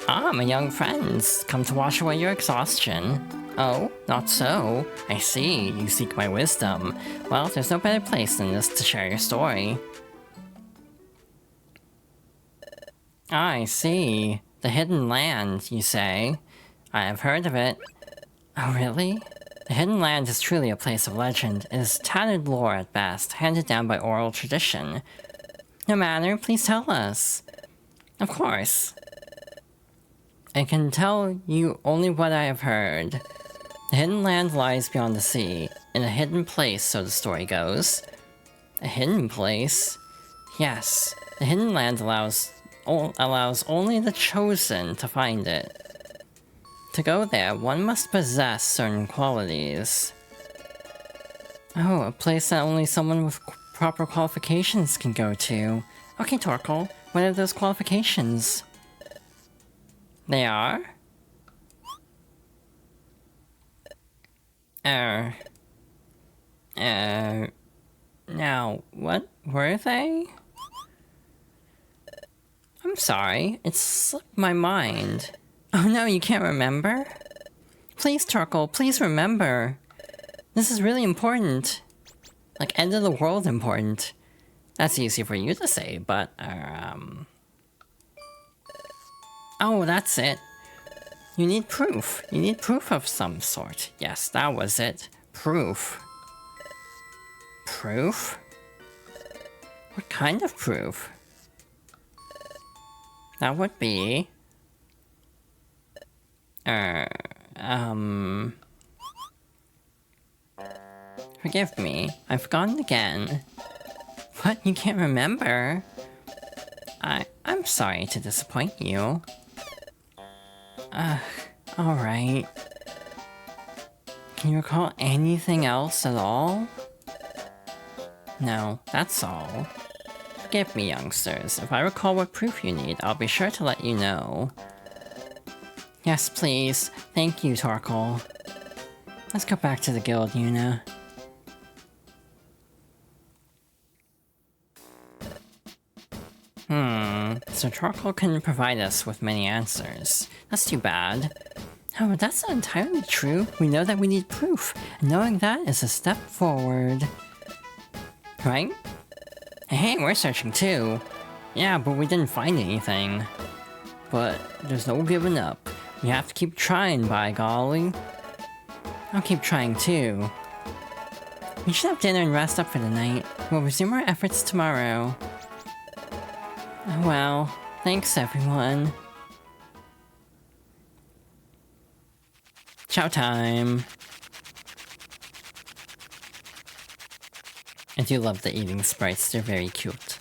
Ah, my young friends. Come to wash away your exhaustion. Oh, not so. I see, you seek my wisdom. Well, there's no better place than this to share your story. I see. The Hidden Land, you say? I have heard of it. Oh, really? The Hidden Land is truly a place of legend. It is tattered lore at best, handed down by oral tradition. No matter, please tell us. Of course. I can tell you only what I have heard. The Hidden Land lies beyond the sea, in a hidden place, so the story goes. A hidden place? Yes, the Hidden Land allows only the chosen to find it. To go there, one must possess certain qualities. Oh, a place that only someone with proper qualifications can go to. Okay, Torkoal, what are those qualifications? They are? Now, what were they? I'm sorry, it slipped my mind. Oh no, you can't remember? Please, Torkoal, please remember. This is really important. Like, end of the world important. That's easy for you to say, but, Oh, that's it. You need proof. You need proof of some sort. Yes, that was it. Proof. Proof? What kind of proof? That would be... Forgive me, I've forgotten again. What, you can't remember? I'm sorry to disappoint you. Alright. Can you recall anything else at all? No, that's all. Forgive me, youngsters. If I recall what proof you need, I'll be sure to let you know. Yes, please. Thank you, Torkoal. Let's go back to the guild, Yuna. So Torkoal couldn't provide us with many answers. That's too bad. However, that's not entirely true. We know that we need proof, and knowing that is a step forward. Right? Hey, we're searching too. Yeah, but we didn't find anything. But there's no giving up. We have to keep trying, by golly. I'll keep trying too. We should have dinner and rest up for the night. We'll resume our efforts tomorrow. Oh well, thanks everyone. Chow time. I do love the eating sprites, they're very cute.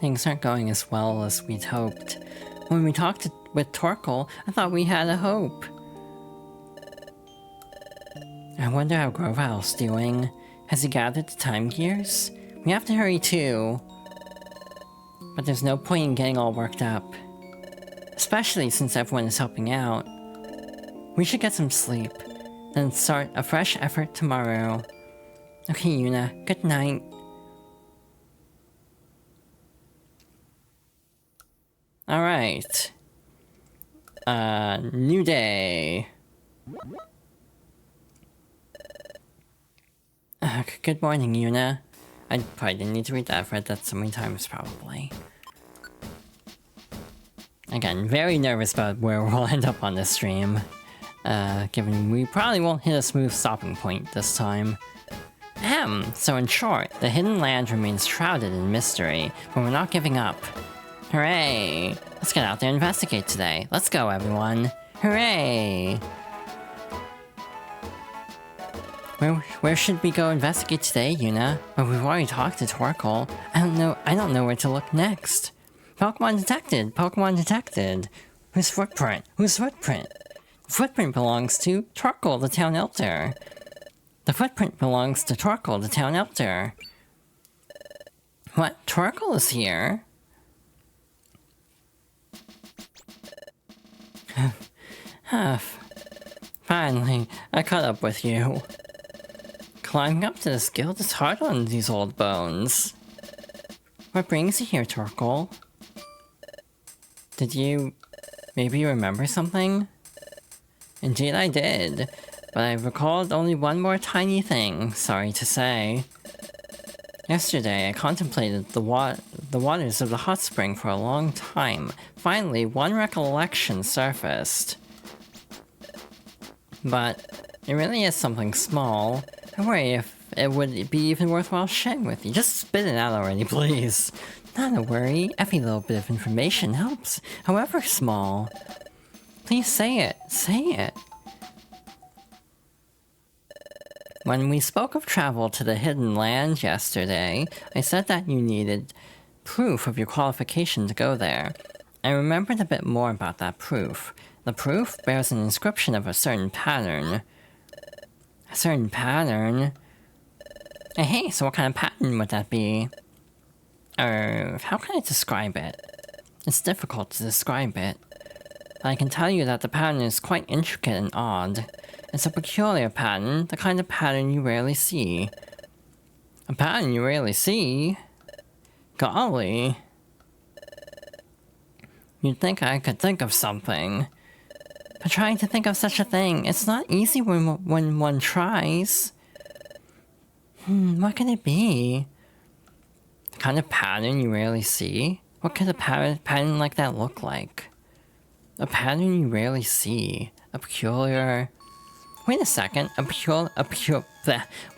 Things aren't going as well as we'd hoped. When we talked with Torkoal, I thought we had a hope. I wonder how Groval's doing. Has he gathered the time gears? We have to hurry too. But there's no point in getting all worked up. Especially since everyone is helping out. We should get some sleep, then start a fresh effort tomorrow. Okay, Yuna, good night. Alright. New day. Good morning, Yuna. I probably didn't need to read that. I've read that so many times, probably. Again, very nervous about where we'll end up on this stream. Given we probably won't hit a smooth stopping point this time. So in short, the hidden land remains shrouded in mystery, but we're not giving up. Hooray! Let's get out there and investigate today. Let's go, everyone. Hooray! Where should we go investigate today, Yuna? Well, we've already talked to Torkoal. I don't know where to look next. Pokemon detected! Pokemon detected! Whose footprint? Whose footprint? The footprint belongs to Torkoal, the town elder. The footprint belongs to Torkoal, the town elder. What? Torkoal is here? Finally, I caught up with you. Climbing up to this guild is hard on these old bones. What brings you here, Torkoal? Did you maybe remember something? Indeed I did, but I recalled only one more tiny thing, sorry to say. Yesterday I contemplated the waters of the hot spring for a long time. Finally, one recollection surfaced. But it really is something small. I worry if it would be even worthwhile sharing with you. Just spit it out already, please. Not a worry. Every little bit of information helps, however small. Please say it. Say it. When we spoke of travel to the hidden land yesterday, I said that you needed proof of your qualification to go there. I remembered a bit more about that proof. The proof bears an inscription of a certain pattern. A certain pattern? Hey, so what kind of pattern would that be? How can I describe it? It's difficult to describe it. But I can tell you that the pattern is quite intricate and odd. It's a peculiar pattern, the kind of pattern you rarely see. A pattern you rarely see? Golly. You'd think I could think of something. But trying to think of such a thing, it's not easy when one tries. What could it be? The kind of pattern you rarely see? What could a pattern like that look like? A pattern you rarely see. A peculiar... Wait a second,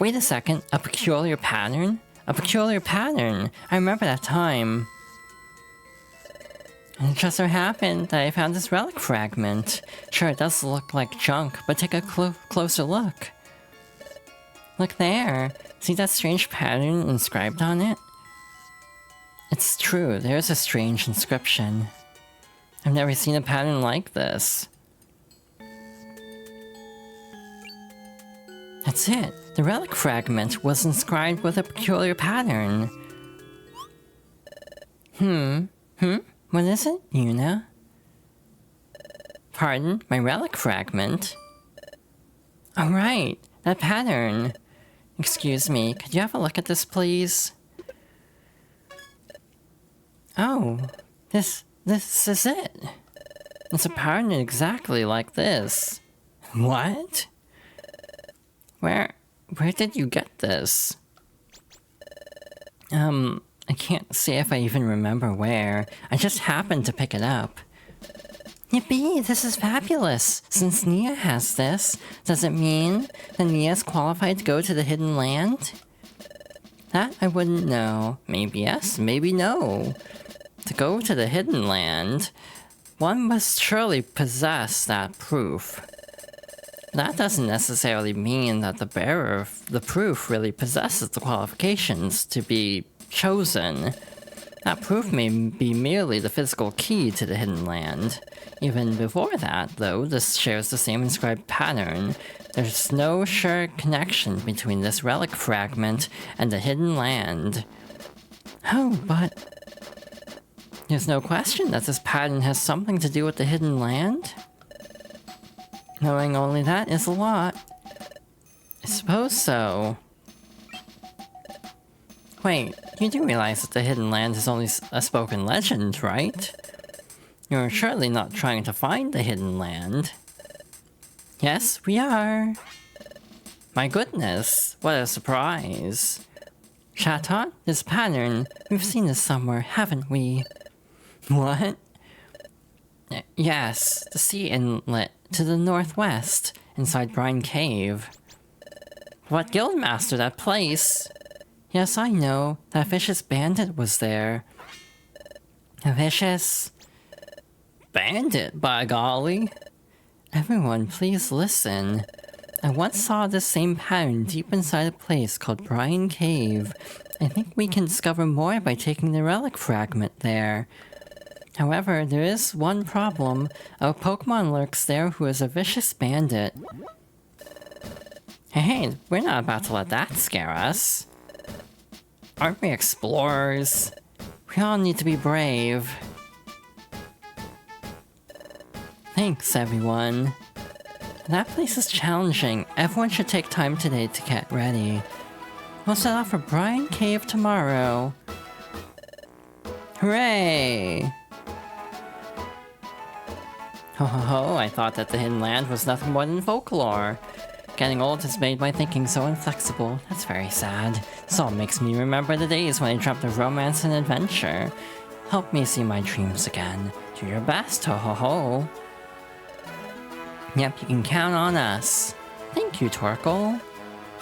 wait a second, a peculiar pattern? A peculiar pattern! I remember that time. And it just so happened that I found this relic fragment. Sure, it does look like junk, but take a closer look. Look there. See that strange pattern inscribed on it? It's true, there's a strange inscription. I've never seen a pattern like this. That's it. The relic fragment was inscribed with a peculiar pattern. What is it, Yuna? Pardon, my relic fragment? Oh right, that pattern. Excuse me, could you have a look at this, please? Oh, this is it. It's a pattern exactly like this. What? Where did you get this? I can't say if I even remember where. I just happened to pick it up. Yippee, this is fabulous! Since Nia has this, does it mean that Nia is qualified to go to the Hidden Land? That I wouldn't know. Maybe yes, maybe no. To go to the Hidden Land, one must surely possess that proof. That doesn't necessarily mean that the bearer of the proof really possesses the qualifications to be chosen. That proof may be merely the physical key to the Hidden Land. Even before that, though, this shares the same inscribed pattern. There's no sure connection between this relic fragment and the Hidden Land. Oh, but there's no question that this pattern has something to do with the Hidden Land? Knowing only that is a lot. I suppose so. Wait, you do realize that the Hidden Land is only a spoken legend, right? You're surely not trying to find the Hidden Land. Yes, we are. My goodness, what a surprise. Chatot, this pattern, we've seen this somewhere, haven't we? What? Yes, the sea inlet to the northwest, inside Brine Cave. What guildmaster, that place? Yes, I know, that vicious bandit was there. A vicious bandit, by golly. Everyone, please listen. I once saw this same pattern deep inside a place called Brine Cave. I think we can discover more by taking the relic fragment there. However, there is one problem. A Pokemon lurks there who is a vicious bandit. Hey, we're not about to let that scare us. Aren't we explorers? We all need to be brave. Thanks, everyone. That place is challenging. Everyone should take time today to get ready. We'll set off for Brine Cave tomorrow. Hooray! Ho ho ho, I thought that the Hidden Land was nothing more than folklore. Getting old has made my thinking so inflexible. That's very sad. This all makes me remember the days when I dreamt of romance and adventure. Help me see my dreams again. Do your best, ho ho ho. Yep, you can count on us. Thank you, Torkoal.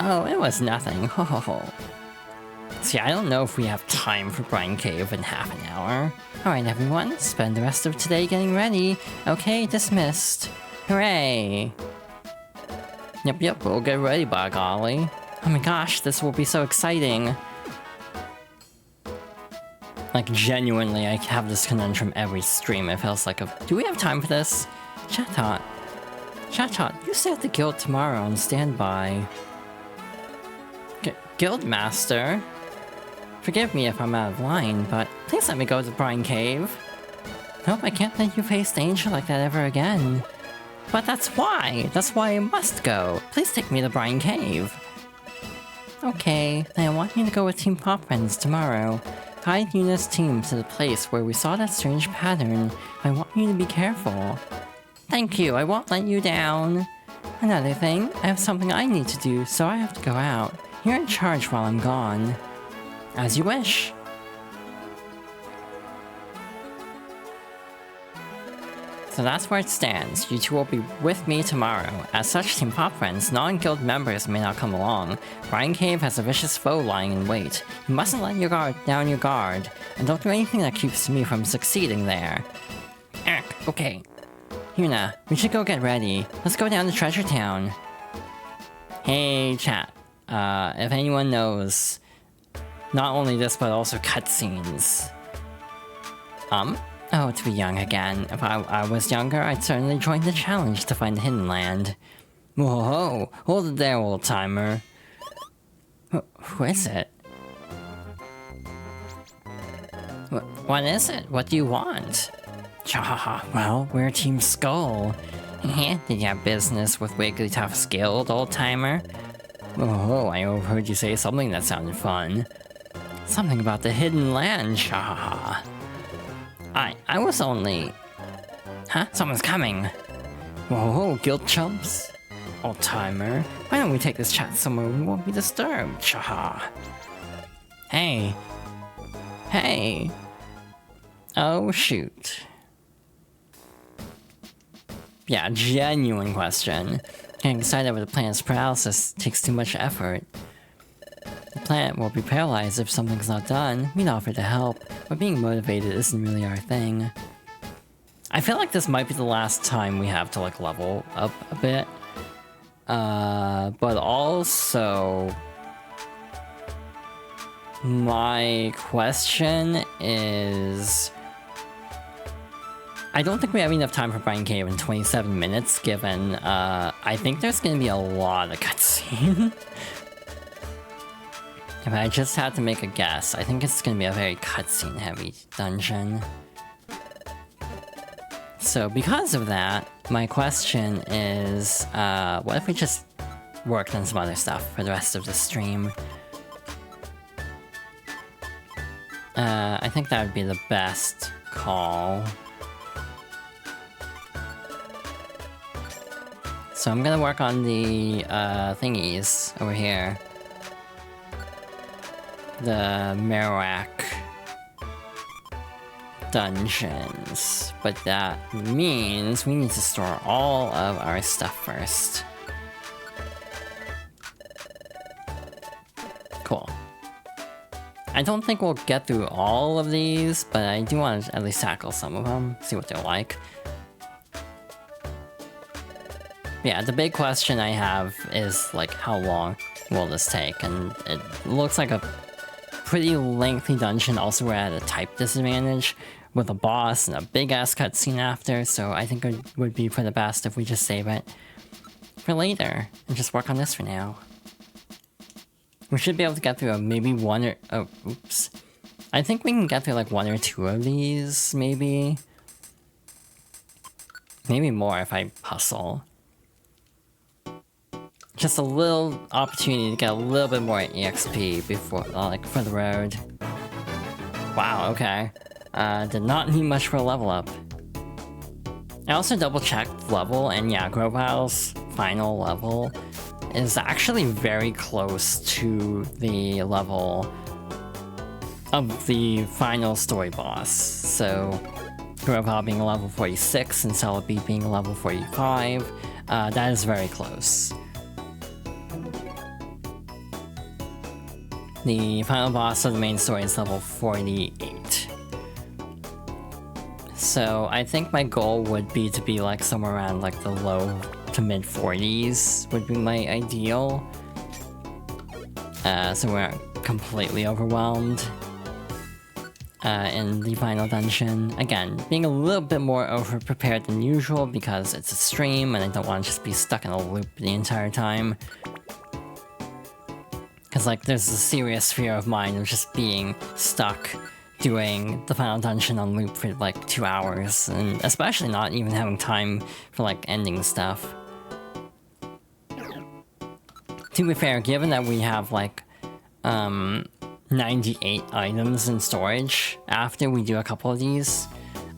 Oh, it was nothing, ho ho ho. See, I don't know if we have time for Brine Cave in half an hour. Alright everyone, spend the rest of today getting ready. Okay, dismissed. Hooray! Yep, we'll get ready, by golly. Oh my gosh, this will be so exciting. Like, genuinely, I have this conundrum every stream. It feels like do we have time for this? Chatot, you stay at the guild tomorrow on standby. Guildmaster? Forgive me if I'm out of line, but please let me go to Brine Cave. Nope, I can't let you face danger like that ever again. But that's why I must go. Please take me to Brine Cave. Okay, then I want you to go with Team Pop Friends tomorrow. Guide Yuna's team to the place where we saw that strange pattern. I want you to be careful. Thank you, I won't let you down. Another thing, I have something I need to do, so I have to go out. You're in charge while I'm gone. As you wish. So that's where it stands. You two will be with me tomorrow. As such, Team Pop Friends, non-guild members may not come along. Brine Cave has a vicious foe lying in wait. You mustn't let down your guard, and don't do anything that keeps me from succeeding there. Okay. Yuna, we should go get ready. Let's go down to Treasure Town. Hey, chat. If anyone knows, not only this, but also cutscenes. Oh, to be young again. If I was younger, I'd certainly join the challenge to find the Hidden Land. Whoa, hold it there, old-timer. Who is it? What is it? What do you want? Chahaha, well, we're Team Skull. Did you have business with Wigglytuff's guild, old-timer? Oh, I overheard you say something that sounded fun. Something about the hidden land, chahaha. I was only... Huh? Someone's coming! Whoa, guild chumps? Old-timer, why don't we take this chat somewhere we won't be disturbed, chaha? Hey. Hey. Oh, shoot. Yeah, genuine question. Getting excited over the planet's paralysis takes too much effort. The planet will be paralyzed if something's not done. We'd offer to help, but being motivated isn't really our thing. I feel like this might be the last time we have to, like, level up a bit. But also... my question is... I don't think we have enough time for Brine Cave in 27 minutes, given, I think there's gonna be a lot of cutscene. If I just had to make a guess, I think it's gonna be a very cutscene-heavy dungeon. So because of that, my question is, what if we just worked on some other stuff for the rest of the stream? I think that would be the best call. So I'm gonna work on the, thingies over here. The Marowak dungeons. But that means we need to store all of our stuff first. Cool. I don't think we'll get through all of these, but I do want to at least tackle some of them, see what they're like. Yeah, the big question I have is, like, how long will this take? And it looks like a pretty lengthy dungeon. Also, we're at a type disadvantage with a boss and a big-ass cutscene after, so I think it would be for the best if we just save it for later and just work on this for now. We should be able to get through maybe one or... oh, oops. I think we can get through, like, one or two of these, maybe. Maybe more if I hustle. Just a little opportunity to get a little bit more EXP before, like, for the road. Wow, okay. Did not need much for a level up. I also double-checked level, and yeah, Groval's final level is actually very close to the level of the final story boss. So, Groval being a level 46 and Celebi being a level 45, that is very close. The final boss of the main story is level 48. So I think my goal would be to be like somewhere around like the low to mid 40s would be my ideal. So we're not completely overwhelmed in the final dungeon. Again, being a little bit more over-prepared than usual because it's a stream and I don't want to just be stuck in a loop the entire time. Because, like, there's a serious fear of mine of just being stuck doing the final dungeon on loop for, like, 2 hours, and especially not even having time for, like, ending stuff. To be fair, given that we have, like, 98 items in storage after we do a couple of these,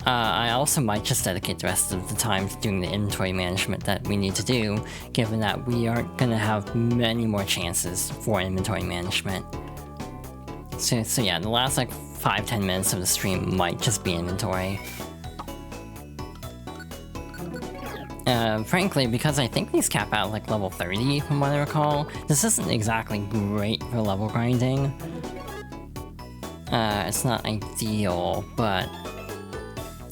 I also might just dedicate the rest of the time to doing the inventory management that we need to do, given that we aren't gonna have many more chances for inventory management. So yeah, the last like 5-10 minutes of the stream might just be inventory. Frankly, because I think these cap out like level 30 from what I recall, this isn't exactly great for level grinding. It's not ideal, but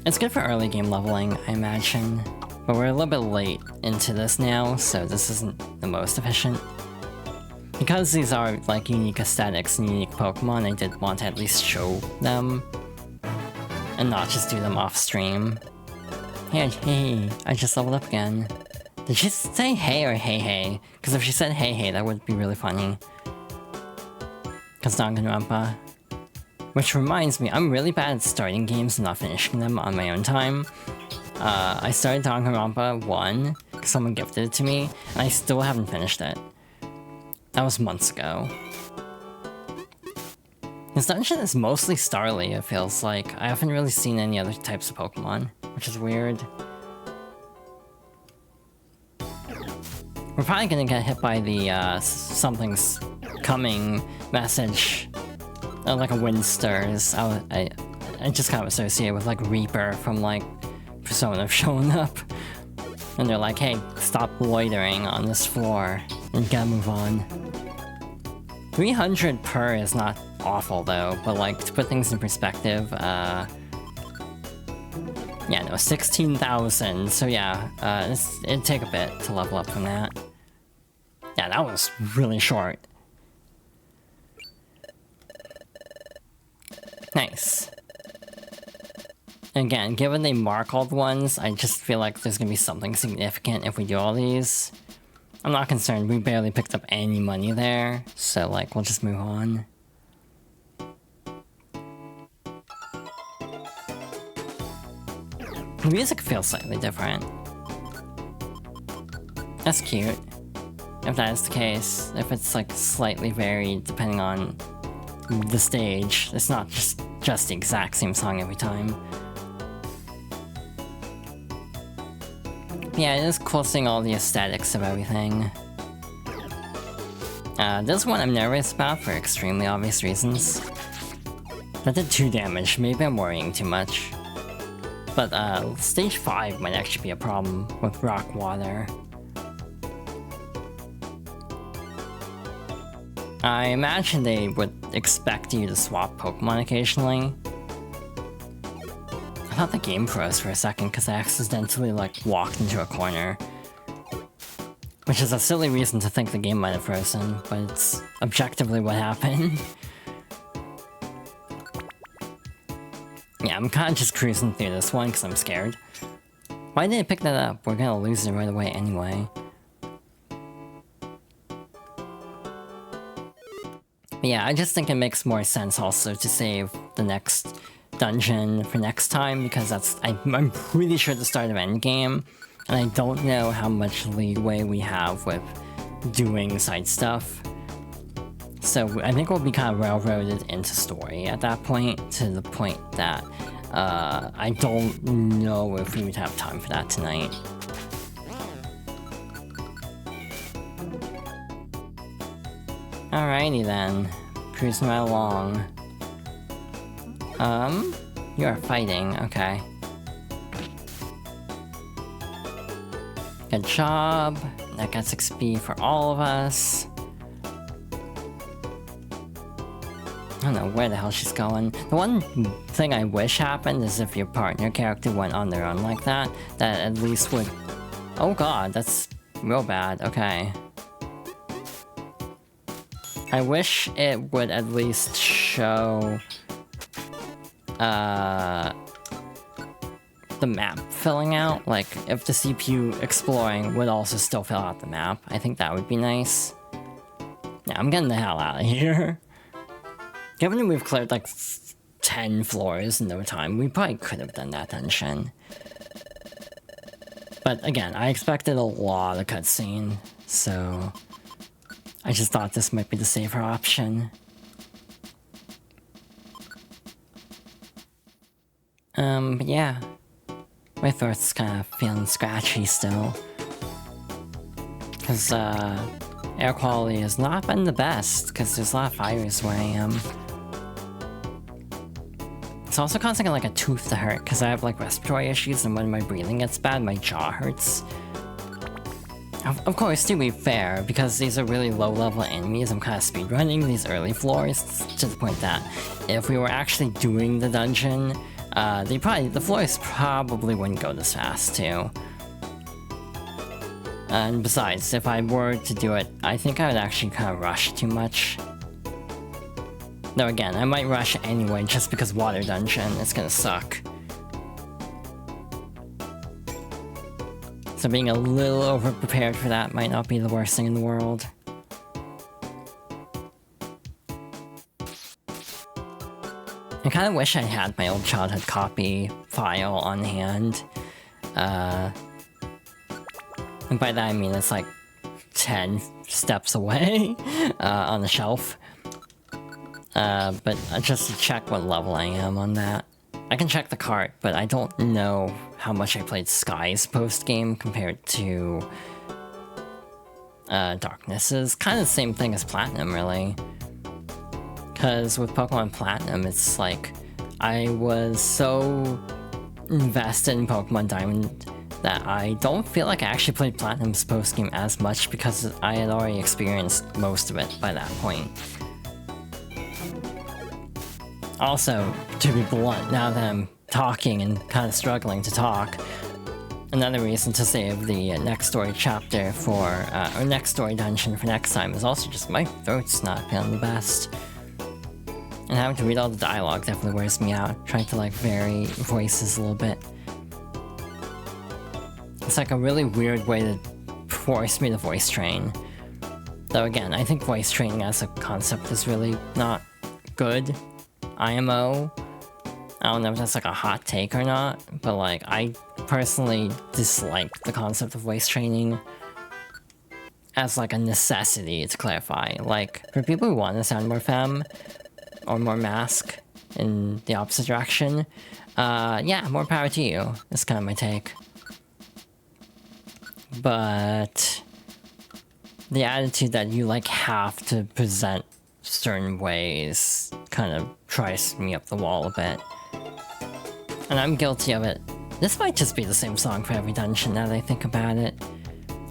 it's good for early game leveling, I imagine. But we're a little bit late into this now, so this isn't the most efficient. Because these are like unique aesthetics and unique Pokemon, I did want to at least show them and not just do them off stream. Hey, I just leveled up again. Did she say hey or hey hey? Because if she said hey hey, that would be really funny. Because Danganronpa. Which reminds me, I'm really bad at starting games and not finishing them on my own time. I started Danganronpa 1, because someone gifted it to me, and I still haven't finished it. That was months ago. This dungeon is mostly Starly, it feels like. I haven't really seen any other types of Pokemon, which is weird. We're probably gonna get hit by the something's coming message. Like a wind stirs. I just kind of associate with like Reaper from like Persona showing up. And they're like, hey, stop loitering on this floor and gotta move on. 300 per is not awful though, but like to put things in perspective, yeah, no, 16,000. So yeah, it'd take a bit to level up from that. Yeah, that was really short. Nice. Again, given they mark all the ones, I just feel like there's gonna be something significant if we do all these. I'm not concerned, we barely picked up any money there, so like, we'll just move on. The music feels slightly different. That's cute. If that is the case, if it's like slightly varied depending on the stage, it's not just the exact same song every time. Yeah, it is cool seeing all the aesthetics of everything. This one I'm nervous about for extremely obvious reasons. That did 2 damage, maybe I'm worrying too much. But stage 5 might actually be a problem with rock water. I imagine they would expect you to swap Pokemon occasionally. I thought the game froze for a second because I accidentally like walked into a corner. Which is a silly reason to think the game might have frozen, but it's objectively what happened. Yeah, I'm kinda just cruising through this one because I'm scared. Why did I pick that up? We're gonna lose it right away anyway. But yeah, I just think it makes more sense also to save the next dungeon for next time, because I'm pretty sure the start of endgame, and I don't know how much leeway we have with doing side stuff. So I think we'll be kind of railroaded into story at that point, to the point that I don't know if we would have time for that tonight. Alrighty then, cruising right along. You are fighting, okay. Good job, that gets XP for all of us. I don't know where the hell she's going. The one thing I wish happened is if your partner character went on their own like that, that at least would... Oh god, that's real bad, okay. I wish it would at least show... the map filling out. Like, if the CPU exploring would also still fill out the map. I think that would be nice. Yeah, I'm getting the hell out of here. Given that we've cleared like 10 floors in no time, we probably could have done that dungeon. But again, I expected a lot of cutscene, so I just thought this might be the safer option. But yeah, my throat's kind of feeling scratchy still. Because, air quality has not been the best, because there's a lot of fires where I am. It's also causing like a tooth to hurt, because I have like respiratory issues, and when my breathing gets bad, my jaw hurts. Of course, to be fair, because these are really low-level enemies, I'm kind of speedrunning these early floors, to the point that if we were actually doing the dungeon, the floors probably wouldn't go this fast, too. And besides, if I were to do it, I think I would actually kind of rush too much. Though again, I might rush anyway, just because water dungeon is gonna suck. So being a little over-prepared for that might not be the worst thing in the world. kind of wish I had my old childhood copy file on hand. And by that I mean it's like 10 steps away on the shelf. But just to check what level I am on that. I can check the cart, but I don't know how much I played Sky's post-game compared to Darkness's. Kind of the same thing as Platinum, really. Because with Pokemon Platinum, it's like I was so invested in Pokemon Diamond that I don't feel like I actually played Platinum's post-game as much because I had already experienced most of it by that point. Also, to be blunt, now that I'm talking and kind of struggling to talk, another reason to save the next story chapter for, or next story dungeon for next time is also just my throat's not feeling the best. And having to read all the dialogue definitely wears me out, trying to like vary voices a little bit. It's like a really weird way to force me to voice train. Though again, I think voice training as a concept is really not good. IMO. I don't know if that's like a hot take or not, but like I personally dislike the concept of voice training as like a necessity, to clarify. Like for people who want to sound more femme or more mask in the opposite direction, yeah, more power to you. That's kind of my take. But the attitude that you like have to present certain ways kind of tries me up the wall a bit. And I'm guilty of it. This might just be the same song for every dungeon now that I think about it.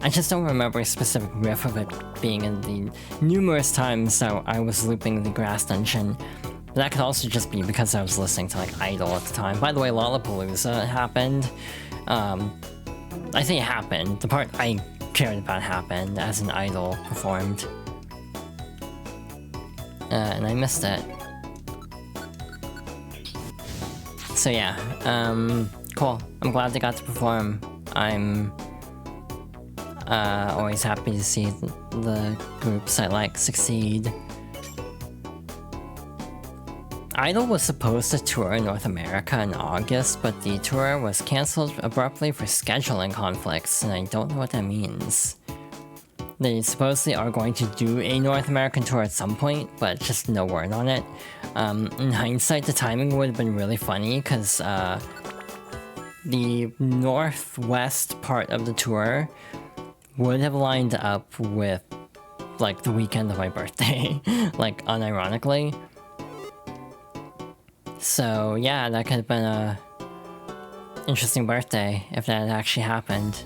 I just don't remember a specific riff of it being in the numerous times that I was looping the grass dungeon. But that could also just be because I was listening to like Idol at the time. By the way, Lollapalooza happened. I say it happened. The part I cared about happened as an Idol performed. And I missed it. So yeah, cool. I'm glad they got to perform. I'm always happy to see the groups I like succeed. Idol was supposed to tour in North America in August, but the tour was cancelled abruptly for scheduling conflicts, and I don't know what that means. They supposedly are going to do a North American tour at some point, but just no word on it. In hindsight, the timing would have been really funny, because the northwest part of the tour would have lined up with, like, the weekend of my birthday, like, unironically. So, yeah, that could have been a interesting birthday if that had actually happened.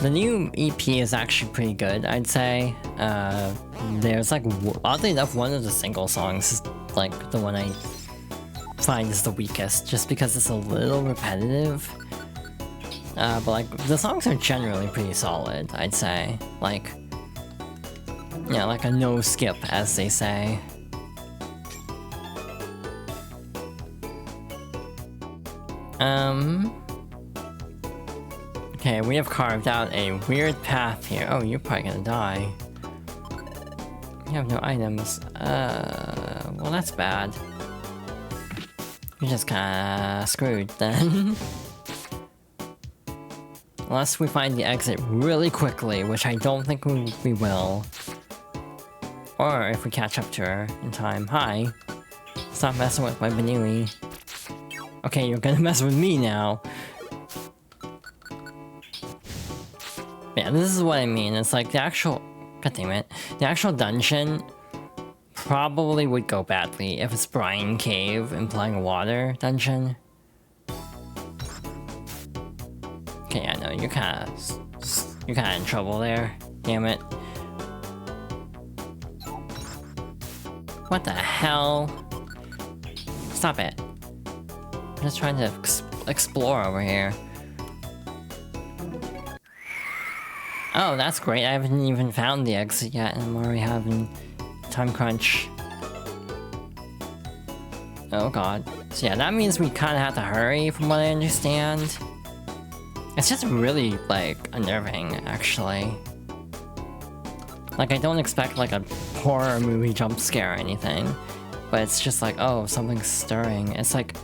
The new EP is actually pretty good, I'd say. There's like, oddly enough, one of the single songs is like the one I find is the weakest, just because it's a little repetitive. But like, the songs are generally pretty solid, I'd say. Like, yeah, like a no skip, as they say. Okay, we have carved out a weird path here. Oh, you're probably gonna die. You have no items. Well, that's bad. You're just kinda screwed then. Unless we find the exit really quickly, which I don't think we will. Or if we catch up to her in time. Hi. Stop messing with my Banui. Okay, you're gonna mess with me now. Yeah, this is what I mean. It's like the actual... God damn it. The actual dungeon probably would go badly if it's Brine Cave implying a water dungeon. Okay, I know, you're kinda in trouble there. Damn it. What the hell? Stop it. I'm just trying to explore over here. Oh, that's great. I haven't even found the exit yet, and I'm already having time crunch. Oh god. So yeah, that means we kinda have to hurry, from what I understand. It's just really, like, unnerving, actually. Like, I don't expect, like, a horror movie jump scare or anything. But it's just like, oh, something's stirring. It's like...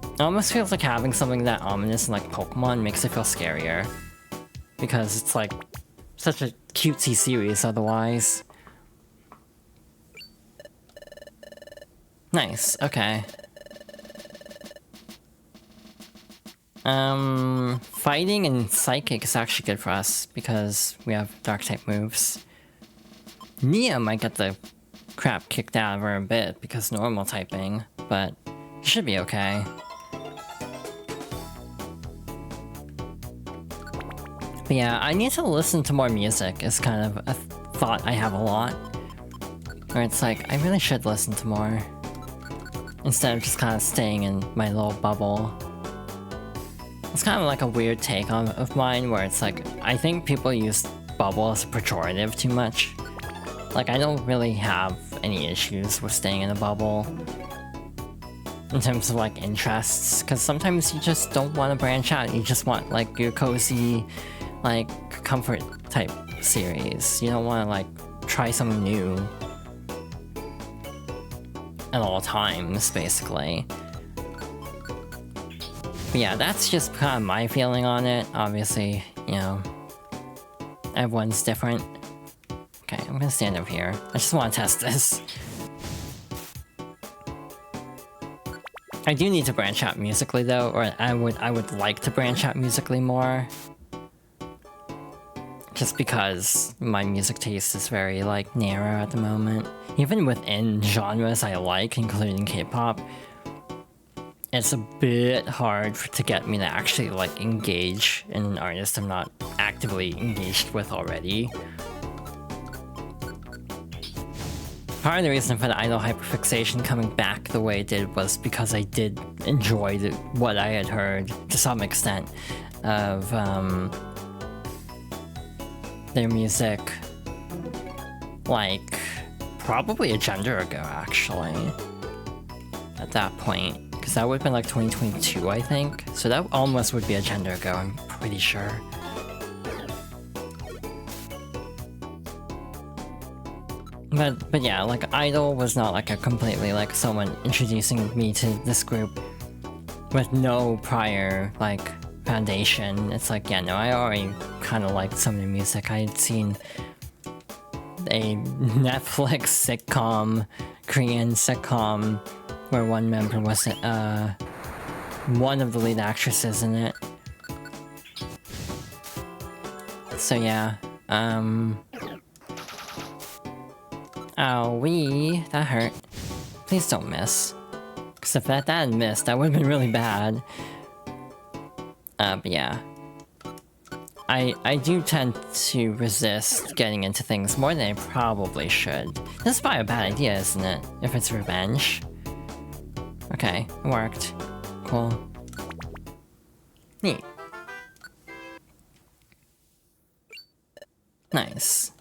It almost feels like having something that ominous in, like, Pokemon makes it feel scarier. Because it's, like, such a cutesy series otherwise. Nice, okay. Fighting and Psychic is actually good for us, because we have Dark-type moves. Nia might get the crap kicked out of her a bit, because normal typing, but she should be okay. But yeah, I need to listen to more music, is kind of a thought I have a lot. Where it's like, I really should listen to more. Instead of just kind of staying in my little bubble. It's kind of like a weird take of mine, where it's like, I think people use bubble as a pejorative too much. Like, I don't really have any issues with staying in a bubble. In terms of, like, interests. Because sometimes you just don't want to branch out. You just want, like, your cozy, like, comfort type series. You don't want to, like, try something new. At all times, basically. But yeah, that's just kind of my feeling on it. Obviously, you know, everyone's different. Okay, I'm gonna stand over here. I just want to test this. I do need to branch out musically though, or I would like to branch out musically more. Just because my music taste is very, like, narrow at the moment. Even within genres I like, including K-pop, it's a bit hard to get me to actually, like, engage in an artist I'm not actively engaged with already. Part of the reason for the idol hyperfixation coming back the way it did was because I did enjoy what I had heard, to some extent, of, their music, like, probably a gender ago, actually. At that point. Because that would have been, like, 2022, I think. So that almost would be a gender ago, I'm pretty sure. But yeah, like, Idol was not, like, a completely, like, someone introducing me to this group with no prior, like, foundation. It's like, yeah, no, I already kind of liked some of the music. I had seen a Netflix sitcom, Korean sitcom, where one member was one of the lead actresses in it. So yeah, Owie, that hurt. Please don't miss. Because if that had missed, that would have been really bad. But yeah. I do tend to resist getting into things more than I probably should. This is probably a bad idea, isn't it? If it's revenge. Okay, it worked. Cool. Neat. Nice.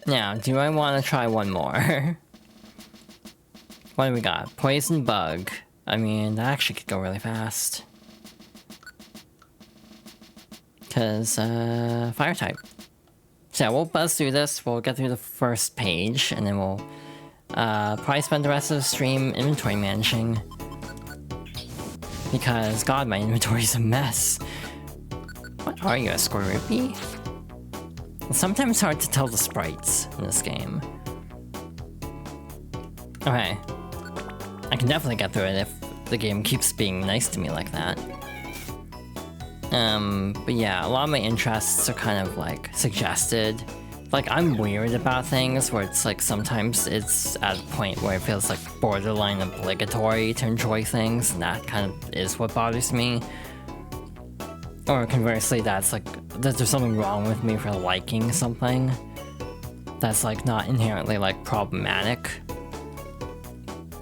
Now, do I want to try one more? What do we got? Poison Bug. I mean, that actually could go really fast. Because, fire type. So yeah, we'll buzz through this, we'll get through the first page, and then we'll probably spend the rest of the stream inventory managing. Because, god, my inventory's a mess. What are you, a Scorupi? It's sometimes hard to tell the sprites in this game. Okay. I can definitely get through it if the game keeps being nice to me like that. But yeah, a lot of my interests are kind of, like, suggested. Like, I'm weird about things where it's, like, sometimes it's at a point where it feels, like, borderline obligatory to enjoy things, and that kind of is what bothers me. Or conversely, that's, like, that there's something wrong with me for liking something that's, like, not inherently, like, problematic.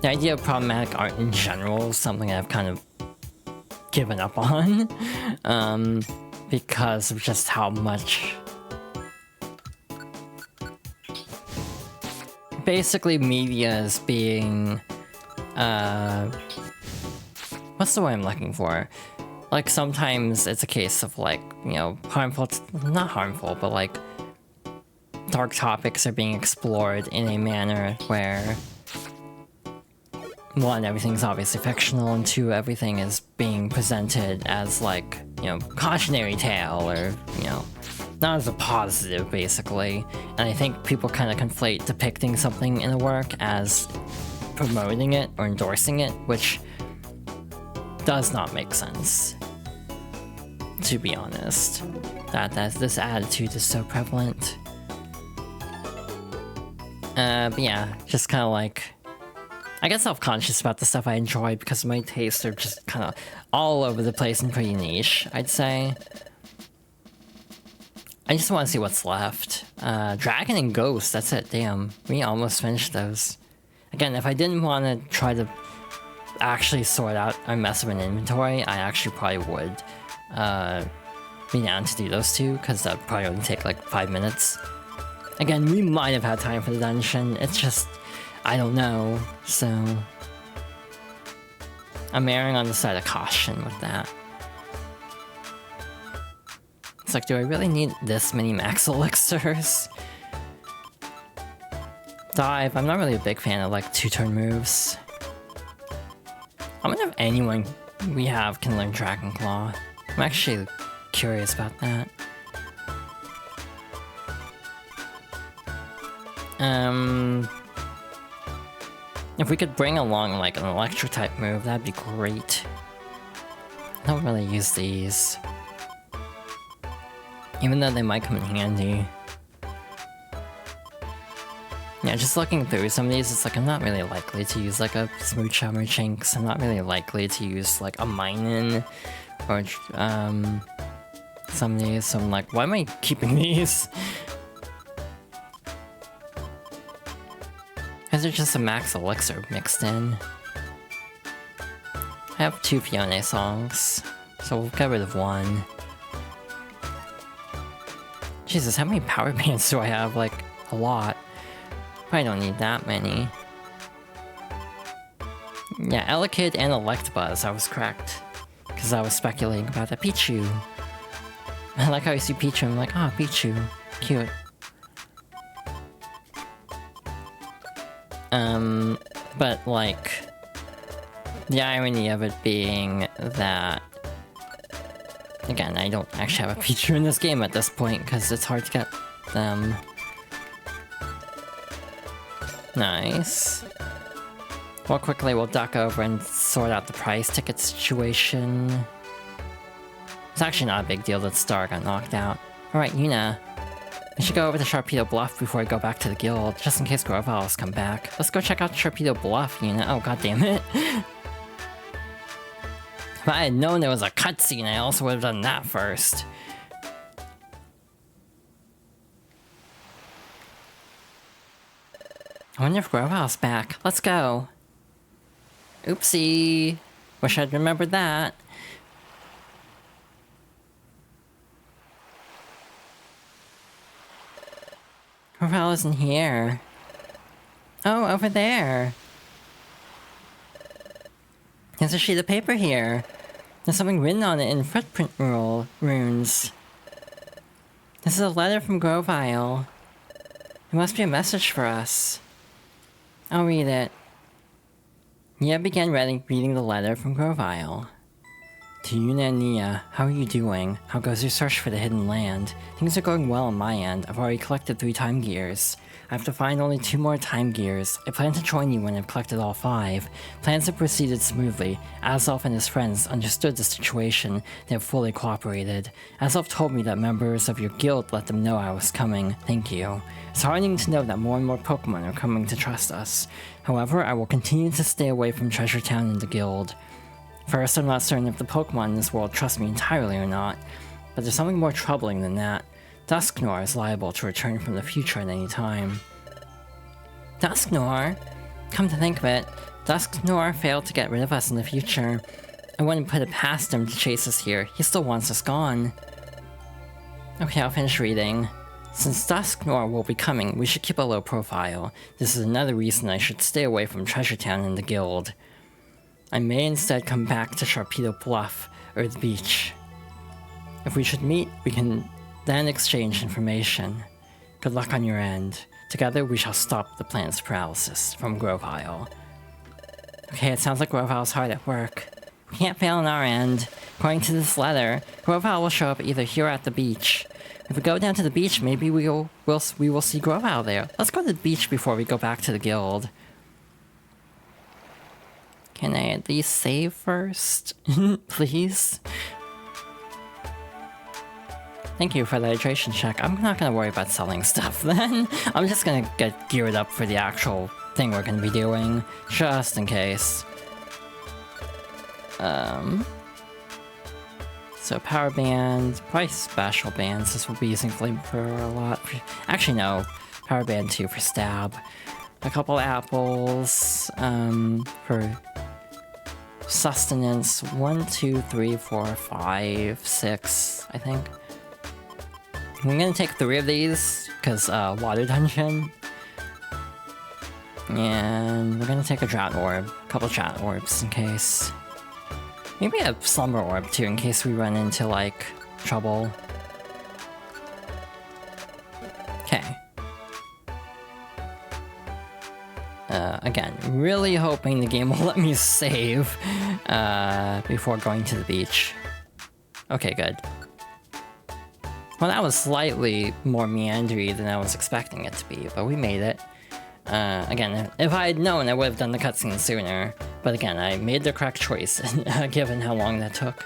The idea of problematic art in general is something I've kind of given up on, because of just how much... Basically, media is being, what's the word I'm looking for? Like, sometimes it's a case of, like, you know, harmful, not harmful, but, like, dark topics are being explored in a manner where, one, everything's obviously fictional, and two, everything is being presented as, like, you know, cautionary tale, or, you know, not as a positive, basically. And I think people kind of conflate depicting something in a work as promoting it or endorsing it, which does not make sense, to be honest. That this attitude is so prevalent. But yeah, just kind of like, I get self-conscious about the stuff I enjoy because my tastes are just kind of all over the place and pretty niche, I'd say. I just want to see what's left. Dragon and Ghost, that's it, damn. We almost finished those. Again, if I didn't want to try to actually sort out a mess of an inventory, I actually probably would be down to do those two, because that would probably only take like 5 minutes. Again, we might have had time for the dungeon, it's just, I don't know, so I'm erring on the side of caution with that. It's like, do I really need this many max elixirs? Dive, I'm not really a big fan of like 2-turn moves. I wonder if anyone we have can learn Dragon Claw. I'm actually curious about that. If we could bring along like an electric type move, that'd be great. I don't really use these, even though they might come in handy. Yeah, just looking through some of these, it's like I'm not really likely to use like a Smooch or Chinks. I'm not really likely to use like a Minin or some of these, so I'm like, why am I keeping these? Is there just a max elixir mixed in? I have 2 Fiona songs, so we'll get rid of one. Jesus, how many power bands do I have? Like, a lot. Probably don't need that many. Yeah, Elekid and Electabuzz, I was correct. Because I was speculating about that Pichu. I like how you see Pichu, I'm like, oh, Pichu. Cute. But like, the irony of it being that, again, I don't actually have a Pichu in this game at this point, because it's hard to get them. Nice. Well, quickly we'll duck over and sort out the prize ticket situation. It's actually not a big deal that Star got knocked out. Alright, Yuna. We should go over to Sharpedo Bluff before we go back to the guild, just in case Groviles come back. Let's go check out Sharpedo Bluff, Yuna. Oh, god damn it. If I had known there was a cutscene, I also would have done that first. I wonder if Grovile's back. Let's go. Oopsie. Wish I'd remembered that. Grovile isn't here. Oh, over there. There's a sheet of paper here. There's something written on it in footprint runes. This is a letter from Grovile. It must be a message for us. I'll read it. Nia began reading the letter from Grovile. To Yuna and Nia, how are you doing? How goes your search for the hidden land? Things are going well on my end. I've already collected 3 time gears. I have to find only 2 more time gears. I plan to join you when I've collected all 5. Plans have proceeded smoothly. Azelf and his friends understood the situation. They have fully cooperated. Azelf told me that members of your guild let them know I was coming. Thank you. It's heartening to know that more and more Pokemon are coming to trust us. However, I will continue to stay away from Treasure Town and the guild. First, I'm not certain if the Pokemon in this world trust me entirely or not, but there's something more troubling than that. Dusknoir is liable to return from the future at any time. Dusknoir? Come to think of it, Dusknoir failed to get rid of us in the future. I wouldn't put it past him to chase us here. He still wants us gone. Okay, I'll finish reading. Since Dusknoir will be coming, we should keep a low profile. This is another reason I should stay away from Treasure Town and the guild. I may instead come back to Sharpedo Bluff, or the beach. If we should meet, we can then exchange information. Good luck on your end. Together we shall stop the planet's paralysis from Grovile. Okay, it sounds like Grovile's hard at work. We can't fail on our end. According to this letter, Grovile will show up either here or at the beach. If we go down to the beach, maybe we will see Grovile there. Let's go to the beach before we go back to the guild. Can I at least save first? Please? Thank you for the hydration check. I'm not gonna worry about selling stuff then. I'm just gonna get geared up for the actual thing we're gonna be doing, just in case. So power band, probably special bands. This will be using flamethrower a lot. Actually, no. Power band 2 for stab. A couple apples for sustenance. 1, 2, 3, 4, 5, 6, I think. I'm gonna take 3 of these, because water dungeon. And we're gonna take a drought orb. A couple drought orbs in case. Maybe a slumber orb too, in case we run into, like, trouble. Okay. Again, really hoping the game will let me save before going to the beach. Okay, good. Well, that was slightly more meandery than I was expecting it to be, but we made it. Again, if I had known, I would have done the cutscene sooner. But again, I made the correct choice, given how long that took.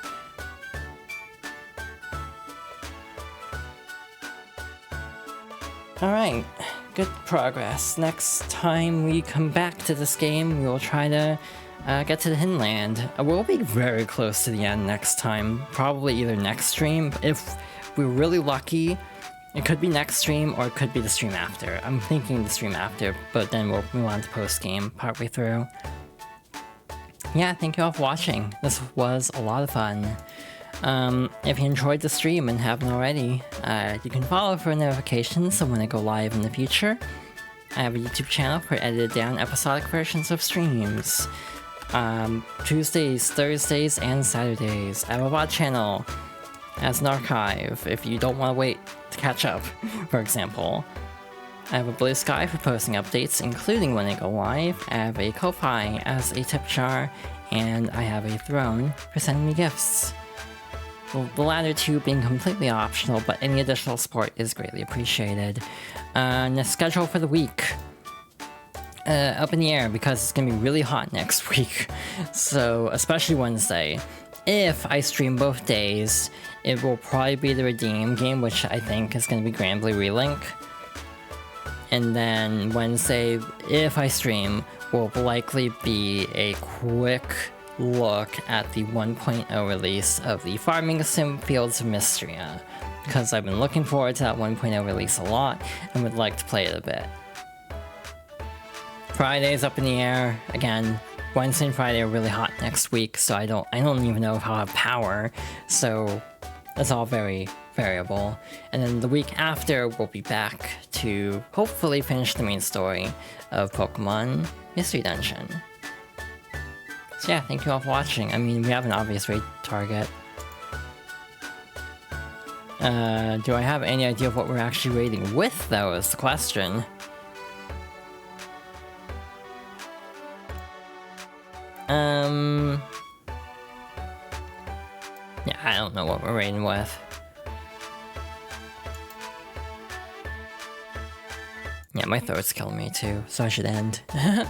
Alright, good progress. Next time we come back to this game, we will try to get to the Hinland. We'll be very close to the end next time. Probably either next stream, if we're really lucky. It could be next stream, or it could be the stream after. I'm thinking the stream after, but then we'll move on to post-game partway through. Yeah, thank you all for watching. This was a lot of fun. If you enjoyed the stream and haven't already, you can follow for notifications so when I go live in the future. I have a YouTube channel for edited down episodic versions of streams. Tuesdays, Thursdays, and Saturdays. I have a VOD channel as an archive if you don't want to wait to catch up, for example. I have a Blue Sky for posting updates, including when I go live. I have a Ko-Fi as a tip jar, and I have a Throne for sending me gifts. Well, the latter two being completely optional, but any additional support is greatly appreciated. The schedule for the week. Up in the air because it's gonna be really hot next week. So, especially Wednesday. If I stream both days, it will probably be the Redeem game, which I think is going to be Granblue Relink. And then Wednesday, if I stream, will likely be a quick look at the 1.0 release of the Farming Sim Fields of Mystria. Because I've been looking forward to that 1.0 release a lot, and would like to play it a bit. Friday's up in the air, again. Wednesday and Friday are really hot next week, so I don't even know if I'll have power, so that's all very variable. And then the week after, we'll be back to hopefully finish the main story of Pokemon Mystery Dungeon. So yeah, thank you all for watching. I mean, we have an obvious raid target. Do I have any idea of what we're actually raiding with, though, is the question. Yeah, I don't know what we're raiding with. Yeah, my throat's killing me too, so I should end. I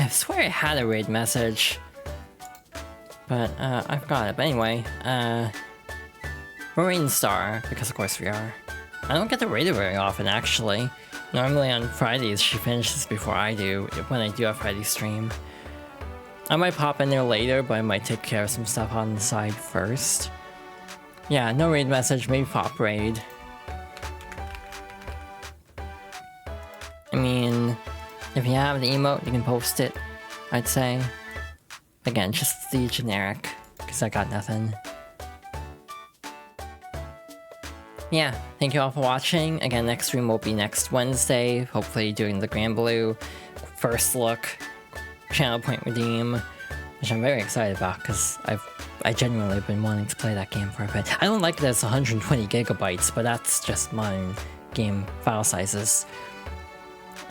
swear I had a raid message, but I forgot it. But anyway, we're raiding Star, because of course we are. I don't get to raid her very often, actually. Normally on Fridays she finishes before I do, when I do a Friday stream. I might pop in there later, but I might take care of some stuff on the side first. Yeah, no raid message, maybe pop raid. I mean, if you have the emote, you can post it, I'd say. Again, just the generic, because I got nothing. Yeah, thank you all for watching. Again, next stream will be next Wednesday, hopefully doing the Granblue first look, channel point redeem, which I'm very excited about because I've I genuinely been wanting to play that game for a bit. I don't like that it's 120 gigabytes, but that's just my game file sizes.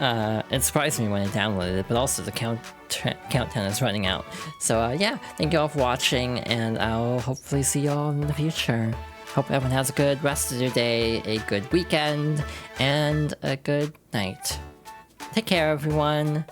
It surprised me when I downloaded it, but also the countdown is running out. So yeah, thank you all for watching, and I'll hopefully see you all in the future. Hope everyone has a good rest of your day, a good weekend, and a good night. Take care, everyone.